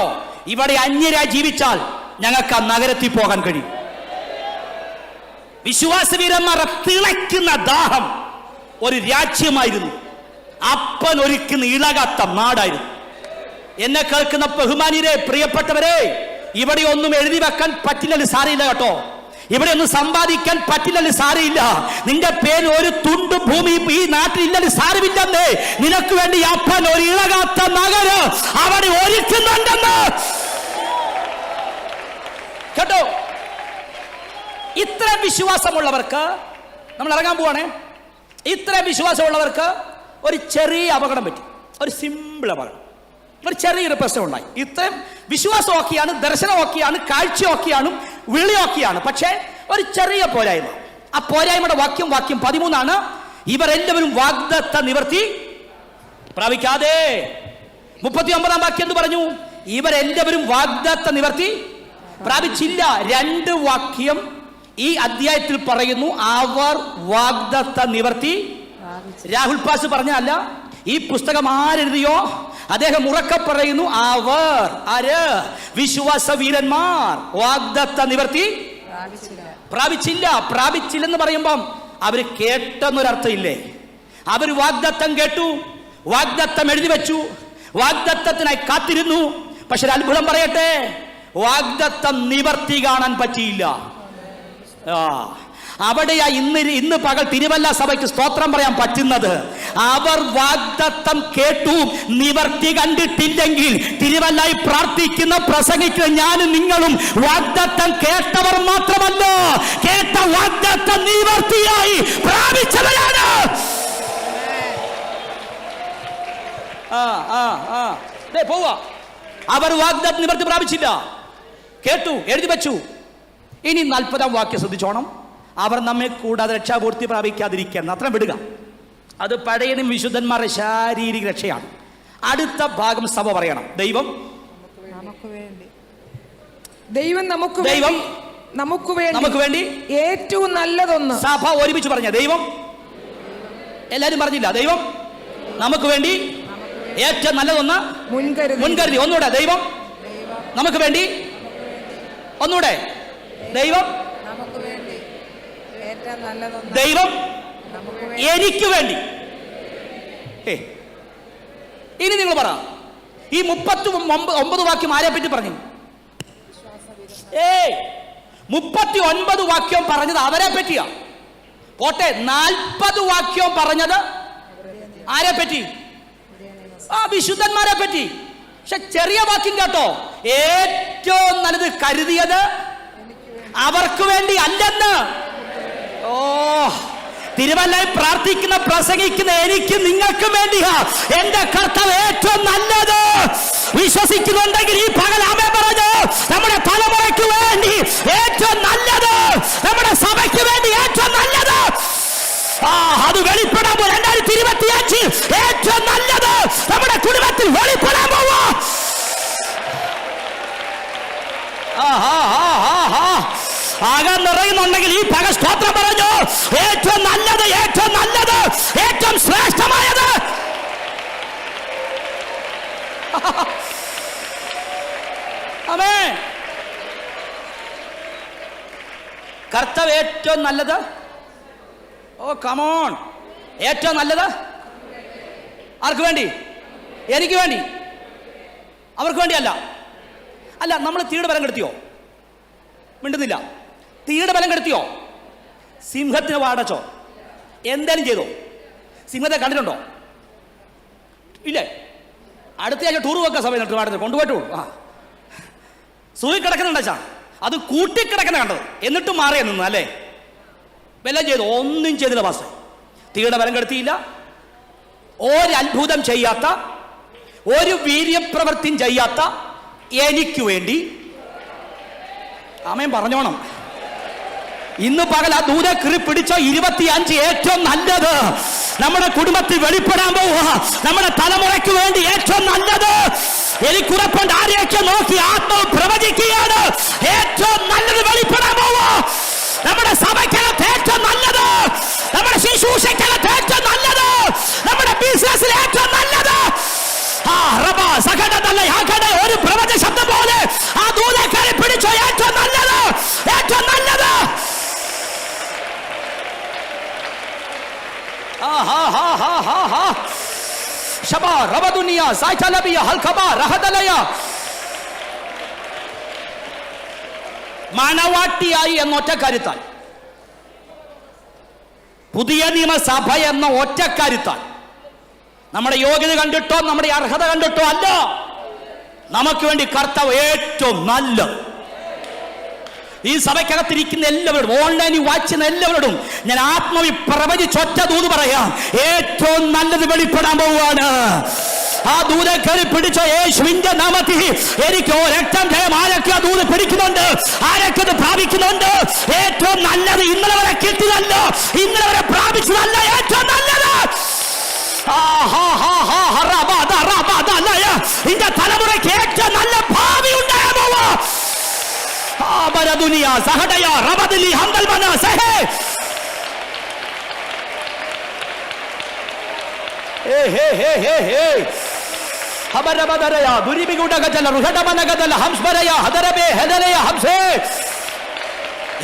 ഇവിടെ അന്യരായി ജീവിച്ചാൽ ഞങ്ങൾക്ക് ആ നഗരത്തിൽ പോകാൻ കഴിയും. വിശ്വാസവീരന്മാരെ തിളയ്ക്കുന്ന ദാഹം ഒരു രാജ്യമായിരുന്നു. അപ്പൻ ഒരുക്കുന്ന ഇളകാത്ത നാടായിരുന്നു. എന്നെ കേൾക്കുന്ന ബഹുമാനിയരെ, പ്രിയപ്പെട്ടവരെ, ഇവിടെ ഒന്നും എഴുതി വെക്കാൻ പറ്റില്ലെന്ന് സാരയില്ല കേട്ടോ. ഇവിടെ ഒന്നും സമ്പാദിക്കാൻ പറ്റില്ലെന്ന് സാരയില്ല. നിന്റെ പേര് ഒരു തുണ്ട് ഭൂമി ഈ നാട്ടിൽ ഇല്ലെന്ന് സാരമില്ലെന്നേ. നിനക്ക് വേണ്ടി അപ്പൻ ഒരു ഇളകാത്ത നഗരം അവിടെ ഒരുക്കുന്നുണ്ടെന്ന് കേട്ടോ. ഇത്ര വിശ്വാസമുള്ളവർക്ക് നമ്മൾ ഇറങ്ങാൻ പോവാണേ. ഇത്ര വിശ്വാസമുള്ളവർക്ക് ഒരു ചെറിയ അപകടം പറ്റി. ഒരു സിമ്പിൾ അപകടം, ഒരു ചെറിയൊരു പ്രശ്നം ഉണ്ടായി. ഇത്രയും വിശ്വാസം ഒക്കെയാണ്, ദർശനം ഒക്കെയാണ്, കാഴ്ച ഒക്കെയാണ്, വിളി ഒക്കെയാണ്. പക്ഷേ ഒരു ചെറിയ പോരായ്മ. ആ പോരായ്മയുടെ വാക്യം 13 ഇവരെല്ലാവരും വാഗ്ദത്ത നിവർത്തി പ്രാപിക്കാതെ. 39-ാം വാക്യം എന്ന് പറഞ്ഞു? ഇവരെല്ലാവരും വാഗ്ദത്ത നിവർത്തി പ്രാപിച്ചില്ല. 2 വാക്യം ഈ അധ്യായത്തിൽ പറയുന്നു അവർ വാഗ്ദത്ത നിവർത്തി. രാഹുൽ പാസ് പറഞ്ഞല്ല, ഈ പുസ്തകം ആരെഴുതിയോ അദ്ദേഹം ഉറക്കെ പറയുന്നു അവർ ആര്? വിശ്വാസവീരന്മാർ വാഗ്ദത്ത നിവർത്തി പ്രാപിച്ചില്ല. പ്രാപിച്ചില്ലെന്ന് പറയുമ്പം അവര് കേട്ടെന്നൊരർത്ഥം ഇല്ലേ? അവർ വാഗ്ദത്തം കേട്ടു, വാഗ്ദത്തം എഴുതി വെച്ചു, വാഗ്ദത്തത്തിനായി കാത്തിരുന്നു. പക്ഷെ ഒരു അത്ഭുതം പറയട്ടെ, വാഗ്ദത്തം നിവർത്തി കാണാൻ പറ്റിയില്ല. അവിടെയാ ഇന്ന് പകൽ തിരുവല്ല സഭയ്ക്ക് സ്തോത്രം പറയാൻ പറ്റുന്നത്. അവർ വാഗ്ദത്തം കേട്ടു, നിവർത്തി കണ്ടിട്ടില്ലെങ്കിൽ തിരുവല്ലായി പ്രാർത്ഥിക്കുന്ന പ്രസംഗിക്കുന്ന ഞാനും നിങ്ങളും വാഗ്ദത്തം കേട്ടവർ മാത്രമല്ല, കേട്ട വാഗ്ദത്തം നിവർത്തിയായി പ്രാപിച്ചവരാണ്. പോവാ. അവർ വാഗ്ദത്തം നിവർത്തി പ്രാപിച്ചില്ല, കേട്ടു, എഴുതി വെച്ചു. ഇനി 40-ാം വാക്യം ശ്രദ്ധിച്ചോണം. അവർ നമ്മെ കൂടാതെ രക്ഷാപൂർത്തി പ്രാപിക്കാതിരിക്കാൻ അത്ര വിടുക. അത് പഴയനും വിശുദ്ധന്മാരുടെ ശാരീരിക രക്ഷയാണ്. അടുത്ത ഭാഗം സഭ പറയണം. ദൈവം നമുക്ക് വേണ്ടി ഏറ്റവും നല്ലതൊന്ന്. സഭ ഒരുമിച്ച് പറഞ്ഞ ദൈവം, എല്ലാരും പറഞ്ഞില്ല. ദൈവം നമുക്ക് വേണ്ടി ഏറ്റവും നല്ലതൊന്ന് മുൻകരുതി. ഒന്നുകൂടെ, ദൈവം നമുക്ക് വേണ്ടി. ഒന്നുകൂടെ, ദൈവം ദൈവം എനിക്ക് വേണ്ടി. ഇനി നിങ്ങൾ പറ, ഈ 39 വാക്യം ആരെ പറ്റി പറഞ്ഞു? 39 വാക്യം പറഞ്ഞത് അവരെ പറ്റിയാ. പോട്ടെ, 40 വാക്യം പറഞ്ഞത് ആരെ പറ്റി? വിശുദ്ധന്മാരെ പറ്റി. പക്ഷെ ചെറിയ വാക്യം കേട്ടോ, ഏറ്റവും നല്ലത് കരുതിയത് അവർക്ക് വേണ്ടി അല്ലെന്ന്. തിരുവല്ലയിൽ പ്രാർത്ഥിക്കുന്ന പ്രസംഗിക്കുന്ന എനിക്ക് നിങ്ങൾക്കും വേണ്ടിയാ എന്റെ കർത്താവ് ഏറ്റവും നല്ലത്. വിശ്വസിക്കുന്നുണ്ടെങ്കിൽ ഈ പകൽ ആമേൻ പറഞ്ഞു. നമ്മുടെ തലമുറയ്ക്ക് വേണ്ടി ഏറ്റവും നല്ലത്, നമ്മുടെ സഭയ്ക്ക് വേണ്ടി ഏറ്റവും നല്ലത്, അത് വെളിപ്പെടാൻ പോകും. 2025 ഏറ്റവും നല്ലത് നമ്മുടെ കുടുംബത്തിൽ വെളിപ്പെടാൻ പോവാ. ആകാൻ നിറയുന്നുണ്ടെങ്കിൽ ഈ പക സ്തോത്രം പറഞ്ഞു. ഏറ്റവും നല്ലത്, ഏറ്റവും നല്ലത്, ഏറ്റവും ശ്രേഷ്ഠമായത്. ആമേൻ. കർത്താവ് ഏറ്റവും നല്ലത്. ഓ കമോൺ, ഏറ്റവും നല്ലത് ആർക്ക് വേണ്ടി? എനിക്ക് വേണ്ടി, അവർക്ക് വേണ്ടിയല്ല. അല്ല, നമ്മൾ തീയുടെ ബലം കെടുത്തിയോ? മിണ്ടുന്നില്ല. തീയുടെ ബലം കെടുത്തിയോ? സിംഹത്തിന് വാടച്ചോ? എന്തേലും ചെയ്തോ? സിംഹത്തെ കണ്ടിട്ടുണ്ടോ? ഇല്ലേ? അടുത്ത ആഴ്ച ടൂർ വെക്കാൻ സമയം വാടത്തിൽ കൊണ്ടുപോയിട്ടു. സൂയി കിടക്കുന്നുണ്ടാ, അത് കൂട്ടിക്കിടക്കുന്ന കണ്ടത്, എന്നിട്ടും മാറിയ നിന്ന് അല്ലേ? ബലം ചെയ്തു? ഒന്നും ചെയ്തില്ല പാസ്റ്റർ. തീയുടെ ബലം കെടുത്തിയില്ല. ഒരത്ഭുതം ചെയ്യാത്ത, ഒരു വീര്യപ്രവൃത്തിയും ചെയ്യാത്ത എനിക്ക് വേണ്ടി ആമേൻ പറഞ്ഞോണം. ഇന്ന് പകൽ ആ ദൂത കീറി പിടിച്ചോ. 25 ഏറ്റവും നല്ലത് നമ്മുടെ കുടുംബത്തിൽ വെളിപ്പെടാൻ പോവുക. നമ്മുടെ തലമുറയ്ക്ക് വേണ്ടി ഏറ്റവും നല്ലത്. എനിക്കുറപ്പുണ്ട്, ആരെയൊക്കെ നോക്കി ആത്മാവ് പ്രവചിക്കുകയാണ്. ഏറ്റവും നല്ലത് വെളിപ്പെടാൻ പോവുക. നമ്മുടെ സഭയ്ക്കകത്ത് ഏറ്റവും നല്ലത്, നമ്മുടെ ശുശ്രൂഷയ്ക്കകത്ത് ഏറ്റവും നല്ലത്, നമ്മുടെ ബിസിനസ്സിൽ ഏറ്റവും നല്ലത്. ഒരു പ്രവചന ശബ്ദം പോലെ ആ ദൂതനെ കയറി പിടിച്ചോ. ഏറ്റവും നല്ലത്, ഏറ്റവും നല്ലത്. മണവാട്ടിയായി എന്ന ഒറ്റ കാര്യത്താൽ, പുതിയ നിയമസഭ എന്ന ഒറ്റ കാര്യത്താൽ, നമ്മുടെ യോഗ്യത കണ്ടിട്ടോ നമ്മുടെ അർഹത കണ്ടിട്ടോ അല്ല, നമുക്ക് വേണ്ടി കർത്താവ് ഏറ്റവും നല്ലത്. ഈ സഭയ്ക്കകത്തിരിക്കുന്ന എല്ലാവരോടും, ഓൺലൈനിൽ വായിക്കുന്ന എല്ലാവരോടും ഞാൻ ആത്മാവിൽ പ്രവചിച്ചൊറ്റ ദൂത് പറയാം. ഏറ്റവും നല്ലത് വെളിപ്പെടാൻ പോവുകയാണ്. ആ ദൂതെ കയറി പിടിച്ചോ. യേശുവിന്റെ നാമത്തിൽ എനിക്ക് രക്തം ജയം. ആരൊക്കെ ആ ദൂത് പിടിക്കുന്നുണ്ട്, ആരൊക്കെ അത് പ്രാപിക്കുന്നുണ്ട്. ഏറ്റവും നല്ലത് ഇന്നലെ വരെ കിട്ടിയതല്ല, ഇന്നലെ വരെ പ്രാപിച്ചതല്ല. ഏറ്റവും നല്ലത് ഇന്റെ തലമുറയ്ക്ക് ഏറ്റവും നല്ല ഭാവി ഉണ്ടാകാൻ പോവാ.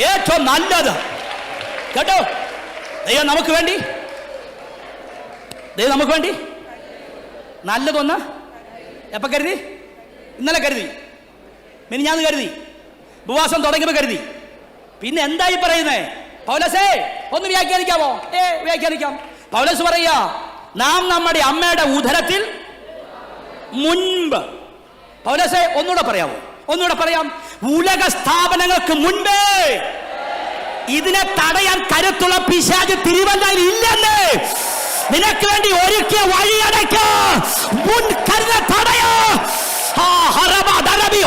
ഏറ്റവും നല്ലത് കേട്ടോ. ദൈവം നമുക്ക് വേണ്ടി, ദൈവം നമുക്ക് വേണ്ടി നല്ലതൊന്ന് എപ്പോ കരുതി? ഇന്നലെ കരുതി, മിനിഞ്ഞാന്ന് കരുതി, ഉപവാസം തുടങ്ങിയപ്പോൾ കരുതി. പിന്നെ എന്തായി പറയുന്നേ? പൗലോസേ ഒന്ന് വ്യാഖ്യാനിക്കാമോ? വ്യാഖ്യാനിക്കാം. പൗലോസ് പറയാ, നാം നമ്മുടെ അമ്മയുടെ ഉദരത്തിൽ മുൻപ്. പൗലോസേ ഒന്നുകൂടെ പറയാമോ? ഒന്നുകൂടെ പറയാം. ഉലക സ്ഥാപനങ്ങൾക്ക് മുൻപേ ഇതിനെ തടയാൻ കരുത്തുള്ള പിശാച് തിരുവല്ലയിൽ ഇല്ലെന്ന്. നിനക്ക് വേണ്ടി ഒരുക്കിയ വഴിയടയ്ക്കാൻ മുൻകരുതൽ തടയാ.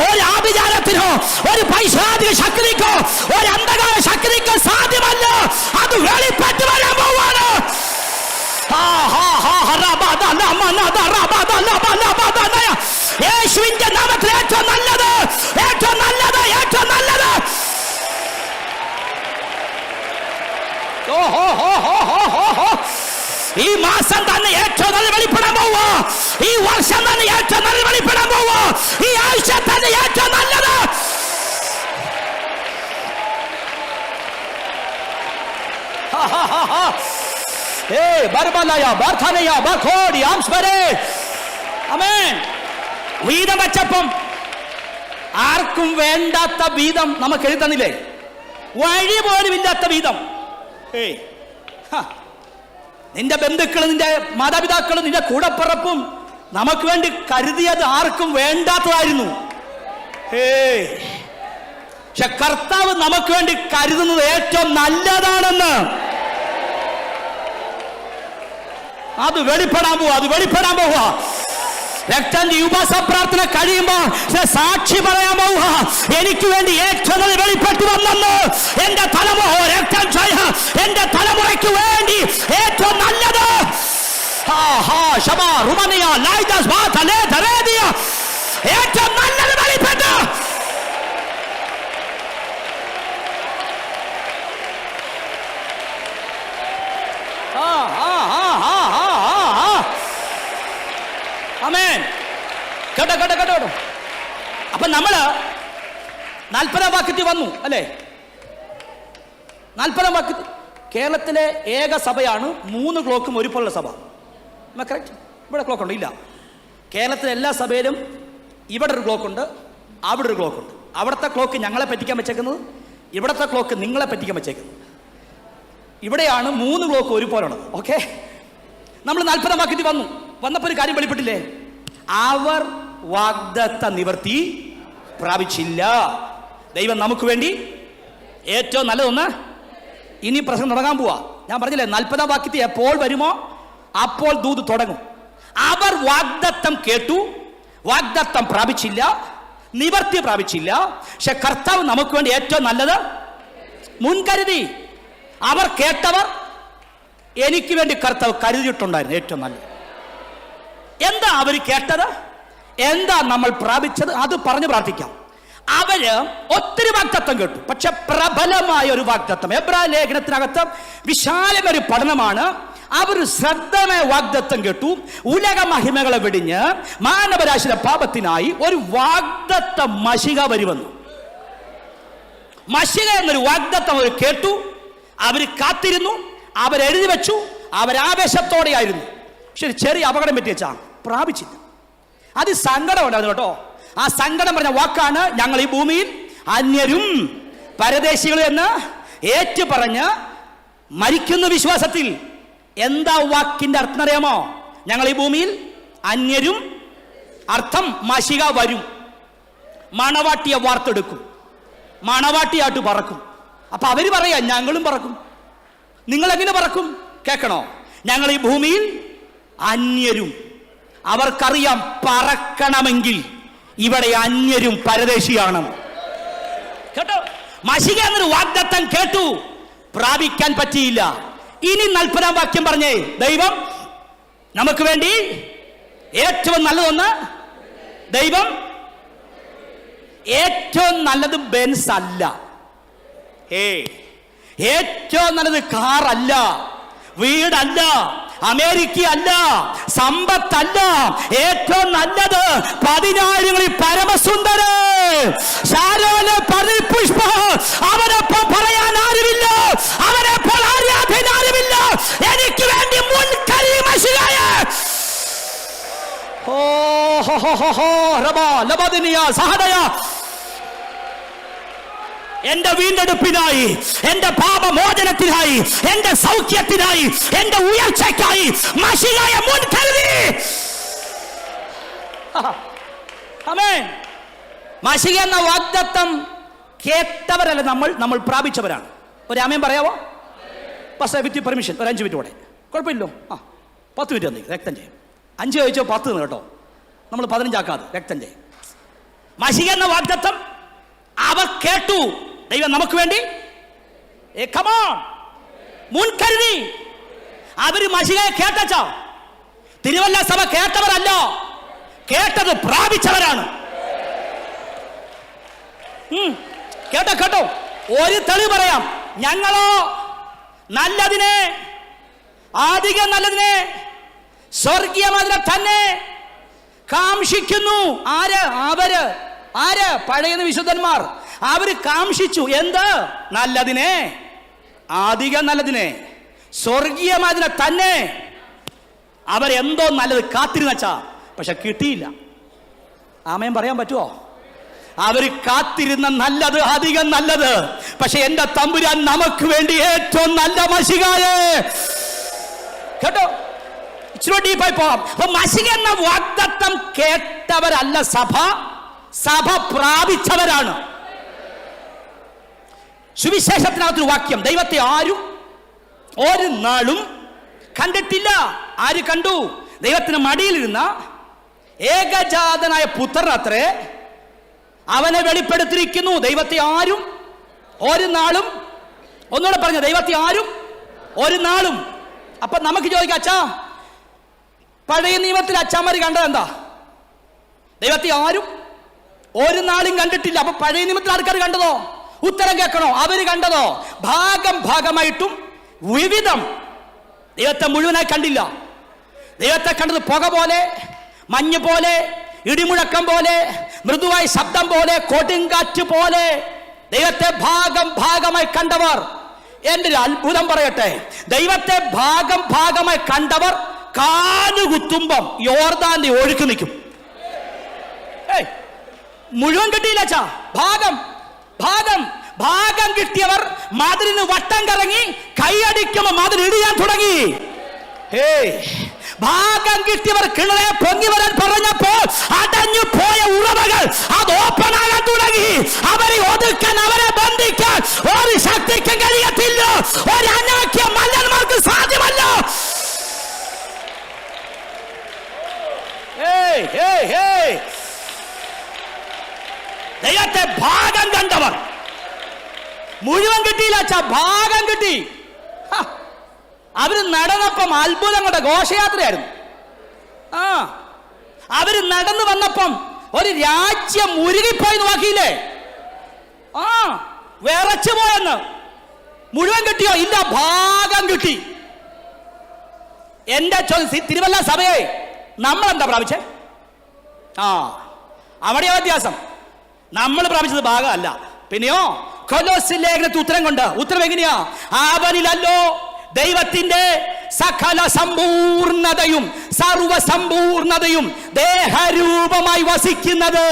ഒരു ആഭിചാരത്തിനോ ഒരു പൈശാചിക ശക്തിക്കോ ഒരു അന്ധകാര ശക്തിക്കോ സാധ്യമല്ല. അത് വെളിപ്പെട്ട് വരാൻ പോവാണ്. യേശുവിന്റെ നാമത്തിൽ ഏറ്റവും നല്ലത്, ഏറ്റവും നല്ലത്, ഏറ്റവും നല്ലത്. ഈ മാസം തന്നെ ഏറ്റവും നല്ല വെളിപ്പെടാൻ പോവാ. ഈ വർഷം തന്നെ ഏറ്റവും നല്ല വെളിപ്പെടാൻ പോവാ. ഈ ആഴ്ച തന്നെ ഏറ്റവും നല്ലത്. വീതം വച്ചപ്പം ആർക്കും വേണ്ടാത്ത വീതം നമുക്ക് എഴുതന്നില്ലേ? വഴി പോലും ഇല്ലാത്ത വീതം. നിന്റെ ബന്ധുക്കളും നിന്റെ മാതാപിതാക്കളും നിന്റെ കൂടപ്പിറപ്പും നമുക്ക് വേണ്ടി കരുതിയത് ആർക്കും വേണ്ടാത്തതായിരുന്നു. പക്ഷെ കർത്താവ് നമുക്ക് വേണ്ടി കരുതുന്നത് ഏറ്റവും നല്ലതാണെന്ന്. അത് വെളിപ്പെടാൻ പോവാ. രക്തം ഉപവാസ പ്രാർത്ഥന കഴിയുമ്പോ സാക്ഷി പറയാൻ പോവുക. എനിക്ക് വേണ്ടി ഏറ്റവും വെളിപ്പെട്ടു വന്നെന്ന് എന്റെ തലമുറ രക്തം എന്റെ തലമുറയ്ക്ക് വേണ്ടി ഏറ്റവും നല്ലത് ഏറ്റവും നല്ലത് വെളിപ്പെട്ടു. ആമേൻ. കേട്ടോ. അപ്പൊ നമ്മള് 40-ാം വാക്യത്തിൽ വന്നു അല്ലേ? 40-ാം വാക്യത്തിൽ കേരളത്തിലെ ഏക സഭയാണ് 3 ക്ലോക്കും ഒരുപോലുള്ള സഭ. കറക്റ്റ്? ഇവിടെ ക്ലോക്ക് ഉണ്ടോ? ഇല്ല. കേരളത്തിലെ എല്ലാ സഭയിലും ഇവിടെ ഒരു ക്ലോക്ക് ഉണ്ട്, അവിടെ ഒരു ക്ലോക്ക് ഉണ്ട്. അവിടുത്തെ ക്ലോക്ക് ഞങ്ങളെ പറ്റിക്കാൻ വെച്ചേക്കുന്നത്, ഇവിടുത്തെ ക്ലോക്ക് നിങ്ങളെ പറ്റിക്കാൻ വെച്ചേക്കുന്നത്. ഇവിടെയാണ് 3 ക്ലോക്ക് ഒരുപോലുള്ളത്. ഓക്കെ, നമ്മൾ 40-ാം വാക്യത്തിൽ വന്നപ്പോൾ ഒരു കാര്യം വെളിപ്പെട്ടില്ലേ? അവർ വാഗ്ദത്ത നിവർത്തി പ്രാപിച്ചില്ല. ദൈവം നമുക്ക് വേണ്ടി ഏറ്റവും നല്ലതൊന്ന്. ഇനി പ്രശ്നം തുടങ്ങാൻ പോവാ. ഞാൻ പറഞ്ഞില്ലേ 40-ാം വാക്യത്തിൽ എപ്പോൾ വരുമോ അപ്പോൾ ദൂത് തുടങ്ങും. അവർ വാഗ്ദത്തം കേട്ടു, വാഗ്ദത്തം പ്രാപിച്ചില്ല, നിവർത്തി പ്രാപിച്ചില്ല. പക്ഷെ കർത്താവ് നമുക്ക് വേണ്ടി ഏറ്റവും നല്ലത് മുൻകരുതി. അവർ കേട്ടവർ എനിക്ക് വേണ്ടി കർത്താവ് കരുതിയിട്ടുണ്ടായിരുന്നു ഏറ്റവും നല്ലത്. എന്താ അവർ കേട്ടത്? എന്താ നമ്മൾ പ്രാപിച്ചത്? അത് പറഞ്ഞ് പ്രാർത്ഥിക്കാം. അവര് ഒത്തിരി വാഗ്ദത്തം കേട്ടു, പക്ഷെ പ്രബലമായ ഒരു വാഗ്ദത്തം. എബ്രായ ലേഖനത്തിനകത്ത് വിശാലമായ ഒരു പഠനമാണ്. അവർ ശ്രദ്ധമായ വാഗ്ദത്തം കേട്ടു. ഉലക മഹിമകളെ വെടിഞ്ഞ് മാനവരാശിയുടെ പാപത്തിനായി ഒരു വാഗ്ദത്ത മശിക വരുമെന്ന്. മശിക എന്നൊരു വാഗ്ദത്തം അവർ കേട്ടു, അവർ കാത്തിരുന്നു, അവരെഴുതി വെച്ചു, അവരാവേശത്തോടെയായിരുന്നു. പക്ഷെ ചെറിയ അപകടം പറ്റിയച്ചാ പ്രാപിച്ചില്ല. അത് സങ്കടം ഉണ്ടായിരുന്നു കേട്ടോ. ആ സങ്കടം പറഞ്ഞ വാക്കാണ് ഞങ്ങൾ ഈ ഭൂമിയിൽ അന്യരും പരദേശികളും എന്ന് ഏറ്റു പറഞ്ഞ് മരിക്കുന്ന വിശ്വാസത്തിൽ. എന്താ വാക്കിന്റെ അർത്ഥം അറിയാമോ? ഞങ്ങൾ ഈ ഭൂമിയിൽ അന്യരും, അർത്ഥം മശിക വരും, മണവാട്ടിയെ വാർത്തെടുക്കും, മണവാട്ടിയായിട്ട് പറക്കും. അപ്പൊ അവര് പറയാ ഞങ്ങളും പറക്കും. നിങ്ങൾ എങ്ങനെ പറക്കും? കേൾക്കണോ? ഞങ്ങൾ ഈ ഭൂമിയിൽ അന്യരും. അവർക്കറിയാം പറക്കണമെങ്കിൽ ഇവിടെ അന്യരും പരദേശിയാണ് കേട്ടോ. മശിക എന്നൊരു വാഗ്ദത്തം കേട്ടു, പ്രാപിക്കാൻ പറ്റിയില്ല. ഇനി 40-ാം വാക്യം പറഞ്ഞേ, ദൈവം നമുക്ക് വേണ്ടി ഏറ്റവും നല്ലതൊന്ന്. ദൈവം ഏറ്റവും നല്ലത് ബെൻസ് അല്ല, ഏറ്റവും നല്ലത് കാറല്ല, വീടല്ല, അമേരിക്ക അല്ല, സമ്പത്തല്ല. ഏറ്റവും നല്ലത് 14 പരമസുന്ദരൻ ശാരോന് പരിപുഷ്പ. അവനൊപ്പം പറയാൻ ആരുമില്ല, അവനെപ്പോൾ ആരാധന ആരുമില്ല. എനിക്ക് വേണ്ടി മുൻകരി മശികായ എന്റെ വീണ്ടെടുപ്പിനായി, എന്റെ പാപമോചനത്തിനായി, എന്റെ സൗഖ്യത്തിനായി, എന്റെ ഉയർച്ചയ്ക്കായി മശികായ മുൻകരുതി. ആമേൻ. മശിക എന്ന വാഗ്ദത്തം കേട്ടവരല്ല, നമ്മൾ പ്രാപിച്ചവരാണ്. ഒരു ആമേൻ പറയാവോ? വിത്ത് പെർമിഷൻ ഒരു 5 മിനിറ്റ് കൂടെ കുഴപ്പമില്ലോ. 10 മിനിറ്റ് തന്നെ രക്തം ചെയ്യും. 5 ചോദിച്ചോ 10 കേട്ടോ. നമ്മൾ 15 ആക്കാതെ രക്തം ചെയ്യും. മശിക എന്ന വാഗ്ദത്തം അവർ കേട്ടു. ദൈവം നമുക്ക് വേണ്ടി മുൻകരുതി. അവര് മശികയെ കേട്ടോ. തിരുവല്ല സഭ കേട്ടവരല്ല, കേട്ടത് പ്രാപിച്ചവരാണ്. കേട്ടോ. ഒരു തെളിവ് പറയാം. ഞങ്ങളോ നല്ലതിനെ, അധികം നല്ലതിനെ, സ്വർഗീയമതിനെ തന്നെ കാംക്ഷിക്കുന്നു. ആര്? പഴയ വിശുദ്ധന്മാർ. അവര് കാംക്ഷിച്ചു എന്ത്? നല്ലതിനെ, അധികം നല്ലതിനെ, സ്വർഗീയമതിനെ തന്നെ. അവരെന്തോ നല്ലത് കാത്തിരുന്നച്ചാ, പക്ഷെ കിട്ടിയില്ല. ആമേൻ പറയാൻ പറ്റുമോ? അവര് കാത്തിരുന്ന നല്ലത്, അധികം നല്ലത്. പക്ഷെ എന്റെ തമ്പുരാൻ നമുക്ക് വേണ്ടി ഏറ്റവും നല്ല മശികായെ കേട്ടോ. ഇച്ചിരി ഡീപ്പായി പോവാം. അപ്പൊ മശിക എന്ന വാഗ്ദത്തം കേട്ടവരല്ല സഭ പ്രാപിച്ചവരാണ്. സുവിശേഷത്തിനകത്തൊരു വാക്യം, ദൈവത്തെ ആരും ഒരു നാളും കണ്ടിട്ടില്ല. ആര് കണ്ടു? ദൈവത്തിന് മടിയിലിരുന്ന ഏകജാതനായ പുത്രൻ അത്രേ അവനെ വെളിപ്പെടുത്തിയിരിക്കുന്നു. ദൈവത്തെ ആരും ഒരു നാളും, ഒന്നുകൂടെ പറഞ്ഞു, ദൈവത്തെ ആരും ഒരു നാളും. അപ്പൊ നമുക്ക് ചോദിക്കാം, അച്ഛാ പഴയ നിയമത്തിൽ അച്ഛന്മാര് കണ്ടത് എന്താ? ദൈവത്തെ ആരും ഒരു നാളും കണ്ടിട്ടില്ല. അപ്പൊ പഴയ നിയമത്തിൽ ആൾക്കാർ കണ്ടതോ? ഉത്തരം കേൾക്കണോ? അവര് കണ്ടതോ? ഭാഗമായിട്ടും വിവിധം. ദൈവത്തെ മുഴുവനായി കണ്ടില്ല. ദൈവത്തെ കണ്ടത് പുക പോലെ, മഞ്ഞ് പോലെ, ഇടിമുഴക്കം പോലെ, മൃദുവായ ശബ്ദം പോലെ, കൊടുങ്കാറ്റ് പോലെ. ദൈവത്തെ ഭാഗമായി കണ്ടവർ, എന്റെ ഒരു അത്ഭുതം പറയട്ടെ, ദൈവത്തെ ഭാഗമായി കണ്ടവർ കാലുകുത്തുമ്പം യോർദാന്റെ ഒഴുക്ക് നിൽക്കും. മുഴുവൻ കിട്ടിയില്ല അച്ഛാ, ഭാഗം കിട്ടിയവർ മതിലിന് വട്ടം കറങ്ങി കൈയടിക്കുമ്പോ മതിൽ ഇടിയാൻ തുടങ്ങി. ഭാഗം കിട്ടിയവർ കിണറെ പൊങ്ങി വരാൻ പറഞ്ഞപ്പോൾ അടഞ്ഞു പോയ ഉറവകൾ അത് ഓപ്പൺ ആകാൻ തുടങ്ങി. അവരെ ഒതുക്കാൻ, അവരെ ബന്ധിക്കാൻ ഒരു ശക്തിക്ക് കഴിയത്തില്ല. ഒരു അനാഖ്യ മല്ലന്മാർക്ക് സാധ്യമല്ല. ദൈവത്തെ ഭാഗം കണ്ടവർ, മുഴുവൻ കിട്ടിയില്ല അച്ഛാ, ഭാഗം കിട്ടി. അവര് നടന്നപ്പം അത്ഭുതം കൊണ്ട് ഘോഷയാത്രയായിരുന്നു. അവര് നടന്നു വന്നപ്പം ഒരു രാജ്യം ഉരുകിപ്പോയി നോക്കിയില്ലേ? വിറച്ചു പോയെന്ന്. മുഴുവൻ കിട്ടിയോ? ഇല്ല, ഭാഗം കിട്ടി. എന്റെ ചോദ്യം, തിരുവല്ല സഭയെ നമ്മളെന്താ പ്രാപിച്ചേ? അവിടെയോ വ്യത്യാസം. നമ്മൾ പ്രാപിച്ചത് ഭാഗമല്ല, പിന്നെയോ കൊലോസ്യ ലേഖനത്തിൽ ഉത്തരം എങ്ങനെയാ? അവനിലല്ലോ ദൈവത്തിന്റെ സകല സമ്പൂർണതയും സർവസമ്പൂർണതയും ദേഹരൂപമായി വസിക്കുന്നത്.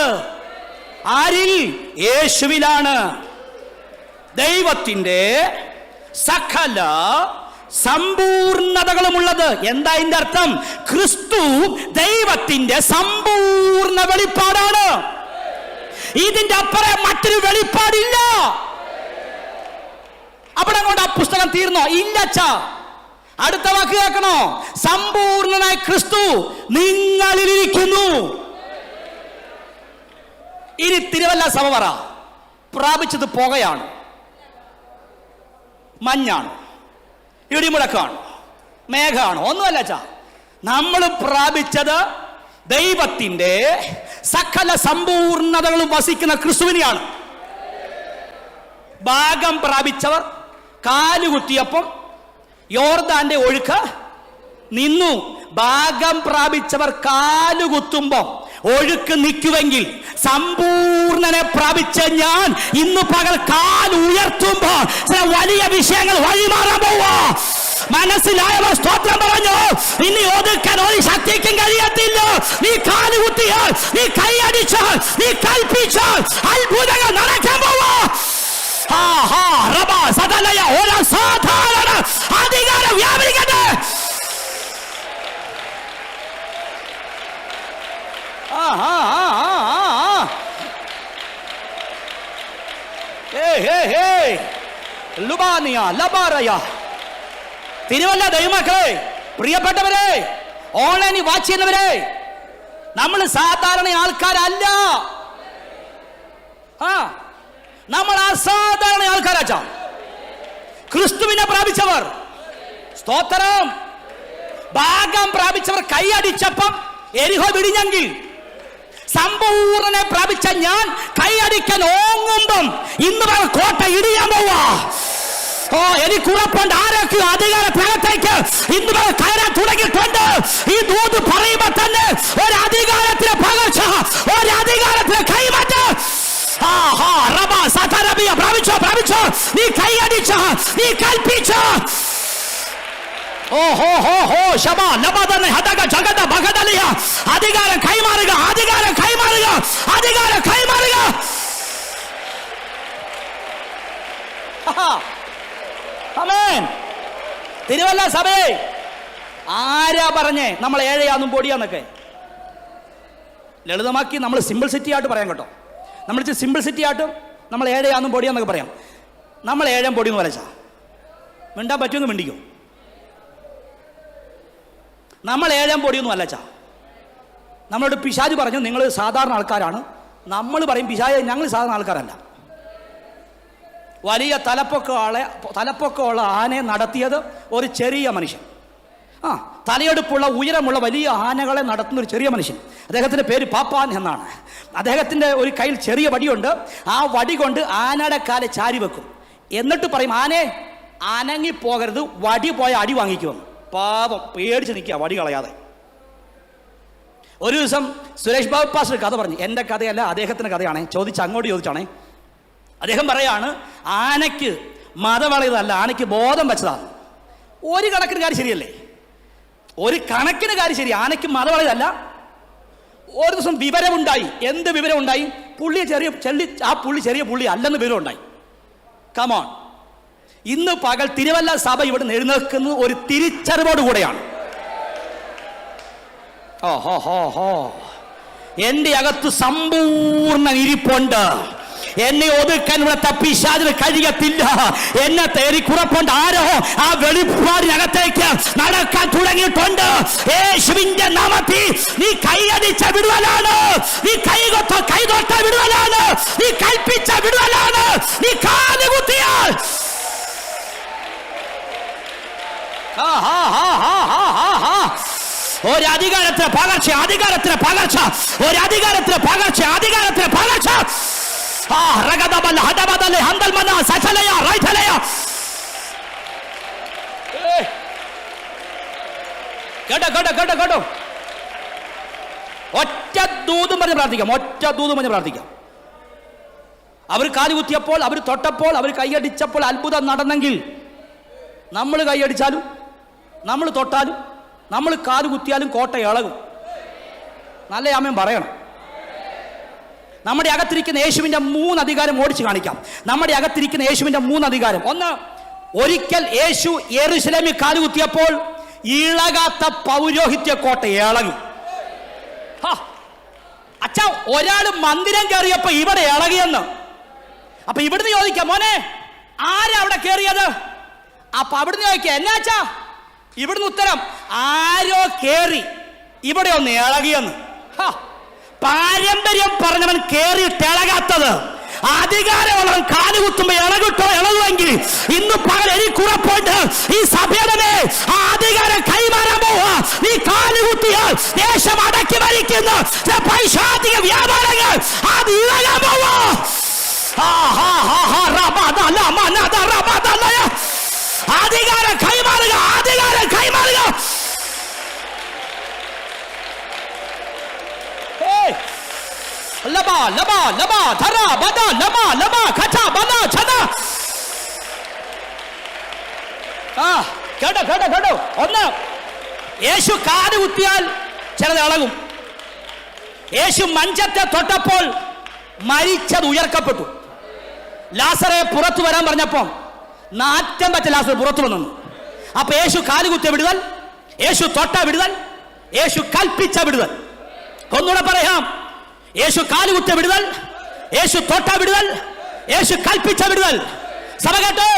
ആരിൽ? യേശുവിലാണ് ദൈവത്തിന്റെ സകല സമ്പൂർണതകളുമുള്ളത്. എന്താ ഇതിന്റെ അർത്ഥം? ക്രിസ്തു ദൈവത്തിന്റെ സമ്പൂർണ്ണ വെളിപ്പാടാണ്. ഇതിന്റെ അപ്പുറം മറ്റൊരു വെളിപ്പാടില്ല. അവിടെ കൊണ്ട് ആ പുസ്തകം തീർന്നോ? ഇല്ലച്ചാ. അടുത്ത വാക്ക് കേൾക്കണോ? സമ്പൂർണനായ ക്രിസ്തു നിങ്ങളിലിരിക്കുന്നു. ഇനി തിരുവല്ല സഭ പറ, പ്രാപിച്ചത് പുകയാണ്, മഞ്ഞാണ്, ഇടിമുഴക്കാണ്, മേഘാണ്? ഒന്നുമല്ല അച്ഛാ. നമ്മൾ പ്രാപിച്ചത് ദൈവത്തിന്റെ സകല സമ്പൂർണതകളും വസിക്കുന്ന ക്രിസ്തുവിനെയാണ്. ഭാഗം പ്രാപിച്ചവർ കാലുകുത്തിയപ്പം യോർദാന്റെ ഒഴുക്ക് നിന്നു. ഭാഗം പ്രാപിച്ചവർ കാലുകുത്തുമ്പോ ഒഴുക്ക് നിൽക്കുമെങ്കിൽ സമ്പൂർണനെ പ്രാപിച്ച ഞാൻ ഇന്ന് പകൽ കാൽ ഉയർത്തുമ്പോ ചില വലിയ വിഷയങ്ങൾ വഴിമാറാൻ പോവാ. മനസ്സിലായവർ സ്തോത്രം പറഞ്ഞു. ഇനി ഒതുക്കാൻ ഒരു ശക്തിക്കും കഴിയത്തില്ല. നീ കാലുകുത്തിയാൽ, നീ കൈയടിച്ചാൽ, നീ കൽപ്പിച്ചാൽ അത്ഭുതങ്ങൾ നടക്കാൻ പോവാ. ഒരു സാധാരണ അധികാരം വ്യാപരിക്കട്ടെ. തിരുവല്ല ദൈവമക്കളെ, പ്രിയപ്പെട്ടവരെ, ഓൺലൈനിൽ വാച്ച് ചെയ്യുന്നവരെ, നമ്മൾ സാധാരണ ആൾക്കാരല്ല. നമ്മൾ അസാധാരണ ആൾക്കാരാച്ചാ. ക്രിസ്തുവിനെ പ്രാപിച്ചവർ, സ്തോത്രം, ഭാഗം പ്രാപിച്ചവർ കൈയടിച്ചപ്പം എരിഹോ വിടിഞ്ഞെങ്കിൽ സമ്പൂർണ്ണനെ പ്രാപിച്ച ഞാൻ കൈയടിക്കാൻ ഓങ്ങുമ്പം ഇന്ന് കോട്ട ഇടിയാൻ പോവാ. എനിക്ക് ഉറപ്പുണ്ട്, ആരൊക്കെ അധികാരത്തിനകത്തേക്ക് ഇന്ന് കയറാൻ തുടങ്ങിയിട്ടുണ്ട്. ഈ ദൂത് പറയുമ്പോ തന്നെ ഒരു അധികാരത്തിന് പകർച്ച, ഒരു അധികാരത്തിന് കൈമാറ്റം. പ്രാപിച്ചോ, നീ കൈയടിച്ച, നീ കൽപ്പിച്ച. അധികാരം കൈമാറുക, അധികാരം കൈമാറുക, അധികാരം കൈമാറുക. തിരുവല്ല സഭയെ ആരാ പറഞ്ഞേ നമ്മൾ ഏഴയാന്നും പൊടിയാന്നൊക്കെ? ലളിതമാക്കി നമ്മൾ സിമ്പിൾ സിറ്റി ആയിട്ട് പറയാം കേട്ടോ. നമ്മൾ സിമ്പിൾ സിറ്റി ആയിട്ടും നമ്മൾ ഏഴയാന്നും പൊടിയാന്നൊക്കെ പറയാം. നമ്മൾ ഏഴം പൊടിയെന്ന് വരച്ചാ മിണ്ടാൻ പറ്റുമെന്ന് മിണ്ടിക്കും. നമ്മൾ ഏഴാം പൊടിയൊന്നും അല്ല ചാ. നമ്മളോട് പിശാച് പറഞ്ഞു നിങ്ങൾ സാധാരണ ആൾക്കാരാണ്. നമ്മൾ പറയും പിശാച് ഞങ്ങൾ സാധാരണ ആൾക്കാരല്ല. വലിയ തലപ്പൊക്കമുള്ള ആനയെ നടത്തിയത് ഒരു ചെറിയ മനുഷ്യൻ. തലയെടുപ്പുള്ള ഉയരമുള്ള വലിയ ആനകളെ നടത്തുന്ന ഒരു ചെറിയ മനുഷ്യൻ. അദ്ദേഹത്തിൻ്റെ പേര് പാപ്പാൻ എന്നാണ്. അദ്ദേഹത്തിൻ്റെ ഒരു കയ്യിൽ ചെറിയ വടിയുണ്ട്. ആ വടി കൊണ്ട് ആനയുടെ കാലെ ചാരി വെക്കും. എന്നിട്ട് പറയും ആനയെ അനങ്ങിപ്പോകരുത്, വടി പോയ അടി വാങ്ങിക്കുമെന്ന്. പാപം പേടിച്ച് നിൽക്കുക വടി കളയാതെ. ഒരു ദിവസം സുരേഷ് ബാബു പാസ്റ്റർ കഥ പറഞ്ഞു. എൻ്റെ കഥയല്ല, അദ്ദേഹത്തിൻ്റെ കഥയാണേ. അങ്ങോട്ട് ചോദിച്ചാണേ. അദ്ദേഹം പറയാണ് ആനയ്ക്ക് മതവളയതല്ല, ആനയ്ക്ക് ബോധം വെച്ചതാണ്. ഒരു കണക്കിന് കാര്യം ശരിയല്ലേ? ഒരു കണക്കിന് കാര്യം ശരി. ആനയ്ക്ക് മതവളയതല്ല. ഒരു ദിവസം വിവരമുണ്ടായി. എന്ത് വിവരമുണ്ടായി? ആ പുള്ളി ചെറിയ പുള്ളി അല്ലെന്ന് വിവരമുണ്ടായി. കമോൺ, ഇന്ന് പകൽ തിരുവല്ല സഭ ഇവിടെ എഴുന്നേൽക്കുന്നത് ഒരു തിരിച്ചറിവോട് കൂടെയാണ്. എന്റെ അകത്ത് സമ്പൂർണ്ണ ഇരിപ്പുണ്ട്. എന്നെ ഒതുക്കാൻ ഇവിടുത്തെ പിശാചിന് കഴിയത്തില്ല. എന്നെ തേറിക്കുറപ്പുണ്ട്. ആരോ ആ വെളിപ്പാടിനകത്തേക്ക് നടക്കാൻ തുടങ്ങിയിട്ടുണ്ട്. യേശുവിന്റെ നാമത്തിൽ നീ കൈയടിച്ച വിടുതലാണ്, നീ കൈതൊട്ട വിടുതലാണ്, നീ കൽപ്പിച്ച വിടുതലാണ്, നീ കാലുകുത്തിയാൽ ഒരധികാരത്തിന് പകർച്ച, അധികാരത്തിന് പകർച്ച, ഒരധികാരത്തിന് പകർച്ച, അധികാരത്തിന് പകർച്ച. കേട്ടോ, ഒറ്റ ദൂതും പറഞ്ഞ് പ്രാർത്ഥിക്കാം, ഒറ്റ ദൂതും പറഞ്ഞ് പ്രാർത്ഥിക്കാം. അവർ കാലുകുത്തിയപ്പോൾ, അവർ തൊട്ടപ്പോൾ, അവർ കൈയടിച്ചപ്പോൾ അത്ഭുതം നടന്നെങ്കിൽ നമ്മൾ കൈയടിച്ചാലും നമ്മൾ തൊട്ടാലും നമ്മൾ കാലുകുത്തിയാലും കോട്ട ഇളകും. നല്ല ആമേൻ പറയണം. നമ്മുടെ അകത്തിരിക്കുന്ന യേശുവിന്റെ 3 അധികാരം ഓടിച്ചു കാണിക്കാം. നമ്മുടെ അകത്തിരിക്കുന്ന യേശുവിന്റെ 3 അധികാരം. ഒന്ന്, ഒരിക്കൽ യേശു യെരൂശലേമിൽ കാലുകുത്തിയപ്പോൾ ഇളകാത്ത പൗരോഹിത്യ കോട്ട ഇളകി. അച്ഛാ, ഒരാൾ മന്ദിരം കയറിയപ്പോ ഇവിടെ ഇളകിയെന്ന്. അപ്പൊ ഇവിടുന്ന് ചോദിക്കാം, മോനെ ആരാ അവിടെ കയറിയത്? അപ്പൊ അവിടുന്ന് ചോദിക്കാം, എന്നാച്ചാ? ഇവിടുന്ന് ഉത്തരം, ആരോ കേറി ഇവിടെ ഒന്ന് ഇളകിയെന്ന്. പാരമ്പര്യം പറഞ്ഞവൻ കേറിയിട്ട് ഇളകാത്തത്, അധികാരമുള്ളവൻ കാലുകുത്തുമ്പോ ഇളകുമെങ്കിൽ ഇന്ന് പകൽ എനിക്കുറപ്പുണ്ട്, ഈ സഭയുടെ ആ അധികാരം കൈമാറാൻ പോവാ. നീ കാലുകുത്തിയാൽ ദേശം അടക്കി ഭരിക്കുന്ന പൈശാചിക വ്യാപാരങ്ങൾ അത് ഇളകാൻ പോവാ. അധികാരം കൈമാറുക, അധികാരം കൈമാറുക. കേട്ടോ. ഒന്ന്, യേശു കാല് കുത്തിയാൽ ചിലത് ഇളകും. യേശു മഞ്ചത്തെ തൊട്ടപ്പോൾ മരിച്ചത് ഉയർക്കപ്പെട്ടു. ലാസറെ പുറത്തു വരാൻ പറഞ്ഞപ്പോ നാറ്റം പറ്റ ലാസർ പുറത്തു വന്നു. അപ്പൊ യേശു കാലുകുത്തിയ വിടുതൽ, യേശു തൊട്ട വിടുതൽ, യേശു കൽപ്പിച്ച വിടുതൽ. ഒന്നുകൂടെ പറയാം, യേശു കാലുകുത്തിയ വിടുതൽ, യേശു തൊട്ട വിടുതൽ, യേശു കൽപ്പിച്ച വിടുതൽ. സഭ കേട്ടോ,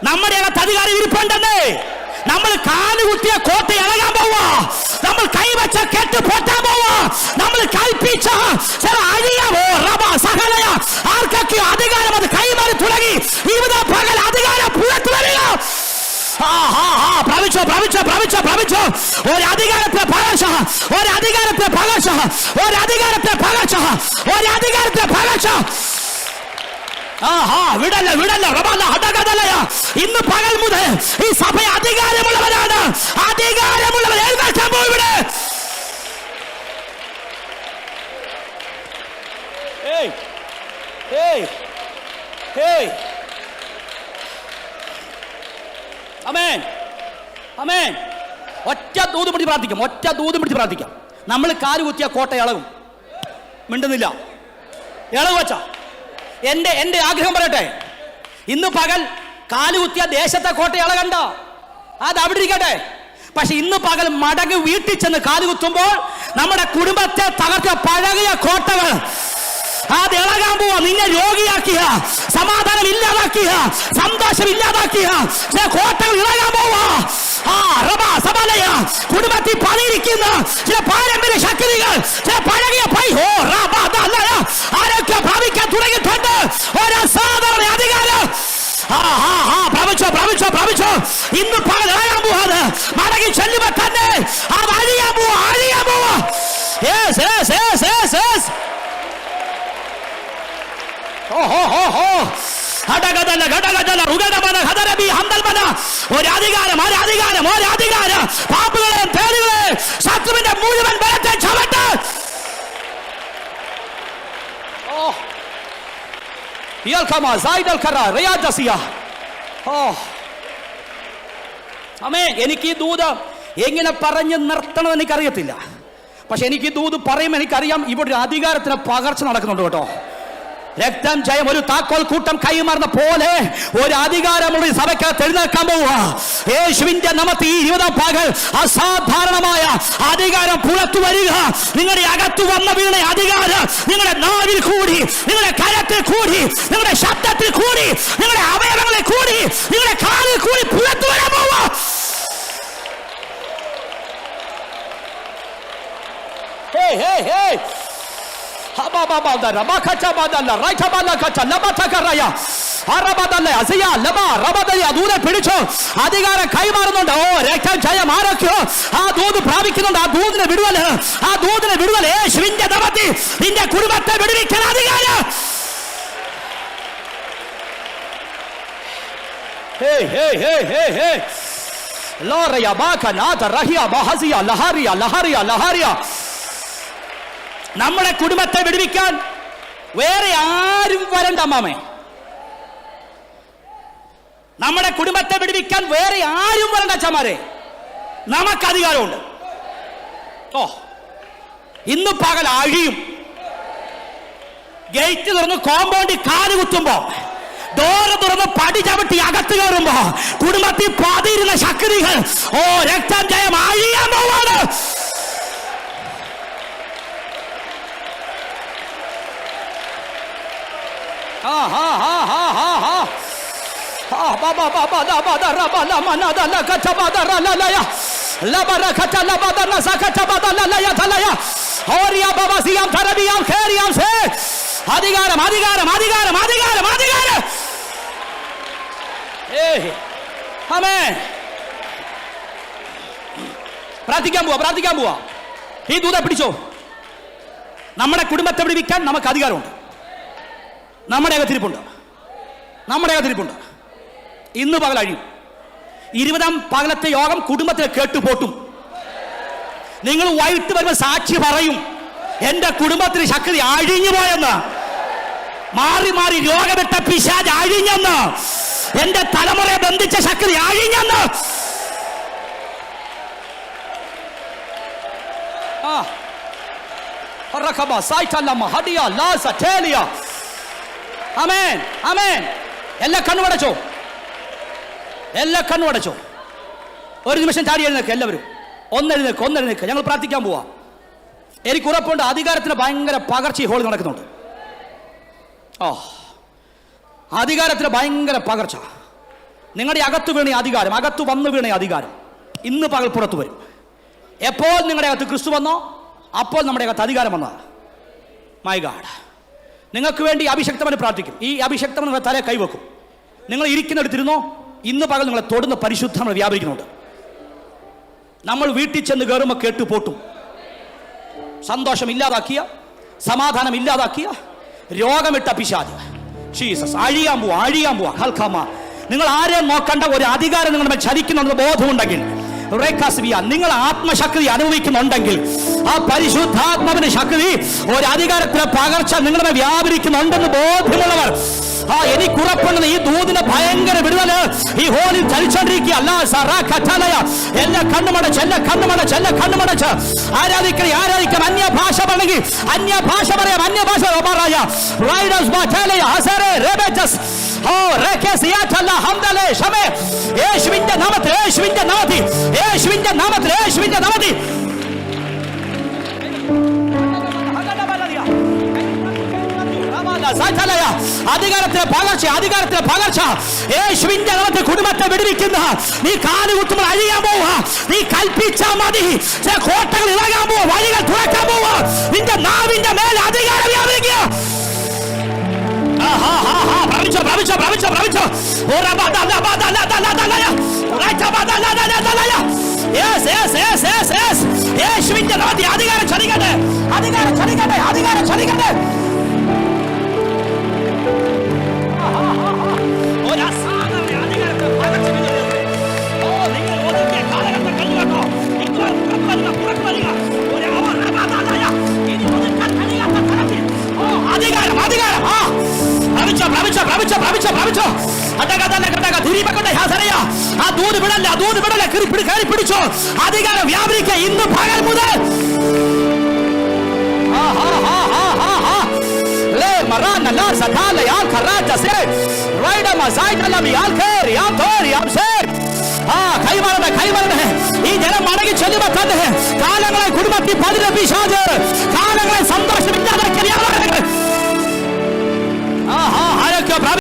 നമ്മുടെ അകത്ത് അധികാരം ഇരിപ്പുണ്ടെന്നേ. നമ്മൾ കാലുകുത്തിയ കോട്ട ഇളകാൻ പോവാ. നമ്മൾ കൈവച്ച കെട്ട് പൊട്ടാൻ പോവാ. നമ്മൾ കൽപ്പിച്ച ചില അഴിയാവോ സകലയ ആർക്കൊക്കെ അധികാരം അത് കൈമാറി തുടങ്ങി. ഇവിടെ പകൽ അധികാരം പുറത്തു വരിക. പ്രാപിച്ചോ. ഒരധികാരത്തെ പകർച്ച, ഒരധികാരത്തെ പകർച്ച, ഒരധികാരത്തെ പകർച്ച, ഒരധികാരത്തെ പകർച്ച. വിടല്ല. ഇന്ന് പകൽ മുതൽ ഈ സഭ അധികാരമുള്ളവരാണ്. അധികാരമുള്ളവർ എഴുന്നേൽക്കാൻ പോയി ഇവിടെ. ആമേൻ. ഒറ്റ ദൂത് പിടിച്ച് പ്രാർത്ഥിക്കാം. നമ്മൾ കാലുകുത്തിയ കോട്ട ഇളകും. മിണ്ടുന്നില്ല. ഇളകുവച്ച എന്റെ ആഗ്രഹം പറയട്ടെ, ഇന്ന് പകൽ കാലുകുത്തിയ ദേശത്തെ കോട്ട ഇളകണ്ട, അത് അവിടെ ഇരിക്കട്ടെ. പക്ഷെ ഇന്ന് പകൽ മടങ്ങി വീട്ടിൽ ചെന്ന് കാലുകുത്തുമ്പോൾ നമ്മുടെ കുടുംബത്തെ തകർത്ത പഴകിയ കോട്ടകൾ അത് ഇളകാൻ പോവാ. നിന്നെ രോഗിയാക്കിയ, സമാധാനം ഇല്ലാതാക്കിയ, സന്തോഷം ഇല്ലാതാക്കിയ ചില കോട്ടകൾ ഇളകാൻ പോവാ. കുടുംബത്തിൽ പണിയിരിക്കുന്ന ചില പാരമ്പര്യ ശക്തികൾ, ചില പഴകിയ ആരൊക്കെ ഭാവിക്കാൻ തുടങ്ങിയിട്ടുണ്ട്. ഒരു സാധാരണ അധികാരം പ്രാപിച്ചോ. ഇന്ന് പകൽ ഇളകാൻ പോവാത്. മടങ്ങി ചെല്ലുമ്പോ തന്നെ അത് അഴിയാൻ പോവാ. ഒരധികാരം പാമ്പുകളെ പേരുകളെ ശത്രുവിന്റെ മുഴുവൻ ബലത്തെ ചവിട്ട്. എനിക്ക് ഈ ദൂത് എങ്ങനെ പറഞ്ഞ് നിർത്തണം എനിക്കറിയത്തില്ല. പക്ഷെ എനിക്ക് ഈ ദൂത് പറയുമ്പോൾ എനിക്കറിയാം ഇവിടെ ഒരു അധികാരത്തിന് പകർച്ച നടക്കുന്നുണ്ട് കേട്ടോ. രക്തം ജയം ഒരു താക്കോൽ കൂട്ടം കൈമാറുന്ന പോലെ ഒരു അധികാരമുള്ള സഭയ്ക്കകത്ത് എഴുന്നേൽക്കാൻ പോവുക. യേശുവിന്റെ നാമത്തിൽ ഈ 20-ാം പകൽ അസാധാരണമായ അധികാരം പുറത്തു വരിക. നിങ്ങളുടെ അകത്തു വന്ന വീണ അധികാരം നിങ്ങളുടെ നാവിൽ കൂടി, നിങ്ങളുടെ കരത്തിൽ കൂടി, നിങ്ങളുടെ ശബ്ദത്തിൽ കൂടി, നിങ്ങളുടെ അവയവങ്ങളിൽ കൂടി, നിങ്ങളുടെ കാലിൽ കൂടി പുറത്തു വരാൻ പോവുക. പിടിച്ചോ, അധികാരം കൈമാറുന്നുണ്ട്. രക്തം ജയം ആരൊക്കെയോ ആ ദൂത് പ്രാപിക്കുന്നുണ്ട്. ആ ദൂതിനെ വിടുവൽ യേശുവിന്റെ നാമത്തിൽ നിന്റെ കുടുംബത്തെ വിടുവിക്കാൻ അധികാരം. നമ്മുടെ കുടുംബത്തെ വിടുവിക്കാൻ വേറെ ആരും വരണ്ട അമ്മാമേ. നമ്മുടെ കുടുംബത്തെ വിടുവിക്കാൻ വേറെ ആരും വരണ്ട അച്ഛന്മാരെ. നമുക്ക് അധികാരമുണ്ട്. ഇന്ന് പകൽ അഴിയും. ഗേറ്റ് തുറന്ന് കോമ്പൗണ്ടിൽ കാല് കുത്തുമ്പോ, ഡോറ് തുറന്ന് പടി ചവിട്ടി അകത്ത് കയറുമ്പോ കുടുംബത്തിൽ പതിരുന്ന ശക്തികൾ രക്തം ജയം അഴിയാൻ പോവാണ്. അധികാരം. പ്രാർത്ഥിക്കാൻ പോവാ. ഈ ദൂത പിടിച്ചോ. നമ്മുടെ കുടുംബത്തെ വിടുവിക്കാൻ നമുക്ക് അധികാരമുണ്ട്. നമ്മുടെ അകത്തിരിപ്പുണ്ട്. ഇന്ന് പകൽ അഴിയും. 20-ാം പകലത്തെ യോഗം കുടുംബത്തിൽ കേട്ടുപോട്ടും. നിങ്ങൾ വൈകിട്ട് വരുമ്പോൾ സാക്ഷി പറയും, എന്റെ കുടുംബത്തിന് ശക്തി അഴിഞ്ഞു പോയെന്ന്. മാറി രോഗമിട്ട പിശാച് അഴിഞ്ഞെന്ന്. എന്റെ തലമുറയെ ബന്ധിച്ച ശക്തി അഴിഞ്ഞെന്ന്. എല്ലാ കണ്ണുമടച്ചോ. ഒരു നിമിഷം ചാടി എഴുന്നേക്ക്. എല്ലാവരും ഒന്നെഴുന്നേക്ക്. ഞങ്ങൾ പ്രാർത്ഥിക്കാൻ പോവാ. എനിക്ക് ഉറപ്പുണ്ട് അധികാരത്തിന് ഭയങ്കര പകർച്ച ഈ ഹോളിൽ നടക്കുന്നുണ്ട്. അധികാരത്തിന് ഭയങ്കര പകർച്ച. നിങ്ങളുടെ അകത്ത് വീണ അധികാരം, അകത്ത് വന്നു വീണ അധികാരം ഇന്ന് പകൽ പുറത്തു വരും. എപ്പോൾ നിങ്ങളുടെ അകത്ത് ക്രിസ്തു വന്നോ അപ്പോൾ നമ്മുടെ അകത്ത് അധികാരം വന്നതാണ്. മൈ ഗാഡ്, നിങ്ങൾക്ക് വേണ്ടി അഭിഷക്തവന് പ്രാർത്ഥിക്കും. ഈ അഭിഷക്തവൻ നിങ്ങളുടെ തലയെ കൈവെക്കും. നിങ്ങൾ ഇരിക്കുന്നിടത്തിരുന്നോ. ഇന്ന് പകൽ നിങ്ങളെ തൊടുന്ന പരിശുദ്ധങ്ങൾ വ്യാപരിക്കുന്നുണ്ട്. നമ്മൾ വീട്ടിൽ ചെന്ന് കയറുമ്പോൾ കേട്ടുപോട്ടും. സന്തോഷം ഇല്ലാതാക്കിയ, സമാധാനം ഇല്ലാതാക്കിയ, രോഗമിട്ട പിശാച് ജീസസ് അഴിയാൻ പോവാ. ഹൽഖാമ, നിങ്ങൾ ആരെയും നോക്കണ്ട. ഒരു അധികാരം നിങ്ങളുടെ ചലിക്കുന്നുണ്ടെന്ന് ബോധമുണ്ടെങ്കിൽ, നിങ്ങൾ ആത്മശക്തി അനുഭവിക്കുന്നുണ്ടെങ്കിൽ, ആ പരിശുദ്ധാത്മാവിന്റെ ശക്തി ഒരു അധികാരത്തിലെ പകർച്ച നിങ്ങളുടെ വ്യാപരിക്കുന്നുണ്ടെന്ന് ബോധ്യമുള്ളവർ, എനിക്കുറപ്പുണ്ടെന്ന് ഈ ദൂതിന്റെ ഭയങ്കര വിടുതല് ഈ ഹോളിൽ ചലിച്ചോണ്ടിരിക്കുക. എല്ലാ കണ്ണുമടച്ച് ആരാധിക്കാം. അന്യഭാഷ പറയെങ്കിൽ അന്യഭാഷ പറയാം. യേശുവിന്റെ നാമത്തിൽ അധികാരത്തിലെ പകർച്ച യേശുവിന്റെ നാമത്തിൽ കുടുംബത്തെ വിടുവിക്കുന്ന നീ കാലുകുത്തുമ്പോൾ അഴിയാൻ പോവുക. നീ കൽപ്പിച്ചാൽ മതി, ചില കോട്ടകൾ ഇളകാൻ പോവുക, വഴികൾ തുറക്കാൻ പോവുക. നിന്റെ നാവിന്റെ മേലെ അധികാരം വ്യാപരിക്കുക. യേശുവിന്റെ നാമത്തിൽ അധികാരം ചലിക്കട്ടെ. അധികാരം വ്യാപരിക്കുക ഇന്ന് പകൽ മുതൽ. കൈമാറണേ. ഈ ജനം മടങ്ങി ചെല്ലുമ്പോൾ തന്നെ കാലങ്ങളെ കുടുംബത്തിൽ പതിരെ പിശാച്